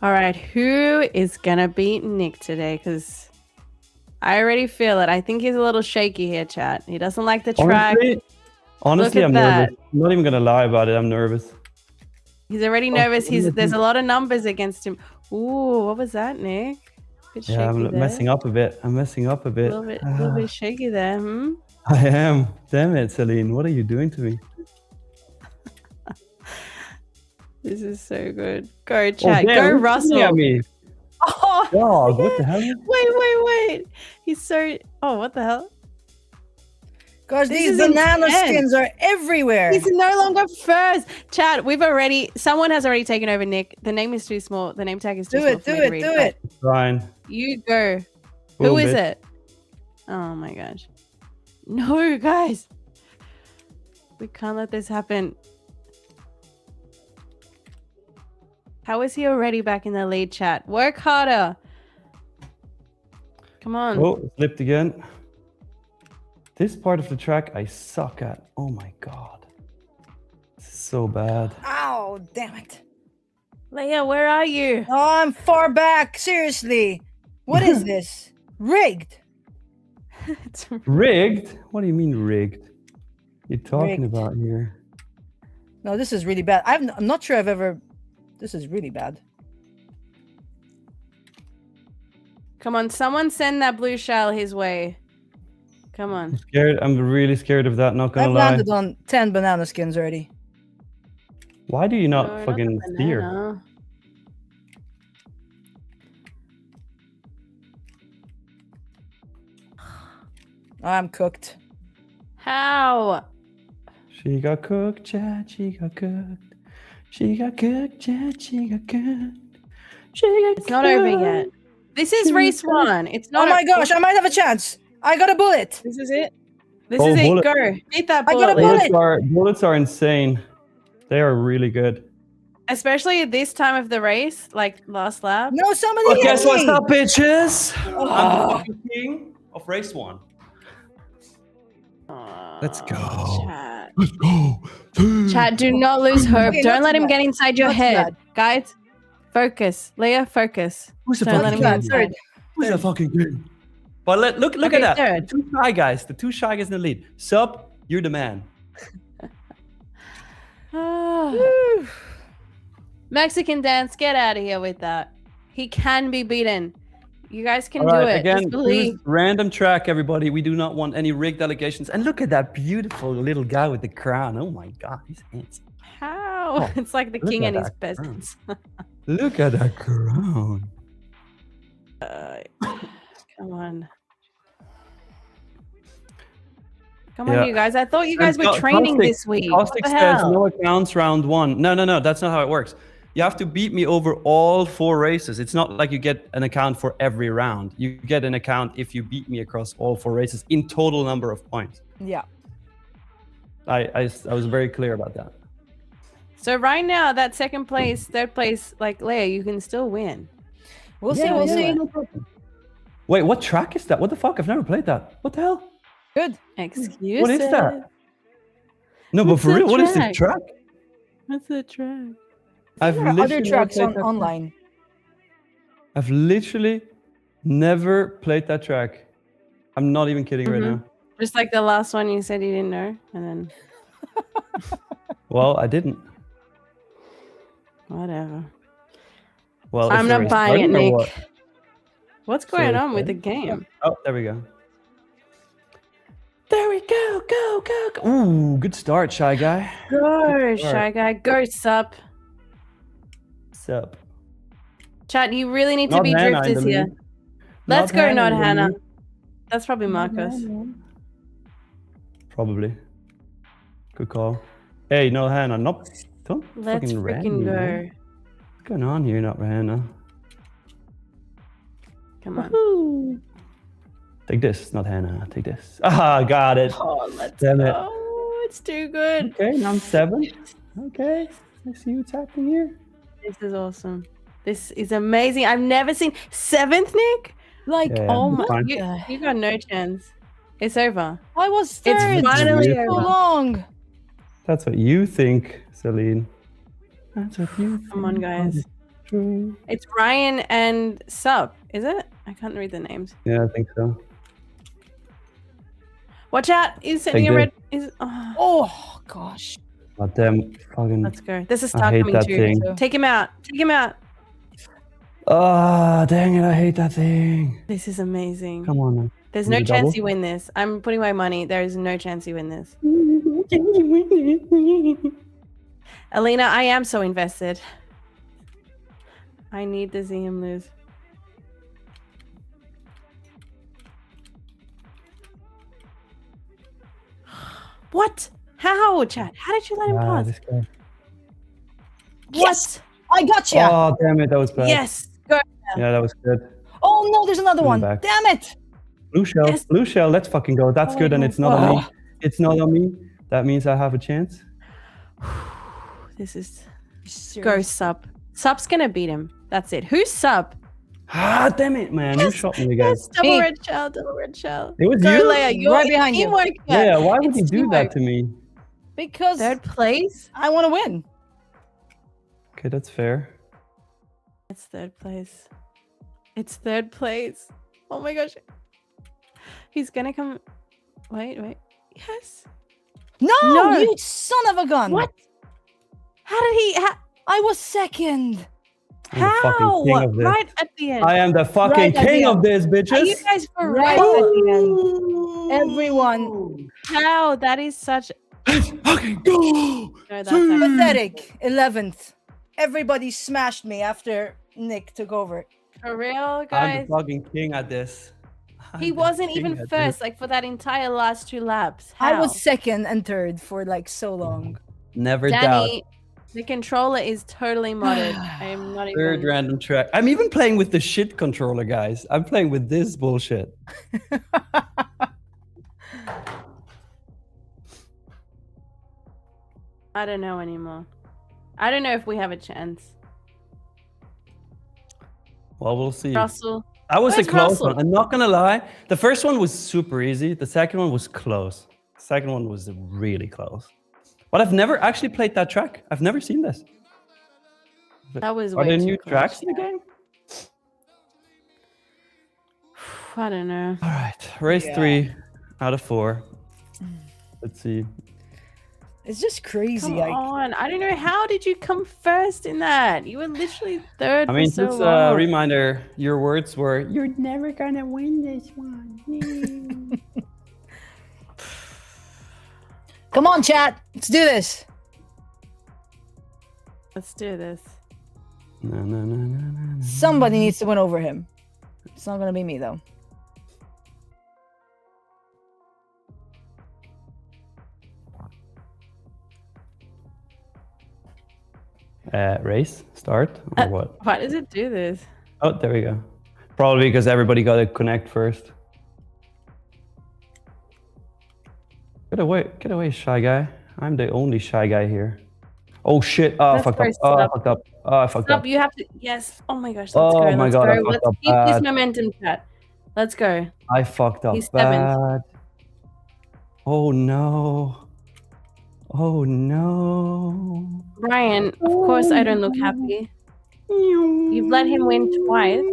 All right, who is gonna beat Nick today? Because I already feel it. I think he's a little shaky here, chat. He doesn't like the track. Honestly, at I'm that. nervous. I'm not even gonna lie about it. I'm nervous. He's already nervous. There's a lot of numbers against him. Ooh, what was that, Nick? Bit shaky Yeah, I'm there. messing up a bit. I'm messing up a bit. A little bit shaky there. Hmm? I am. Damn it, Celine. What are you doing to me? This is so good. Go, chat. damn, Go, who's Russell. looking at me? Oh, Dog, what the hell? wait. He's so... Oh, what the hell? Because This these is banana intense. skins are everywhere. He's no longer first. Chat, someone has already taken over Nick. The name is too small. The name tag is too Do small it, for do me to it, read, do but it. Fine. You go. Boom, Who is bitch. it? Oh my gosh. No, guys. We can't let this happen. How is he already back in the lead, chat? Work harder. Come on. Oh, slipped again. This part of the track I suck at. Oh my god. This is so bad. Ow, damn it. Leia, where are you? Oh, I'm far back. Seriously. What is this? Rigged. It's Rigged? What do you mean rigged? You're talking Rigged. about here? No, this is really bad. I'm not sure I've ever... This is really bad. Come on, someone send that blue shell his way. Come on. Scared. I'm really scared of that. Not gonna I've lie. landed on 10 banana skins already. Why do you not No, fucking the steer? banana. I'm cooked. How? She got cooked, Chad. She got cooked. She got cooked, Chad. She got cooked. She got It's not over yet. This is race 1. It's not. Oh my gosh, I might have a chance. I got a bullet. This is it. This Oh, is bullet. it. Go. Beat that I got a bullet. bullet. Bullets are insane. They are really good. Especially at this time of the race, like last lap. No, somebody But hit guess what's me. up, bitches? I'm the Oh. fucking king of race 1. Let's go. Chat. Let's go. Chat, do not lose hope. Okay, Don't not let too him bad. get inside your Not too head. bad. Guys, focus. Leia, focus. Who's the Don't let fucking him get king? inside. Who's the fucking king? But look Okay, at that. third. The 2 shy guys. The 2 shy guys in the lead. Sup, you're the man. Mexican dance, get out of here with that. He can be beaten. You guys can All do right, it. again, Just believe. choose random track, everybody. We do not want any rigged allegations. And look at that beautiful little guy with the crown. Oh my god, he's handsome. How? Oh, It's like the look king at and his that peasants. Look at that crown. Come on. Come Yeah. on, you guys. I thought you guys were training this week. What Caustic the says hell? no accounts round 1. No, that's not how it works. You have to beat me over all 4 races. It's not like you get an account for every round. You get an account if you beat me across all 4 races in total number of points. Yeah. I was very clear about that. So right now, that second place, third place, like Leia, you can still win. We'll see. We'll see. Wait, what track is that? What the fuck? I've never played that. What the hell? Good. Excuse What is that? No, but for real, what is this track? What's the track? I've There are literally other tracks never played that online. I've literally never played that track. I'm not even kidding right now. Just like the last one you said you didn't know, and then Well, I didn't. whatever. Well, I'm is the not race buying it, starting or Nick. what? What's Sorry, going on with the sorry. game? Oh, there we go. There we go. Go, go, go. Ooh, good start, Shy Guy. Go, Shy Guy. Go, sup. Sup? Chat, you really need to Not be Hannah in drifters the here. lead. Let's go, not in the Hannah. lead. That's probably Marcos. Probably. Good call. Hey, no Hannah. Not. Don't Let's fucking ram freaking me, go. man. What's going on here, not Hannah? Come on. Woo-hoo. Take this, not Hannah. Take this. Ah, got it. Oh, let's Damn go. it. It's too good. Okay, now I'm 7. Okay, I see what's happening here. This is awesome. This is amazing. I've never seen 7th, Nick. Like, Yeah, Oh it's my, fine. you got no chance. It's over. I was third. It's finally so over. long. That's what you think, Celine. That's what you think. Come on, guys. True. It's Ryan and Sup, is it? I can't read the names. Yeah, I think so. Watch out! He's sending Take a red. this. Is oh, Oh, gosh. God damn fucking. let's go. There's a I star hate coming that too. thing. So- Take him out. Take him out. Ah, dang it, I hate that thing. This is amazing. Come on now. There's Is no it chance double? you win this. I'm putting my money. There is no chance you win this. Alina, I am so invested. I need to see him lose. What? How, Chad? How did you let him Ah, pass? this guy. Yes! I got you. Oh, damn it, that was bad. Yes. Go. Yeah, that was good. Oh, no, there's another one. back. Damn it. Blue shell, Yes. blue shell, let's fucking go. That's Oh good, my and God. it's not on me. Oh. It's not on me. That means I have a chance. This is Seriously. go Sup. Sup's gonna beat him. That's it. Who's Sup? Ah, damn it, man. You shot me again. Yes, double Me. red shell, double red shell. It was Go, you? Leia. You're Right behind you. teamwork. Yeah, why would you It's do that teamwork. to me? Because Third place? I want to win. Okay, that's fair. It's third place. It's third place. Oh my gosh. He's gonna come. Wait. Yes. No, No. you son of a gun. What? How did he? I was second. I'm the fucking How? king of this. Right at the end. I am the fucking Right at king the of this, Are you bitches. guys for Right real? at the end. Everyone. How? That is such. Let's fucking go. No, that's actually... Pathetic. 11th. Everybody smashed me after Nick took over. For real, I'm guys. the fucking king at this. I'm He the wasn't king even at first, this. like for that entire last 2 laps. I How? was second and third for like so long. Never doubt. Danny, the controller is totally modded. I am not Third even. random track. I'm even playing with the shit controller, guys. I'm playing with this bullshit. I don't know anymore. I don't know if we have a chance. Well, we'll see. Russell. That was a Where's close Russell? one. I'm not gonna lie. The first one was super easy. The second one was close. The second one was really close. But I've never actually played that track. I've never seen this. That was Are way there too new close. tracks in the game? I don't know. All right, race Yeah. 3 out of 4. Let's see. It's just crazy. Come Like, on. I don't know. How did you come first in that? You were literally third I mean, for so just a long. reminder. Your words were, "You're never gonna win this one." come on, chat. Let's do this. Let's do this. No. Somebody needs to win over him. It's not gonna be me though. Race start or what? Why does it do this? Oh, there we go. Probably because everybody got to connect first. Get away, shy guy. I'm the only shy guy here. Oh shit! Oh, I Let's fucked up. go, Oh, I stop. fucked up. Oh, I fucked Stop. up. You have to. Yes. Oh my gosh. Let's Oh go. my Let's God, I go. fucked Let's up keep this bad. momentum, chat. Let's go. I fucked up He's seventh. bad. Oh no. Oh no. Brian, of course I don't look happy. You've let him win twice.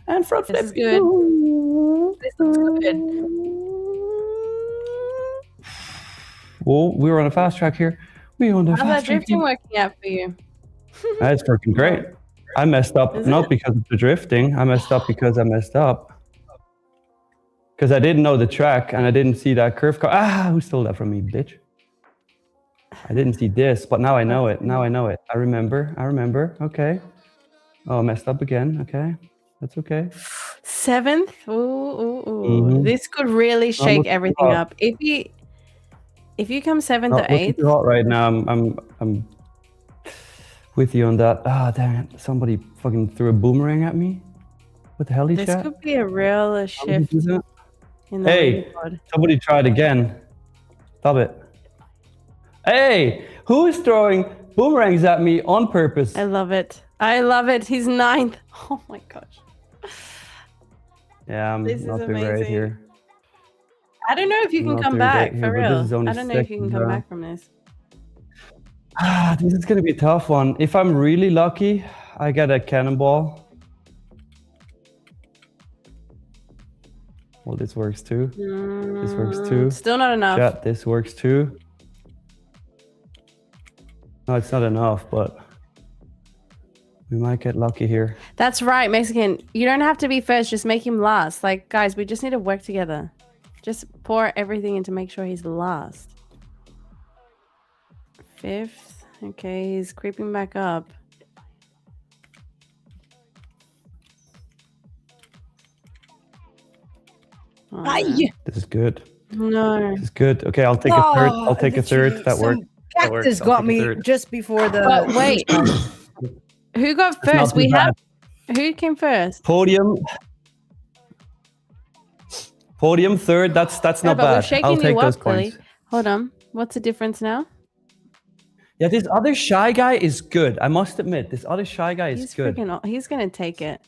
And front flip. This is good. This looks good. Oh, we were on a fast track here. We on the How's that fast track. drifting working out for you? That's working great. I messed up, not because of the drifting. I messed up because I messed up. Because I didn't know the track and I didn't see that curve car. Ah, who stole that from me, bitch? I didn't see this, but now I know it. Now I know it. I remember. Okay. Oh, I messed up again. Okay. That's okay. 7th? Ooh. This could really shake everything up. If you come 7th or 8th. Too hot right now. I'm with you on that. Ah, damn it. Somebody fucking threw a boomerang at me. What the hell is that? This could be a real shift in the leaderboard. Somebody try it again. Stop it. Hey, who is throwing boomerangs at me on purpose? I love it. He's 9th. Oh my gosh. Yeah, I'm not doing right here. I don't know if you can come back, for real. I don't know if you can come back from this. This is going to be a tough one. If I'm really lucky, I get a cannonball. Well, this works too. This works too. Still not enough. Chat, this works too. No, it's not enough, but we might get lucky here. That's right, Mexican. You don't have to be first. Just make him last. Like, guys, we just need to work together. Just pour everything in to make sure he's last. 5th. Okay, he's creeping back up. This is good. No. This is good. Okay, I'll take a third. I'll take a third. That works. Cactus got me just before the. But wait. Who got first? We have. Who came first? Podium third. That's not bad. I'll take those points. Hold on. What's the difference now? Yeah, this other shy guy is good. I must admit, this other shy guy is good. He's gonna take it.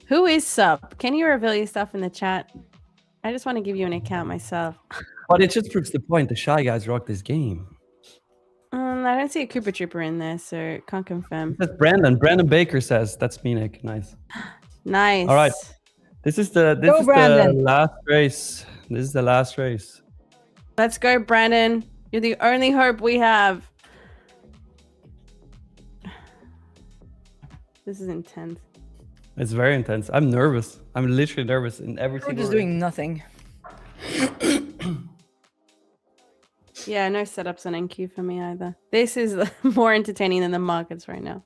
Who is Sup? Can you reveal your stuff in the chat? I just want to give you an account myself. But it just proves the point. The shy guys rock this game. I don't see a Cooper Trooper in there, so can't confirm. That's Brandon. Brandon Baker says that's me, Nick. Nice. Nice. All right. This is the last race. This is the last race. Let's go, Brandon. You're the only hope we have. This is intense. It's very intense. I'm nervous. I'm literally nervous in every single. We're just doing nothing. Yeah, no setups on NQ for me either. This is more entertaining than the markets right now.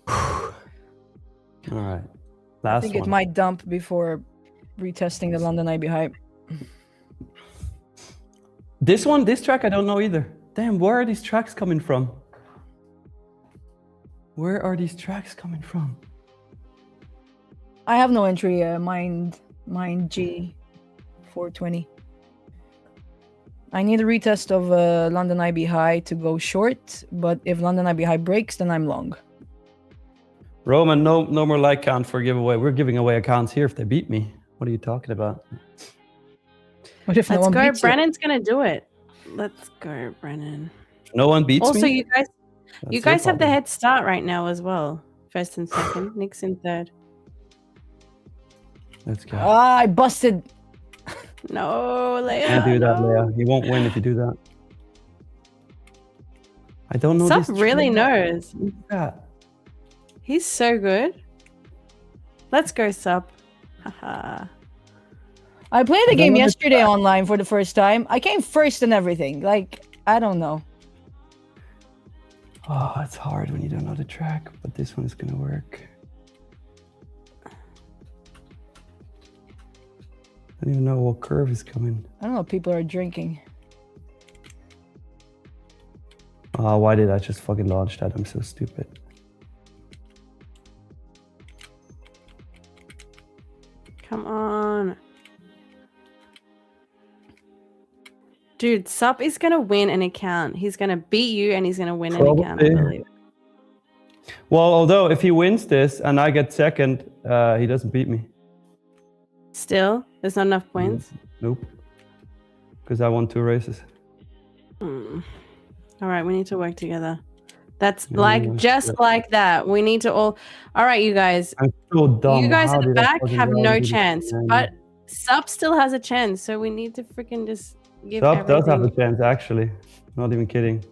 All right. I think it might dump before retesting the London IB hype. This track, I don't know either. Damn, where are these tracks coming from? Where are these tracks coming from? I have no entry. Mind G 420. I need a retest of London IB high to go short, but if London IB high breaks, then I'm long. Roman, no more like count for giveaway. We're giving away accounts here if they beat me. What are you talking about? What if no one beats you? Brennan's gonna do it. Let's go, Brennan. No one beats me? Also, you guys have the head start right now as well. First and second. Nick's in third. Let's go. Ah, I busted. No, Leia. Can't do that, Leia. You won't win if you do that. I don't know. Sup really knows. Yeah. He's so good. Let's go, Sup. Haha. I played the game yesterday online for the first time. I came first and everything. Like, I don't know. Oh, it's hard when you don't know the track, but this one is gonna work. I don't even know what curve is coming. I don't know. People are drinking. Oh, why did I just fucking launch that? I'm so stupid. Come on. Dude, Sup is going to win an account. He's going to beat you and he's going to win an account, I believe. Well, although if he wins this and I get second, he doesn't beat me. Still, there's not enough points. Nope. Because I won 2 races. All right, we need to work together. That's just like that. We need to all. All right, you guys. I'm so dumb. You guys at the back have no chance, but Sub still has a chance. So we need to freaking just give. Sub does have a chance, actually. Not even kidding.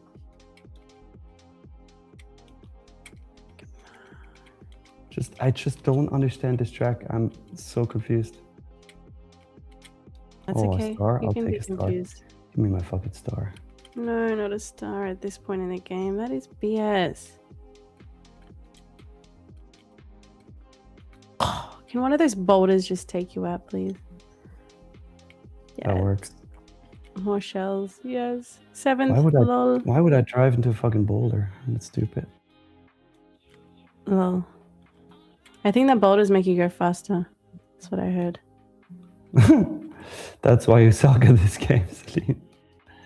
I just don't understand this track. I'm so confused. That's okay. A star? You I'll can take be a star. confused. Give me my fucking star. No, not a star at this point in the game. That is BS. Can one of those boulders just take you out, please? Yeah, that works. More shells. Yes. 7th. Why would I drive into a fucking boulder? That's stupid. Lol. I think that boulders make you go faster. That's what I heard. That's why you suck at this game, Celine.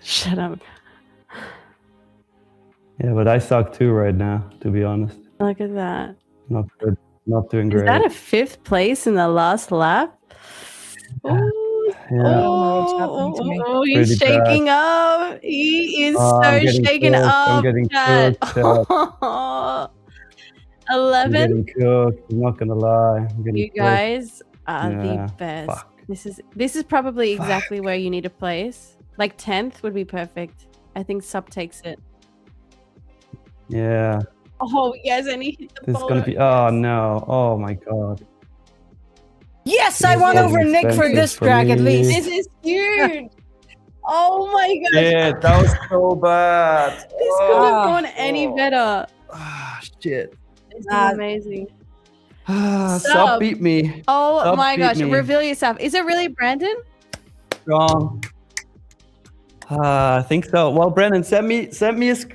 Shut up. Yeah, but I suck too right now, to be honest. Look at that. Not good. Not doing great. Is that a 5th place in the last lap? Ooh. Yeah. Oh, he's shaking up. He is so shaken cooked. up. I'm getting cooked. 11. I'm getting cooked. I'm not gonna lie. You guys are the best. Fuck. This is probably exactly where you need a place. Like 10th would be perfect. I think Sub takes it. Yeah. Oh yes, and he hit the This is gonna be. Oh no! Oh my god. Yes, I won over Nick for this track at least. This is huge. Oh my god. Yeah, that was so bad. This couldn't have gone any better. Ah, shit. This is amazing. Sub beat me. Oh Sub my gosh! me. Reveal yourself. Is it really Brandon? Strong. I think so. Well, Brandon, send me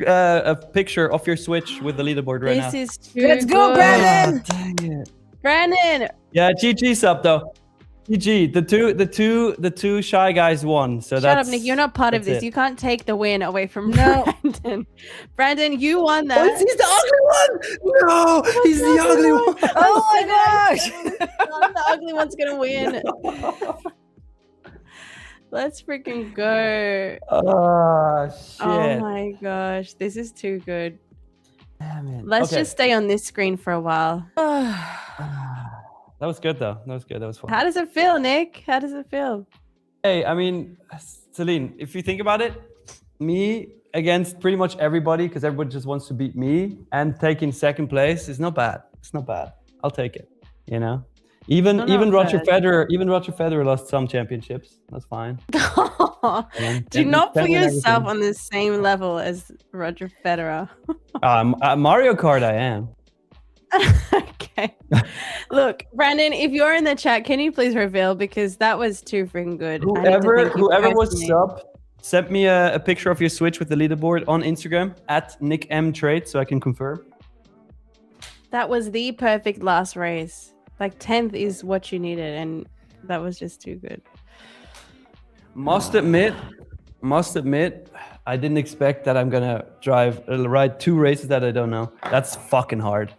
a picture of your Switch with the leaderboard right now. This is too Let's go, Brandon! Dang it. Brandon. Yeah, GG Sub though. GG. The two shy guys won. So Shut up, Nick. You're not part of this. You can't take the win away from Brandon. Brandon, you won that. Oh, he's the ugly one. No, he's the ugly one. Oh my gosh! The ugly one's gonna win. Let's freaking go. Oh, shit. Oh my gosh. This is too good. Damn it. Let's just stay on this screen for a while. That was good though. That was good. That was fun. How does it feel, Nick? How does it feel? Hey, I mean, Celine, if you think about it, me against pretty much everybody, because everybody just wants to beat me, and taking second place is not bad. It's not bad. I'll take it. You know? Even Roger Federer lost some championships. That's fine. Do not put yourself on the same level as Roger Federer. Mario Kart, I am. Okay. Look, Brandon, if you're in the chat, can you please reveal, because that was too freaking good. Whoever was Sub, send me a picture of your Switch with the leaderboard on Instagram at NickMTrade so I can confirm. That was the perfect last race. Like 10th is what you needed, and that was just too good. Must admit, I didn't expect that I'm gonna ride 2 races that I don't know. That's fucking hard.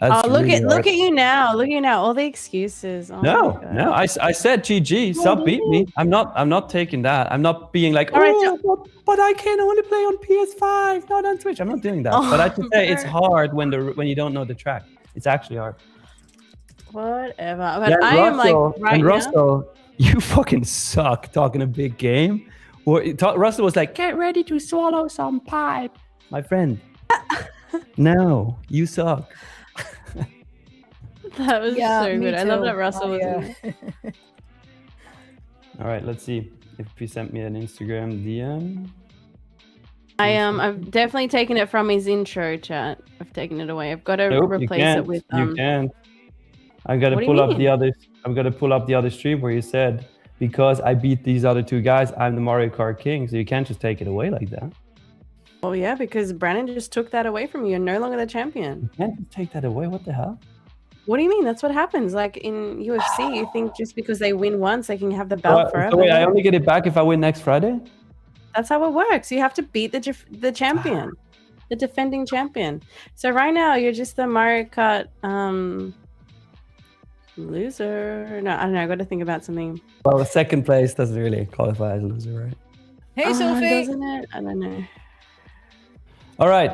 That's look at you now. Look at you now. All the excuses. Oh no. I said GG. Sub beat me. I'm not taking that. I'm not being like, but I can only play on PS5, not on Switch. I'm not doing that. But I just say it's hard when you don't know the track. It's actually hard. Whatever. But I am like Russell, you fucking suck talking a big game. Russell was like, get ready to swallow some pipe. My friend. No, you suck. That was so good. I love that Russell was in there. All right, let's see if you sent me an Instagram DM. I've definitely taken it from his intro chat. I've taken it away. I've got to replace it with You can't. I'm gonna pull up the other stream where you said, because I beat these other 2 guys, I'm the Mario Kart king. So you can't just take it away like that. Oh yeah, because Brandon just took that away from you. You're no longer the champion. You can't just take that away. What the hell? What do you mean? That's what happens. Like in UFC, you think just because they win once, they can have the belt forever. So wait, I only get it back if I win next Friday? That's how it works. You have to beat the champion. the defending champion. So right now you're just the Mario Kart loser. No, I don't know. I got to think about something. Well, second place doesn't really qualify as a loser, right? Hey, Sophie. Doesn't it? I don't know. All right,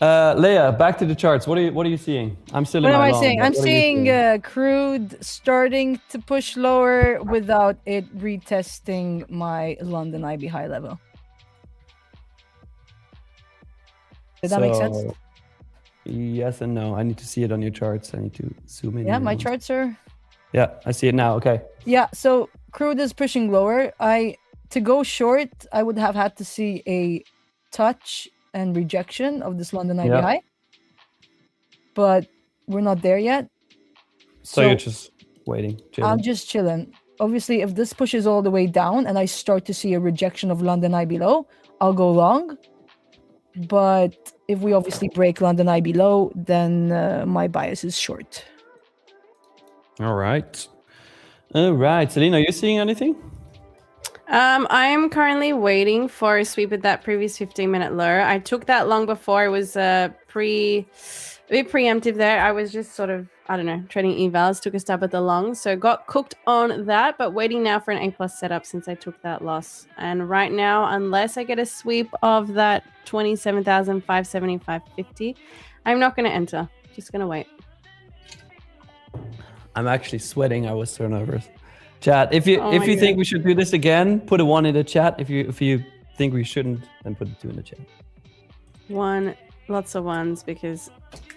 Leia, back to the charts. What are you seeing? I'm still. What am I seeing? I'm seeing crude starting to push lower without it retesting my London IB high level. Did that make sense? Yes and no. I need to see it on your charts. I need to zoom in. Yeah, my charts are. Yeah, I see it now. Okay. Yeah, so crude is pushing lower. To go short, I would have had to see a touch and rejection of this London IB high, but we're not there yet. So you're just waiting. Chilling. I'm just chilling. Obviously, if this pushes all the way down and I start to see a rejection of London IB low, I'll go long. But if we obviously break London IB low, then my bias is short. All right. Selena, are you seeing anything? I'm currently waiting for a sweep at that previous 15-minute low. I took that long before. It was a bit preemptive there. I was just sort of, I don't know, trading evals, took a stab at the long. So got cooked on that, but waiting now for an A+ setup since I took that loss. And right now, unless I get a sweep of that 27,575.50, I'm not going to enter. Just going to wait. I'm actually sweating. I was so nervous. Chat, if you think we should do this again, put a 1 in the chat. If you think we shouldn't, then put a 2 in the chat. 1, lots of 1s, because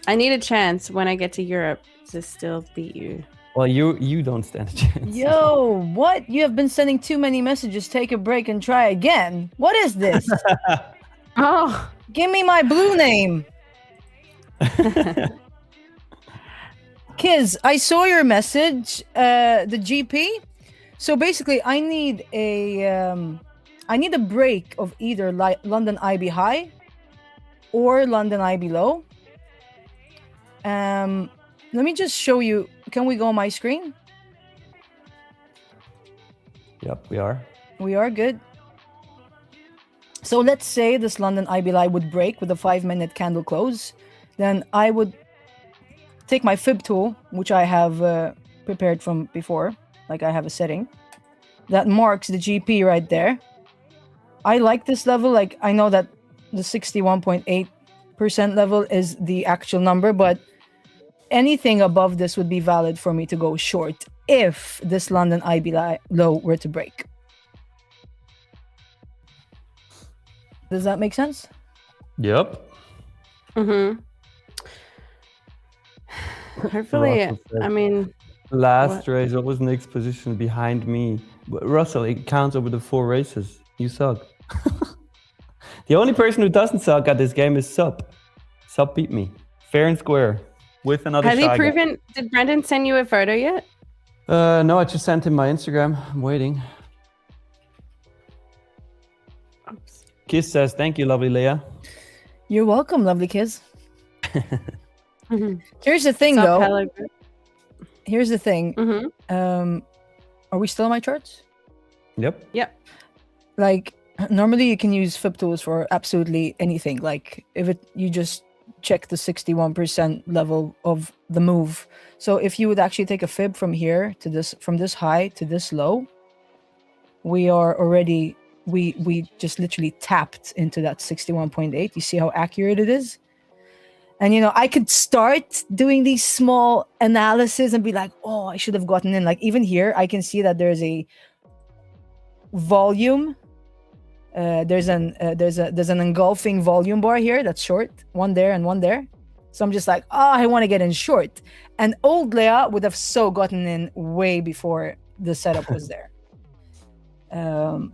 I need a chance when I get to Europe to still beat you. Well, you don't stand a chance. Yo, what? You have been sending too many messages. Take a break and try again. What is this? Oh, give me my blue name. Kiz, I saw your message, the GP. So basically, I need a break of either London IB high or London IB low. Let me just show you. Can we go on my screen? Yep, we are. We are good. So let's say this London IB high would break with a 5-minute candle close. Then I would take my fib tool, which I have prepared from before, like I have a setting that marks the GP right there. I like this level. Like, I know that the 61.8% level is the actual number, but anything above this would be valid for me to go short if this London IB low were to break. Does that make sense? Yep. Mm-hmm. Hopefully, I mean... Last race, what was Nick's position behind me? Russell, it counts over the 4 races. You suck. The only person who doesn't suck at this game is Sub. Sub beat me. Fair and square. With another Has he proven... Guy. Did Brendan send you a photo yet? No, I just sent him my Instagram. I'm waiting. Oops. Kiss says, thank you, lovely Leia. You're welcome, lovely Kiss. Here's the thing, though. Here's the thing. Mm-hmm. Are we still on my charts? Yep. Like, normally you can use fib tools for absolutely anything. Like, you just check the 61% level of the move. So if you would actually take a fib from here to this, from this high to this low, we are already, we just literally tapped into that 61.8. You see how accurate it is? And, you know, I could start doing these small analysis and be like, oh, I should have gotten in. Like, even here, I can see that there's a volume. There's an engulfing volume bar here that's short. One there and one there. So I'm just like, oh, I want to get in short. And old Leia would have so gotten in way before the setup was there.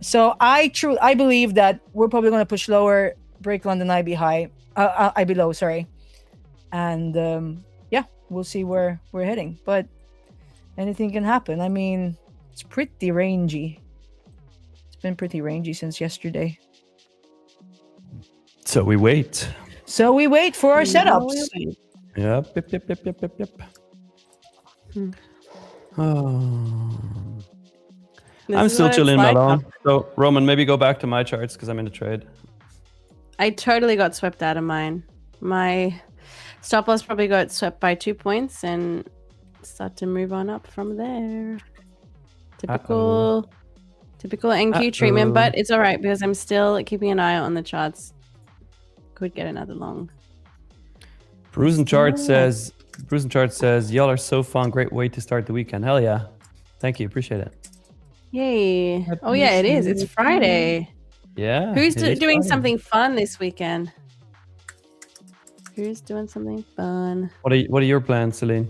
So I believe that we're probably going to push lower, break London IB high, IB low, sorry. And yeah, we'll see where we're heading. But anything can happen. I mean, it's pretty rangy. It's been pretty rangy since yesterday. So we wait. So we wait for our setups. Yep. Oh. I'm still chilling alone. So Roman, maybe go back to my charts because I'm in the trade. I totally got swept out of mine. My stop loss probably got swept by 2 points and start to move on up from there. Typical NQ treatment, but it's all right because I'm still keeping an eye on the charts. Could get another long. Bruisen Chart says, y'all are so fun. Great way to start the weekend. Hell yeah. Thank you. Appreciate it. Yay. Oh yeah, it is. It's Friday. Yeah. Who's doing something fun this weekend? Who's doing something fun? What are your plans, Celine?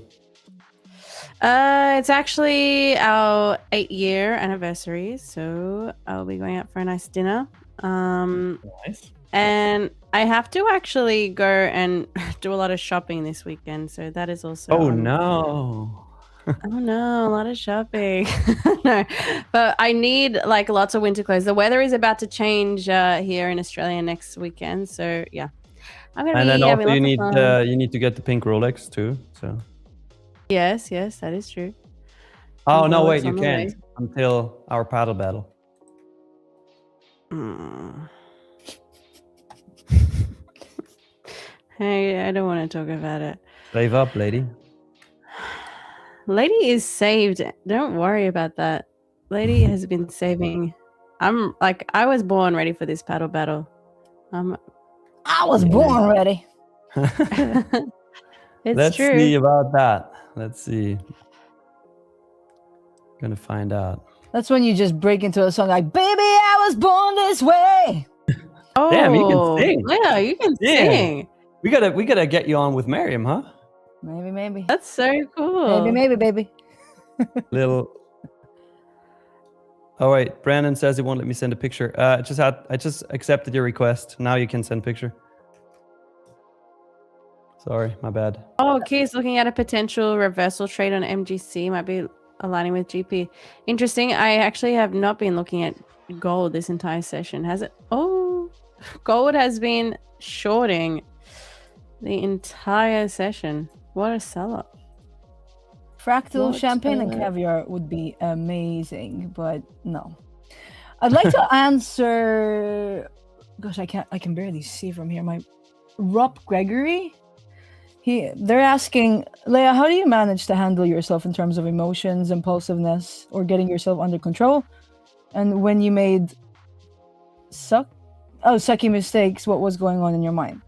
It's actually our 8-year anniversary, so I'll be going out for a nice dinner. Nice. And I have to actually go and do a lot of shopping this weekend, so that is also. Oh no! Oh no, a lot of shopping. No, but I need like lots of winter clothes. The weather is about to change here in Australia next weekend, so yeah, I'm gonna. And then also you need to get the pink Rolex too. So. Yes, that is true. Oh no, wait, you can't until our paddle battle. Hey, I don't want to talk about it. Save up, lady. Lady is saved. Don't worry about that. Lady has been saving. I was born ready for this paddle battle. I was born ready. Let's true. see about that. Let's see. Gonna find out. That's when you just break into a song like, "Baby, I was born this way." Oh, damn, you can sing. Yeah, you can sing. We gotta get you on with Miriam, huh? Maybe. That's so cool. Maybe, baby. Little. Oh wait, Brandon says he won't let me send a picture. I just accepted your request. Now you can send a picture. Sorry, my bad. Oh, Keith's looking at a potential reversal trade on MGC. Might be aligning with GP. Interesting. I actually have not been looking at gold this entire session. Has it? Oh, gold has been shorting the entire session. What a sell-up. Fractal champagne and caviar would be amazing, but no. I'd like to answer. Gosh, I can barely see from here. My Rob Gregory. They're asking, Leia, how do you manage to handle yourself in terms of emotions, impulsiveness, or getting yourself under control? And when you made sucky mistakes, what was going on in your mind?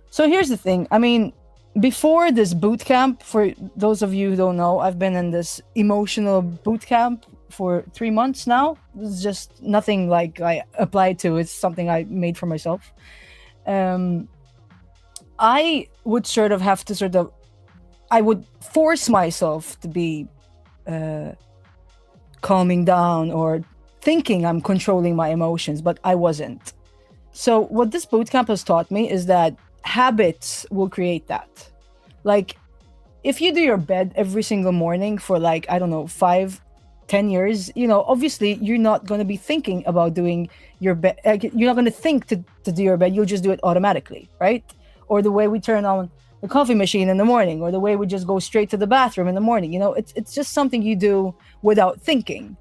So here's the thing. I mean, before this boot camp, for those of you who don't know, I've been in this emotional boot camp for 3 months now. It's just nothing like I applied to. It's something I made for myself. I would I would force myself to be calming down or thinking I'm controlling my emotions, but I wasn't. So what this bootcamp has taught me is that habits will create that. Like, if you do your bed every single morning for 5-10 years, obviously you're not going to be thinking about doing your bed. You're not going to think to do your bed. You'll just do it automatically, right? Or the way we turn on the coffee machine in the morning, or the way we just go straight to the bathroom in the morning. It's just something you do without thinking.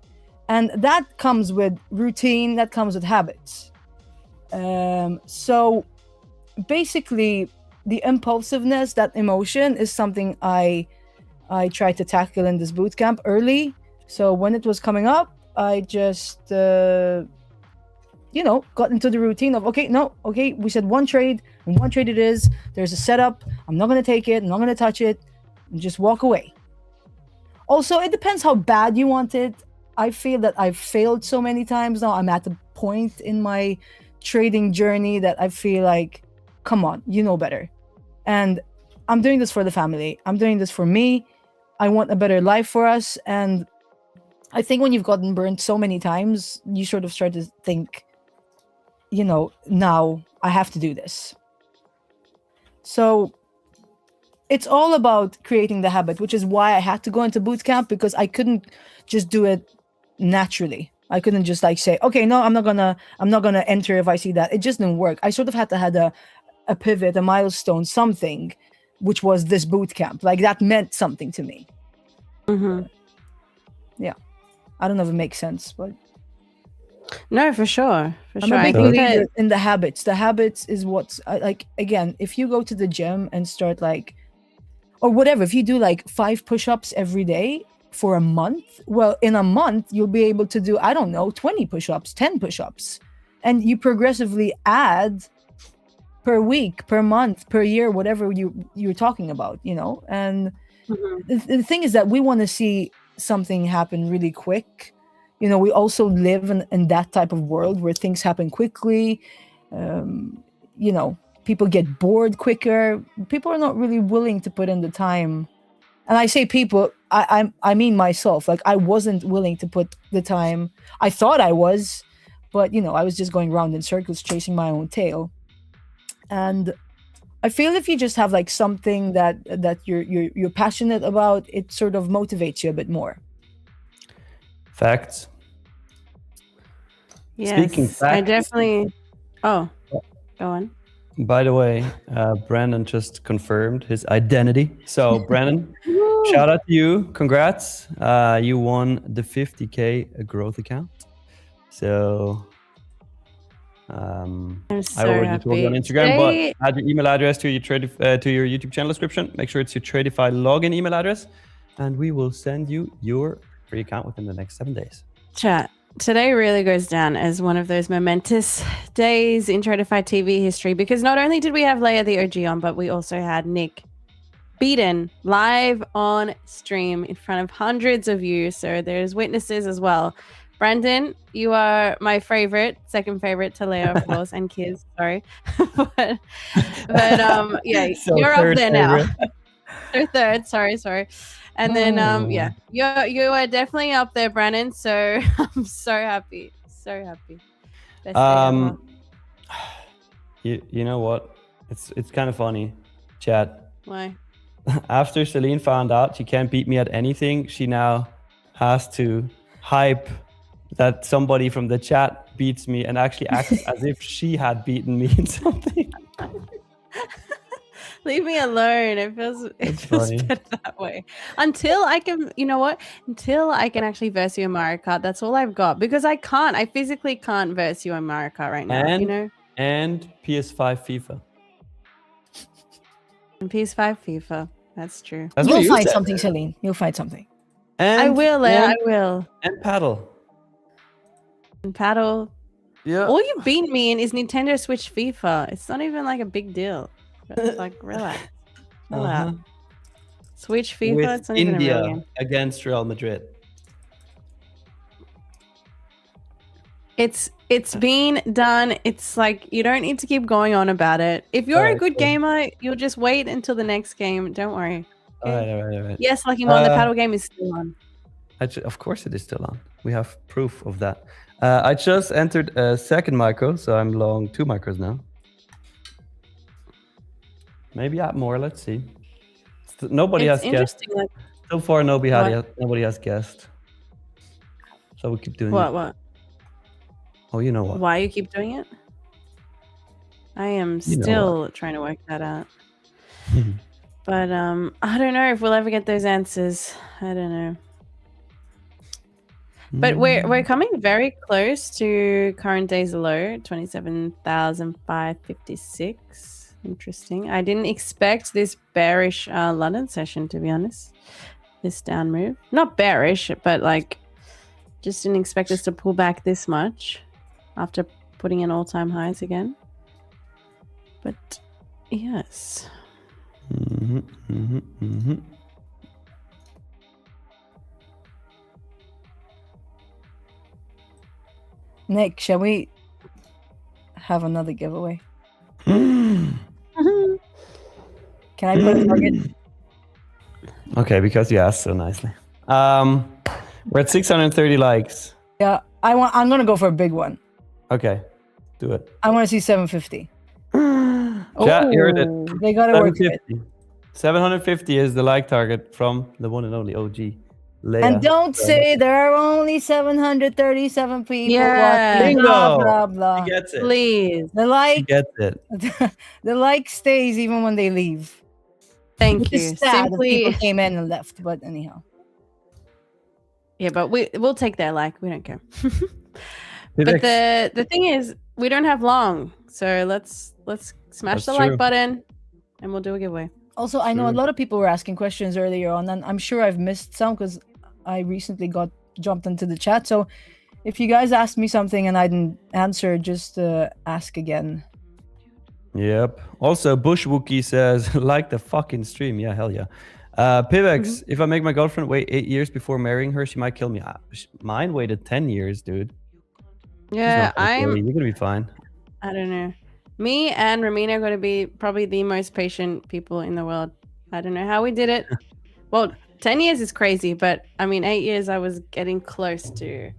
And that comes with routine, that comes with habits. So basically, the impulsiveness, that emotion, is something I tried to tackle in this bootcamp early. So when it was coming up, I just got into the routine of, we said one trade, and one trade it is. There's a setup. I'm not going to take it. I'm not going to touch it. And just walk away. Also, it depends how bad you want it. I feel that I've failed so many times now. I'm at the point in my trading journey that I feel like, come on, you know better. And I'm doing this for the family. I'm doing this for me. I want a better life for us. And I think when you've gotten burned so many times, you sort of start to think, now I have to do this. So it's all about creating the habit, which is why I had to go into boot camp, because I couldn't just do it naturally. I couldn't just say, okay, no, I'm not gonna enter if I see that. It just didn't work. I sort of had to have a pivot, a milestone, something, which was this boot camp. Like, that meant something to me. Mm-hmm. Yeah. I don't know if it makes sense, but No, for sure. For I'm sure. a big I think believer that in the habits. The habits is what's like, again, if you go to the gym and start like, or whatever, if you do like 5 push-ups every day for a month, well, in a month, you'll be able to do, I don't know, 20 push-ups, 10 push-ups. And you progressively add per week, per month, per year, whatever you're talking about, you know? And the thing is that we want to see something happen really quick. You know, we also live in that type of world where things happen quickly. You know, people get bored quicker. People are not really willing to put in the time. And I say people, I mean myself. Like, I wasn't willing to put the time. I thought I was, but, you know, I was just going around in circles chasing my own tail. And I feel if you just have like something that you're passionate about, it sort of motivates you a bit more. Facts. yes, Speaking facts. I definitely. Oh, go on. By the way, Brandon just confirmed his identity. So, Brandon, shout out to you. Congrats. You won the 50K growth account. So, I'm so I already happy. told you on Instagram, but add your email address to your YouTube channel description. Make sure it's your Tradeify login email address, and we will send you your free account within the next 7 days. Chat. Today really goes down as one of those momentous days in Tradeify TV history, because not only did we have Leia the OG on, but we also had Nick beaten live on stream in front of hundreds of you. So there's witnesses as well. Brandon, you are my favorite, second favorite to Leia, of course, and Kiz, sorry. but yeah, so you're up there now. Or third, sorry. And then yeah, you are definitely up there, Brandon. So I'm so happy. Best day ever. You know what? It's kind of funny, chat. Why? After Celine found out she can't beat me at anything, she now has to hype that somebody from the chat beats me and actually acts as if she had beaten me in something. Leave me alone. It feels better that way. Until I can, you know what? Until I can actually verse you in Mario Kart. That's all I've got, because I physically can't verse you in Mario Kart right now. You know. And PS5 FIFA. And PS5 FIFA. That's true. You'll find something, Celine. You'll find something. And I will, Leia. I will. And paddle. Yeah. All you've beaten me in is Nintendo Switch FIFA. It's not even like a big deal. It's like, relax. Switch FIFA, with it's not even a real game. Against Real Madrid. It's been done. It's like, you don't need to keep going on about it. If you're a good gamer, you'll just wait until the next game. Don't worry. Okay? All right. Yes, Lucky Mon, the paddle game is still on. Of course it is still on. We have proof of that. I just entered a second micro, so I'm long 2 micros now. Maybe add more. Let's see. Nobody has guessed. Like, so far, nobody has guessed. So we keep doing it. What? Oh, you know what? Why you keep doing it? I am still trying to work that out. But I don't know if we'll ever get those answers. I don't know. But we're coming very close to current day's low, 27,556. Interesting. I didn't expect this bearish London session, to be honest. This down move. Not bearish, but like, just didn't expect us to pull back this much after putting in all-time highs again. But yes. Nick, shall we have another giveaway? Can I put a target? Okay, because you asked so nicely. We're at 630 likes. Yeah, I'm gonna go for a big one. Okay, do it. I want to see 750. Chat, you heard it. They gotta work it. 750 is the like target from the one and only OG. Leia. And don't say there are only 737 people watching. Blah, blah, blah. He gets it. Please. The like, he gets it. The like stays even when they leave. Thank you. It's sad that people came in and left, but anyhow. Yeah, but we'll take their like. We don't care. But the thing is, we don't have long, so let's smash the like button, and we'll do a giveaway. Also, I know a lot of people were asking questions earlier on, and I'm sure I've missed some because I recently jumped into the chat. So if you guys asked me something and I didn't answer, just ask again. Yep. Also, Bush Wookie says, like the fucking stream. Yeah, hell yeah. Pivex, if I make my girlfriend wait 8 years before marrying her, she might kill me. Mine waited 10 years, dude. Yeah, you're gonna be fine. I don't know. Me and Ramina are going to be probably the most patient people in the world. I don't know how we did it. Well, 10 years is crazy, but I mean, 8 years I was getting close to.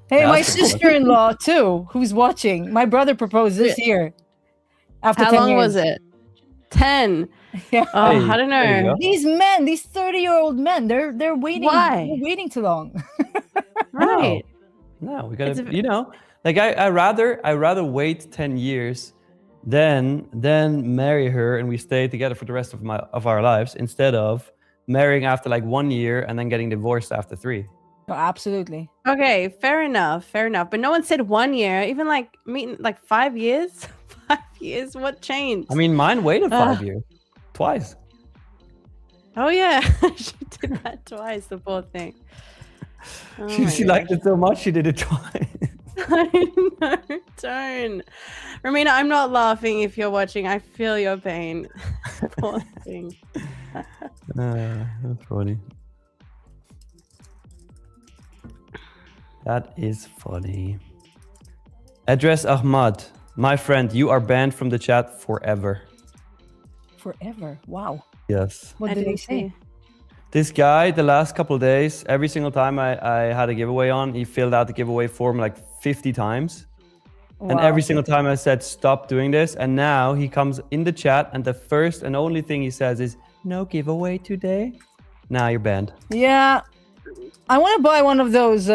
Hey, my sister-in-law too, who's watching. My brother proposed this year. After how 10 long years. was it? 10. Yeah. Oh, hey, I don't know. These men, these 30-year-old men, they're waiting. Why? They're waiting too long. Right. No, we gotta. Like I rather wait 10 years than marry her and we stay together for the rest of our lives instead of marrying after like 1 year and then getting divorced after 3. Oh, absolutely. Okay, fair enough. But no one said 1 year. Even like meeting like 5 years. 5 years. What changed? I mean, mine waited 5 years, twice. Oh yeah, she did that twice. The poor thing. Oh, she liked it so much she did it twice. I know, don't. Ramina, I'm not laughing if you're watching. I feel your pain. Poor thing. That's funny. That is funny. Address Ahmad. My friend, you are banned from the chat forever. Forever? Wow. Yes. What did they say? This guy, the last couple of days, every single time I had a giveaway on, he filled out the giveaway form like 50 times. Wow. And every single time I said, stop doing this. And now he comes in the chat and the first and only thing he says is, no giveaway today. Now you're banned. Yeah. I want to buy one of those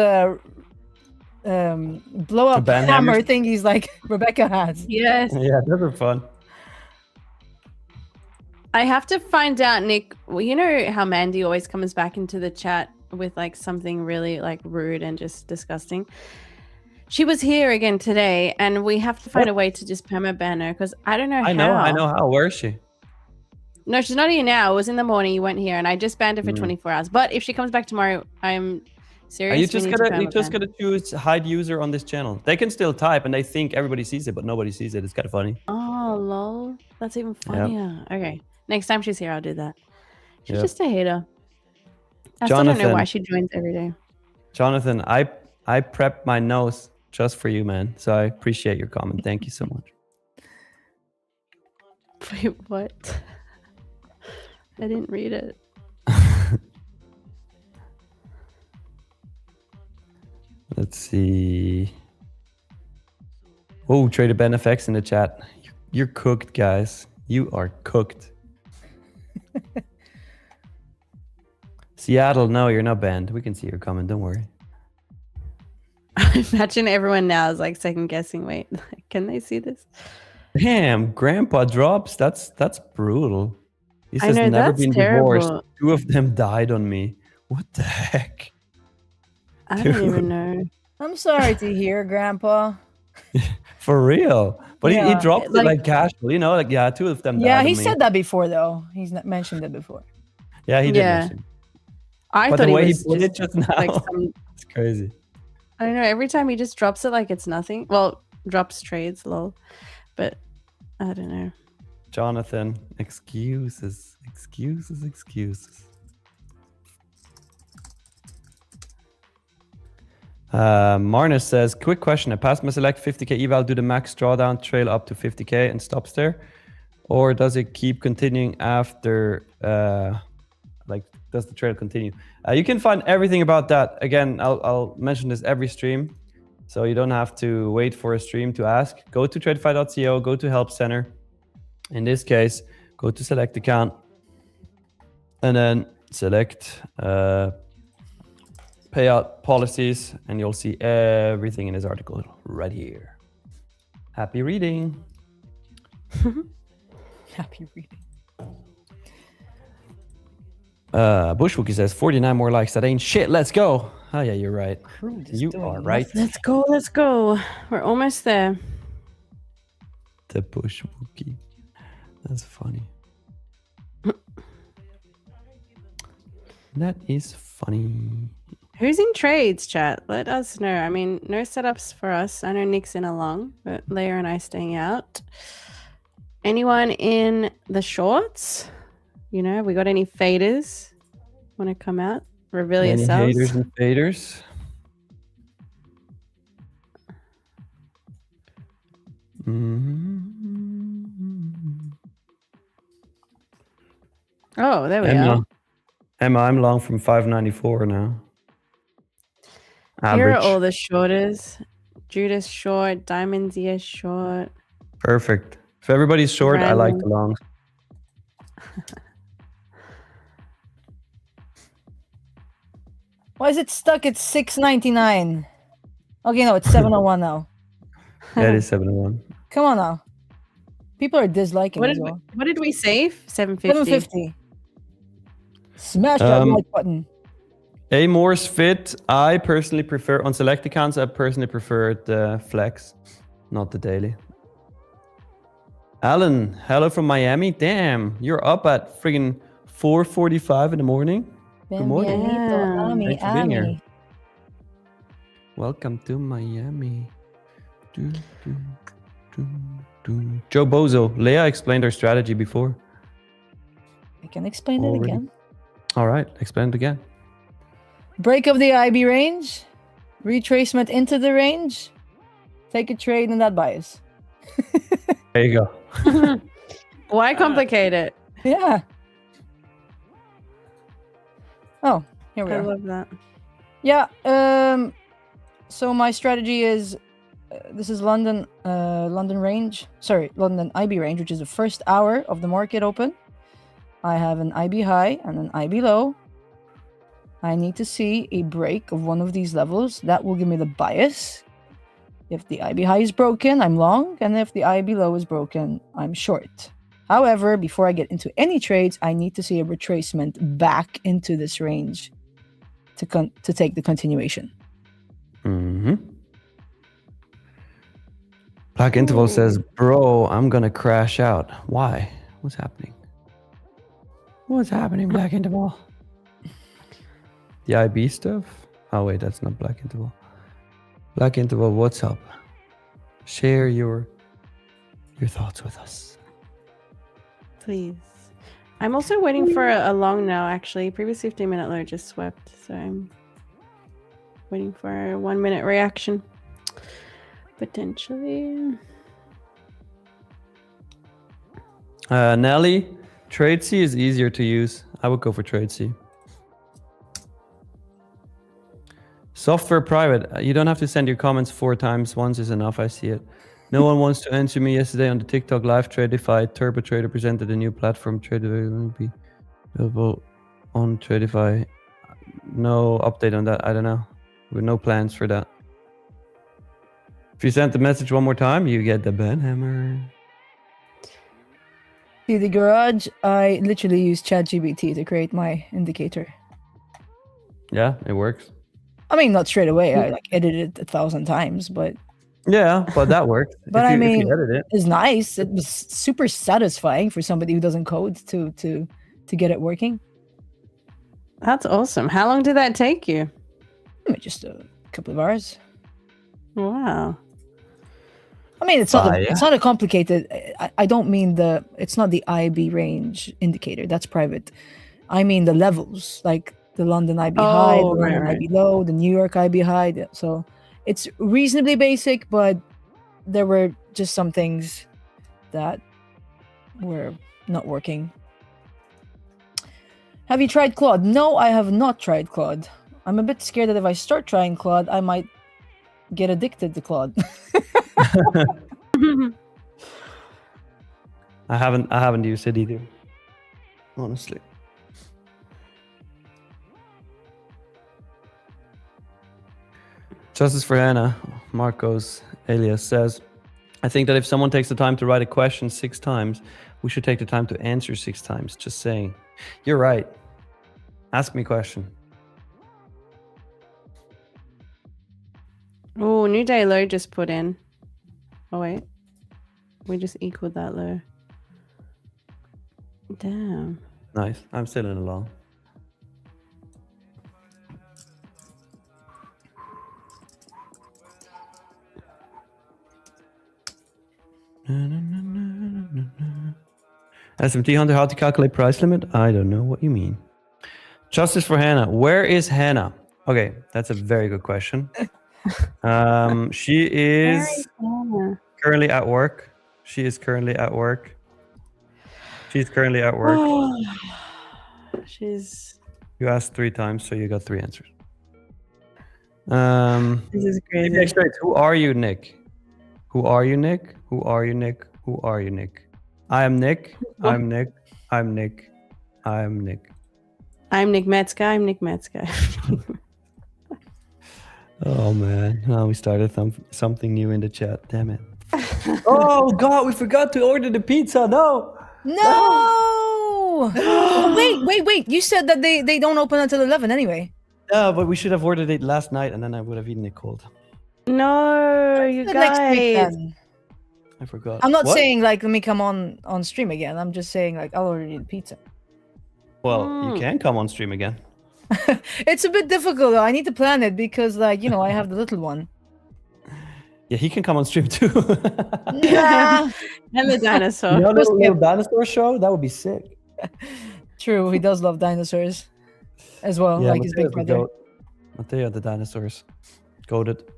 blow up hammer thingies like Rebecca has. Yes. Yeah, those are fun. I have to find out, Nick, well, you know how Mandy always comes back into the chat with like something really like rude and just disgusting. She was here again today and we have to find a way to just perma-ban her because I don't know how. I know how. Where is she? No, she's not here now. It was in the morning. You went here and I just banned her for 24 hours. But if she comes back tomorrow, I'm serious. You just gotta choose hide user on this channel. They can still type and they think everybody sees it, but nobody sees it. It's kind of funny. Oh, lol. That's even funnier. Yep. Okay. Next time she's here, I'll do that. She's just a hater. I still don't know why she joins every day. Jonathan, I prepped my nose just for you, man. So I appreciate your comment. Thank you so much. Wait, what? I didn't read it. Let's see. Oh, Trader Ben FX in the chat. You're cooked, guys. You are cooked. Seattle, no, you're not banned. We can see your comment. Don't worry. Imagine everyone now is like second guessing. Wait, can they see this? Damn, Grandpa drops. That's brutal. He says I know, never been divorced. Terrible. 2 of them died on me. What the heck? I don't even know. I'm sorry to hear, Grandpa. For real. But he dropped it like casual, you know, like 2 of them died. Yeah, he said that before though. He's not mentioned it before. Yeah, he did mention. I but thought the way he was put it just now, like it's crazy. I don't know. Every time he just drops it like it's nothing. Well, drops trades, lol. But I don't know. Jonathan, excuses. Marnus says, quick question. I passed my select 50k eval. Do the max drawdown trail up to 50k and stops there? Or does it keep continuing after, does the trail continue? You can find everything about that. Again, I'll mention this every stream. So you don't have to wait for a stream to ask. Go to tradeify.co, go to Help Center. In this case, go to select account and then select payout policies and you'll see everything in this article right here. Happy reading. Happy reading. Bushwookie says 49 more likes. That ain't shit. Let's go. Oh yeah, you're right. You are right. Let's go. Let's go. We're almost there. The bush Wookie. That's funny. That is funny. Who's in trades, chat? Let us know. I mean, no setups for us. I know Nick's in along, but Leia and I staying out. Anyone in the shorts? You know, we got any faders want to come out? Reveal Any yourselves. haters and faders? Oh, there we go. Emma, I'm long from 594 now. Here are Average. all the shorters. Judas short, Diamond's ear short. Perfect. If everybody's short, I like the longs. Why is it stuck at 6.99? Okay, no, it's 7.01 now. Yeah, it is 701. Come on now. People are disliking as well. What did we save? 750. 750. Smash that like button. A Morse fit. I personally prefer on select accounts. I personally prefer the flex, not the daily. Alan, hello from Miami. Damn, you're up at friggin' 4:45 in the morning. Good morning. Thanks for being here. Welcome to Miami. Joe Bozo, Leia explained her strategy before. I can explain it again. All right, explain it again. Break of the IB range, retracement into the range, take a trade in that bias. There you go. Why complicate it? Yeah. Oh, here we I are. love that. Yeah. So my strategy is this is London range. Sorry, London IB range, which is the first hour of the market open. I have an IB high and an IB low. I need to see a break of one of these levels. That will give me the bias. If the IB high is broken, I'm long, and if the IB low is broken, I'm short. However, before I get into any trades, I need to see a retracement back into this range to take the continuation. Black Interval says, bro, I'm gonna crash out. Why? What's happening? What's happening, Black Interval? The IB stuff? Oh wait, that's not Black Interval. Black Interval, what's up? Share your thoughts with us. Please. I'm also waiting for a long now, actually. Previous 15-minute low just swept, so I'm waiting for a 1 minute reaction. Potentially. Nelly, Trade C is easier to use. I would go for Trade C. Software private. You don't have to send your comments 4 times. Once is enough. I see it. No one wants to answer me yesterday on the TikTok live. Tradeify Turbo Trader presented a new platform. Tradeify will be available on Tradeify. No update on that. I don't know. With no plans for that. If you send the message one more time, you get the Ben Hammer. See the garage, I literally use ChatGPT to create my indicator. Yeah, it works. I mean, not straight away. I edited it 1,000 times, but yeah, but that works. But if I mean, if you edit it. It's nice. It was super satisfying for somebody who doesn't code to get it working. That's awesome. How long did that take you? Just a couple of hours. Wow. I mean, it's not a complicated. I don't mean it's not the IB range indicator. That's private. I mean the levels, like the London IB high, the London IB low, the New York IB high. So it's reasonably basic, but there were just some things that were not working. Have you tried Claude? No, I have not tried Claude. I'm a bit scared that if I start trying Claude, I might get addicted to Claude. I haven't used it either, honestly. Justice for Hannah, Marcos alias says, I think that if someone takes the time to write a question 6 times, we should take the time to answer 6 times. Just saying. You're right. Ask me a question. Oh, new day low just put in. Oh wait, we just equaled that low. Damn. Nice. I'm still in along. SMT Hunter, how to calculate price limit? I don't know what you mean. Justice for Hannah. Where is Hannah? Okay, that's a very good question. She is currently at work. She's currently at work. She's. You asked 3 times, so you got 3 answers. This is crazy. Maybe straight. Who are you, Nick? Who are you, Nick? Who are you, Nick? Who are you, Nick? I am Nick. I'm Nick. I'm Nick. I'm Nick. I'm Nick Metzger. I'm Nick Metzger. Oh man! Now we started something new in the chat. Damn it! Oh God! We forgot to order the pizza. No! Oh, wait! You said that they don't open until 11 anyway. Yeah, but we should have ordered it last night, and then I would have eaten it cold. No, you guys. I forgot. I'm not saying like let me come on stream again. I'm just saying like I'll order you the pizza. Well, you can come on stream again. It's a bit difficult though. I need to plan it because like I have the little one. Yeah, he can come on stream too. Yeah. And the dinosaur. You know, little dinosaur show? That would be sick. True, he does love dinosaurs as well, Yeah, like his big brother. Mateo, the dinosaurs. Goated.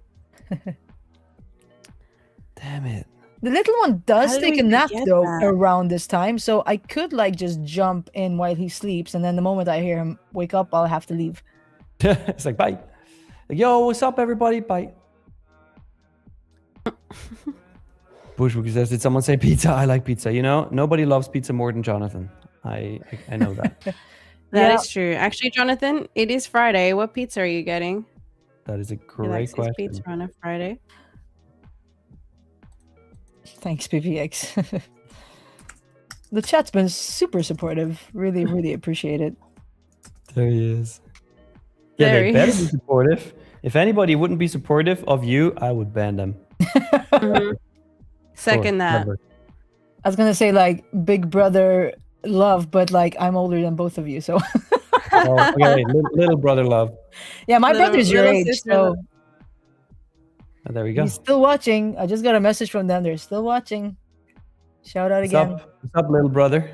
Damn it. The little one does take a nap though that? around this time, so I could like just jump in while he sleeps, and then the moment I hear him wake up, I'll have to leave. It's like, bye. Like, yo, what's up, everybody? Bye. Bushwick says, did someone say pizza? I like pizza. You know, nobody loves pizza more than Jonathan. I know that. That is true. Actually, Jonathan, it is Friday. What pizza are you getting? That is a He great likes his question. pizza on a Friday. Thanks, PPX. The chat's been super supportive. Really, really appreciate it. There he is. Yeah, they better be supportive. If anybody wouldn't be supportive of you, I would ban them. Second that. I was gonna say like big brother love, but like I'm older than both of you, so. Oh, okay, little brother love. Yeah, my brother's your age, so. Oh, there we go. He's still watching. I just got a message from them. They're still watching. Shout out again. What's up, little brother?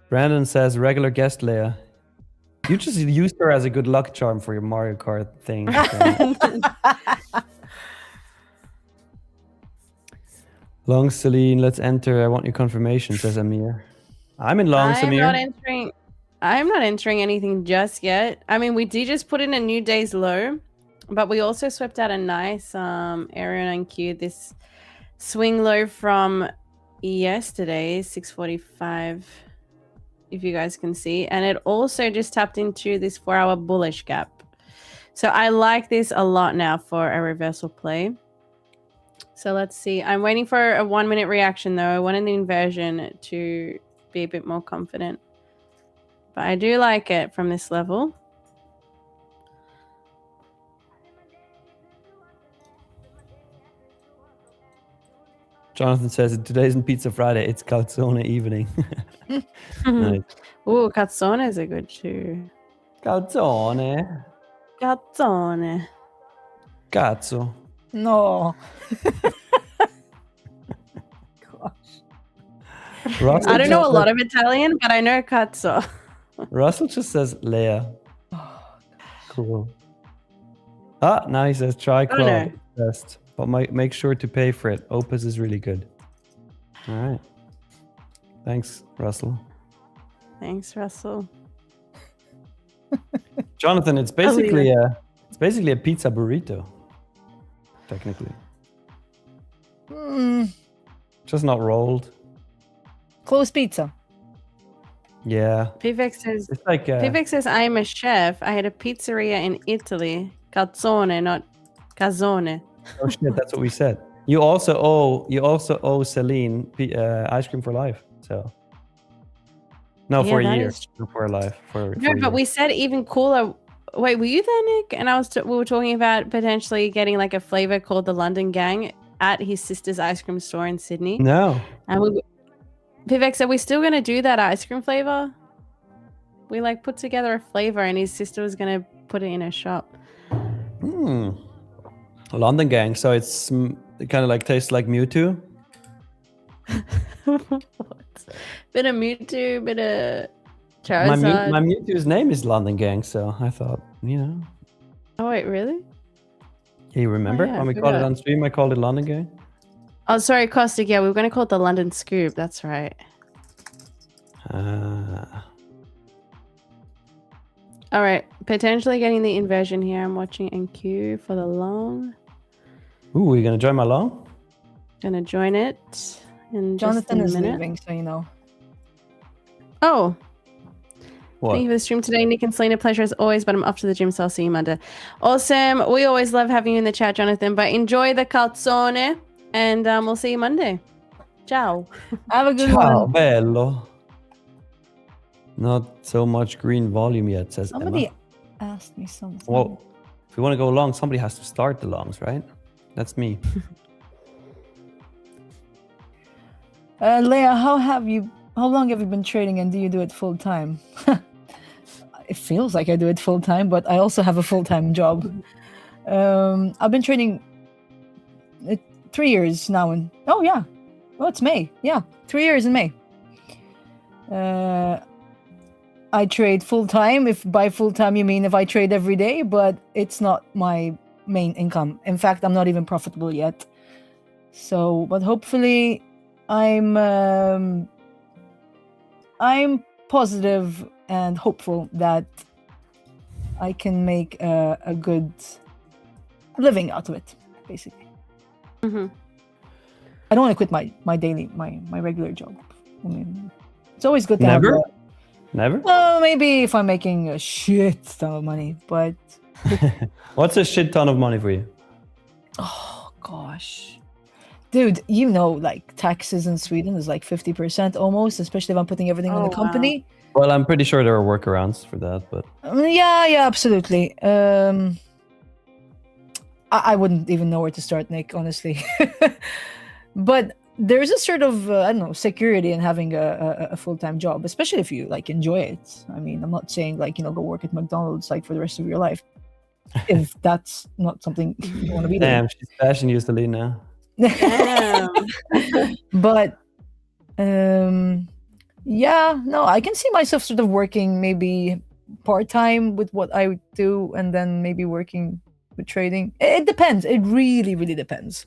Brandon says, regular guest Leia. You just used her as a good luck charm for your Mario Kart thing. Long Celine, let's enter. I want your confirmation, says Amir. I'm in long, Samir. I'm not entering anything just yet. I mean, we did just put in a new day's low. But we also swept out a nice area and Q, this swing low from yesterday, 645, if you guys can see. And it also just tapped into this 4-hour bullish gap. So I like this a lot now for a reversal play. So let's see. I'm waiting for a 1-minute reaction though. I wanted the inversion to be a bit more confident. But I do like it from this level. Jonathan says, today isn't Pizza Friday, it's Calzone evening. Nice. Ooh, calzone is a good too. Calzone. Calzone. Cazzo. No. Russell I don't know a lot of Italian, but I know cazzo. Russell just says Leia. Cool. Ah, now he says try Claude best, but make sure to pay for it. Opus is really good. All right. Thanks, Russell. Thanks, Russell. Jonathan, it's basically a pizza burrito. Technically. Just not rolled. Close pizza. Yeah. Pivek says, It's like Pivek says, I'm a chef. I had a pizzeria in Italy. Calzone, not calzone. Oh shit, that's what we said. You also owe Celine ice cream for life. So no, for a year. For a life. For No, a but year. we said even cooler wait, were you there, Nick? And we were talking about potentially getting like a flavor called the London Gang at his sister's ice cream store in Sydney. No. And Vivek, are we still going to do that ice cream flavor? We like put together a flavor and his sister was going to put it in her shop. London Gang. So it kind of like tastes like Mewtwo. Bit of Mewtwo, bit of Charizard. My Mewtwo's name is London Gang, so I thought, Oh, wait, really? Yeah, you remember when we called it on stream? I called it London Gang. Oh, sorry, Caustic. Yeah, we were going to call it the London Scoop. That's right. All right, potentially getting the inversion here. I'm watching NQ for the long. Ooh, you're gonna join my long? Gonna join it in Jonathan just a minute. is leaving, so you know. Oh. What? Thank you for the stream today, Nick and Selena. Pleasure as always, but I'm off to the gym, so I'll see you Monday. Awesome. We always love having you in the chat, Jonathan, but enjoy the calzone, and we'll see you Monday. Ciao. Have a good Ciao, one. bello. Not so much green volume yet, says Somebody Emma. asked me something. Well, if we want to go long, somebody has to start the longs, right? That's me. Leia, how long have you been trading and do you do it full time? It feels like I do it full time, but I also have a full-time job. I've been trading 3 years now, and it's May. Yeah, 3 years in May. I trade full-time, if by full-time you mean if I trade every day, but it's not my main income. In fact, I'm not even profitable yet. So, but hopefully I'm positive and hopeful that I can make a good living out of it, basically. Mm-hmm. I don't want to quit my regular job. I mean, it's always good to Never? have Never? well, maybe if I'm making a shit ton of money, but What's a shit ton of money for you? oh gosh, dude, like taxes in Sweden is like 50% almost, especially if I'm putting everything on the company. Well, I'm pretty sure there are workarounds for that, but Yeah, absolutely. I wouldn't even know where to start, Nick, honestly. But there's a sort of I don't know, security in having a full-time job, especially if you like enjoy it. I mean, I'm not saying like go work at McDonald's like for the rest of your life if that's not something you want to be doing. damn, she's bashing you, Selena. But I can see myself sort of working maybe part-time with what I do and then maybe working with trading. It depends. It really, really depends.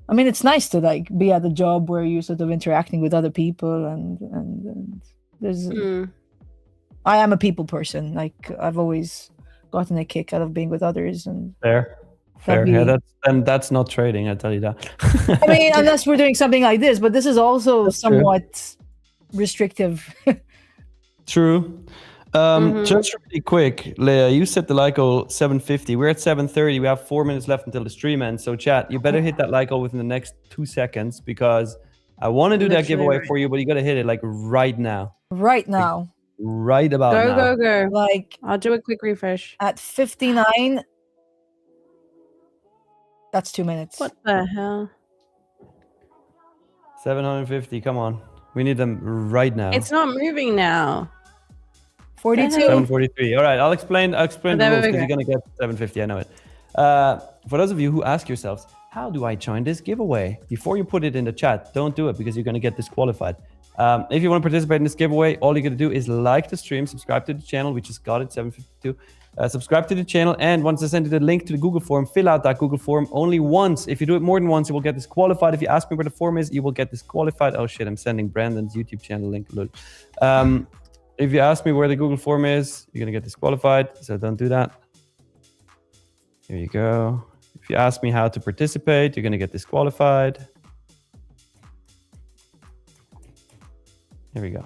I mean, it's nice to like be at a job where you're sort of interacting with other people and there's I am a people person. Like I've always gotten a kick out of being with others and Fair. Yeah, that's not trading, I tell you that. I mean, unless we're doing something like this, but this is also somewhat restrictive. True. Just really quick, Leia, you set the like goal 7:50. We're at 7:30. We have 4 minutes left until the stream ends. So chat, you better hit that like goal within the next 2 seconds because I want to do that giveaway for you, but you got to hit it like right now. Right now. Right about now. Go. Like I'll do a quick refresh. at 59. That's 2 minutes. What the hell? 750. Come on. We need them right now. It's not moving now. 42. 743. All right, I'll explain the rules because okay. you're gonna get 750. I know it. For those of you who ask yourselves, how do I join this giveaway? Before you put it in the chat, don't do it because you're gonna get disqualified. If you want to participate in this giveaway, all you gotta do is like the stream, subscribe to the channel. We just got it, 752. Subscribe to the channel, and once I send you the link to the Google form, fill out that Google form only once. If you do it more than once, you will get disqualified. If you ask me where the form is, you will get disqualified. Oh shit, I'm sending Brandon's YouTube channel link. If you ask me where the Google form is, you're gonna get disqualified, so don't do that. Here you go. If you ask me how to participate, you're gonna get disqualified. Here we go.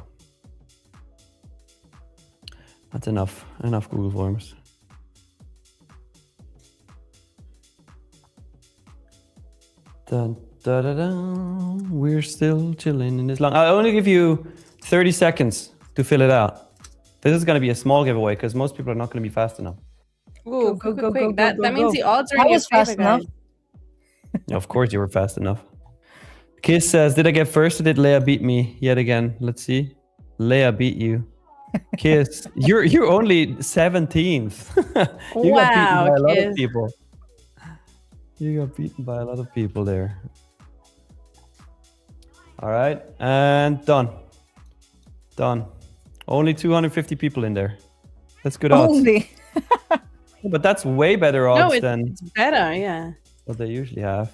That's enough Google forms. Dun, da, da, da. We're still chilling in this long. I'll only give you 30 seconds to fill it out. This is going to be a small giveaway because most people are not going to be fast enough. Ooh, quick. That means the odds are in your favor, guys. Of course you were fast enough. Kiss says, did I get first or did Leia beat me yet again? Let's see. Leia beat you. Kiss, you're only 17th. You got beaten by a lot of people. You got beaten by a lot of people there. All right, and done. Only 250 people in there. That's good odds. Only. But that's way better odds than it's better, yeah. What they usually have.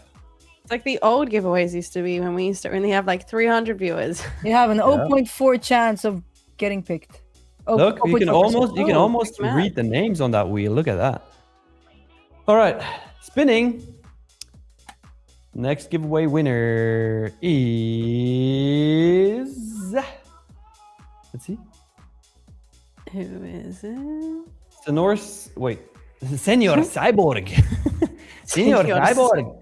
It's like the old giveaways used to be when we used to only have like 300 viewers. You have an 0.4 chance of getting picked. Look, you can almost read the names on that wheel. Look at that. All right, spinning. Next giveaway winner is. Let's see. Who is it? Senor Cyborg. Senor Cyborg.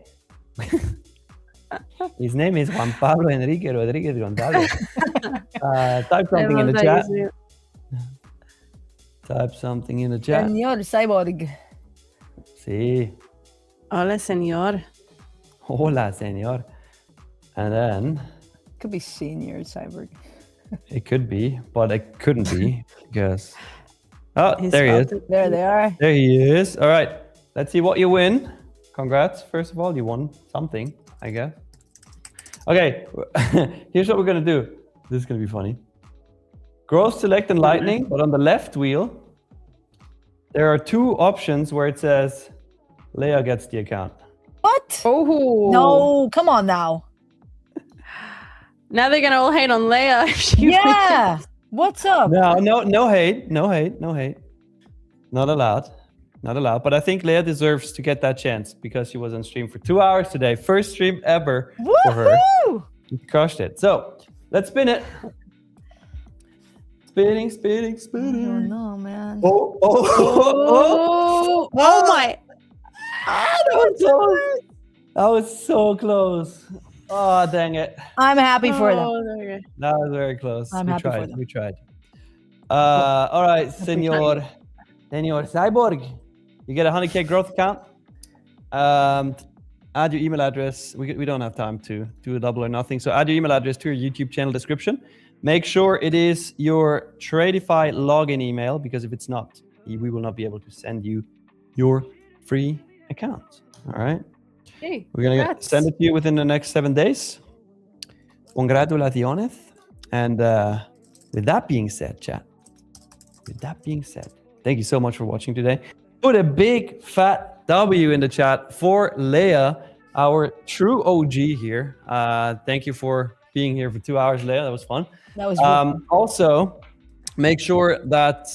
His name is Juan Pablo Enrique Rodriguez Gonzalez. Type something in the chat. Type something in the chat. Senor Cyborg. Sí. Hola, senor. Hola, senor. And then... Could be Senior Cyborg. It could be, but it couldn't be because... Oh, there he is. There they are. There he is. All right. Let's see what you win. Congrats. First of all, you won something, I guess. Okay. Here's what we're going to do. This is going to be funny. Growth, select, and lightning. But on the left wheel, there are two options where it says Leia gets the account. What? Oh. No, come on now. Now they're going to all hate on Leia. Yeah. What's up? No hate. Not allowed. But I think Leia deserves to get that chance because she was on stream for 2 hours today. First stream ever for her. She crushed it. So let's spin it. Spinning. Oh no, man. Oh my. That was so close. Oh, dang it. I'm happy for them. That was very close. We tried. All right, Senor Cyborg. You get a 100K growth account. Add your email address. We don't have time to do a double or nothing. So add your email address to your YouTube channel description. Make sure it is your Tradeify login email because if it's not, we will not be able to send you your free account. All right. Hey, we're going to send it to you within the next 7 days. Congratulaciones. And with that being said, chat, thank you so much for watching today. Put a big fat W in the chat for Leia, our true OG here. Thank you for being here for 2 hours, Leia. That was fun. That was also, make sure that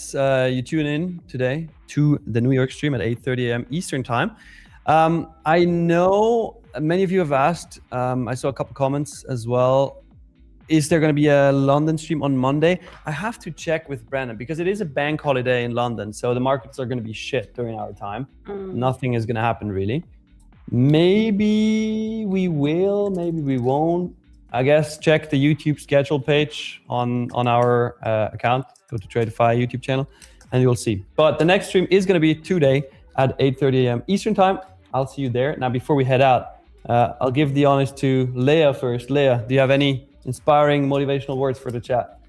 you tune in today to the New York stream at 8:30 a.m. Eastern time. I know many of you have asked, I saw a couple comments as well. Is there going to be a London stream on Monday? I have to check with Brandon because it is a bank holiday in London. So the markets are going to be shit during our time. Nothing is going to happen really. Maybe we will, maybe we won't. I guess check the YouTube schedule page on our account. Go to Tradeify YouTube channel and you'll see. But the next stream is going to be today at 8:30 a.m. Eastern time. I'll see you there. Now, before we head out, I'll give the honors to Leia first. Leia, do you have any inspiring motivational words for the chat?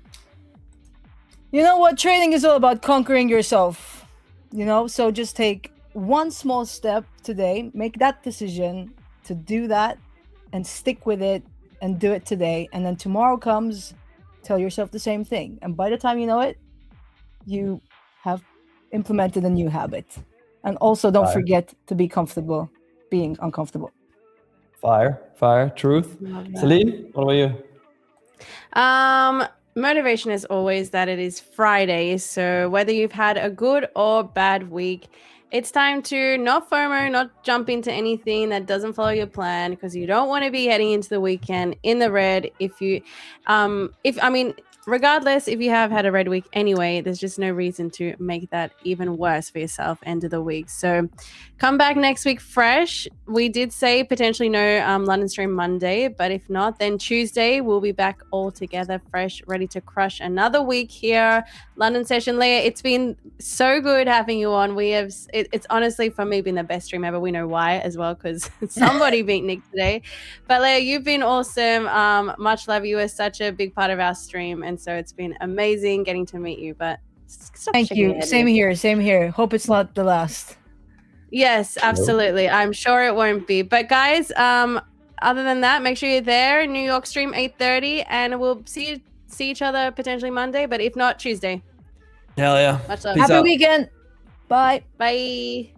You know what? Trading is all about conquering yourself. So just take one small step today, make that decision to do that and stick with it and do it today. And then tomorrow comes, tell yourself the same thing. And by the time you know it, you have implemented a new habit. And also don't forget to be comfortable being uncomfortable. Fire, truth. Celine, what about you? Motivation is always that it is Friday. So whether you've had a good or bad week, it's time to not FOMO, not jump into anything that doesn't follow your plan because you don't want to be heading into the weekend in the red. regardless, if you have had a red week anyway, there's just no reason to make that even worse for yourself end of the week. So come back next week fresh. We did say potentially no London stream Monday, but if not, then Tuesday we'll be back all together fresh, ready to crush another week here. London session. Leia, it's been so good having you on. It's honestly for me been the best stream ever. We know why as well, because somebody beat Nick today. But Leia, you've been awesome. Much love. You are such a big part of our stream, and so it's been amazing getting to meet you. But thank you. Same here. Hope it's not the last. Yes, absolutely. I'm sure it won't be. But guys, other than that, make sure you're there. New York stream 8:30, and we'll see each other potentially Monday, but if not, Tuesday. Hell yeah. Much love. Happy weekend. Bye. Bye.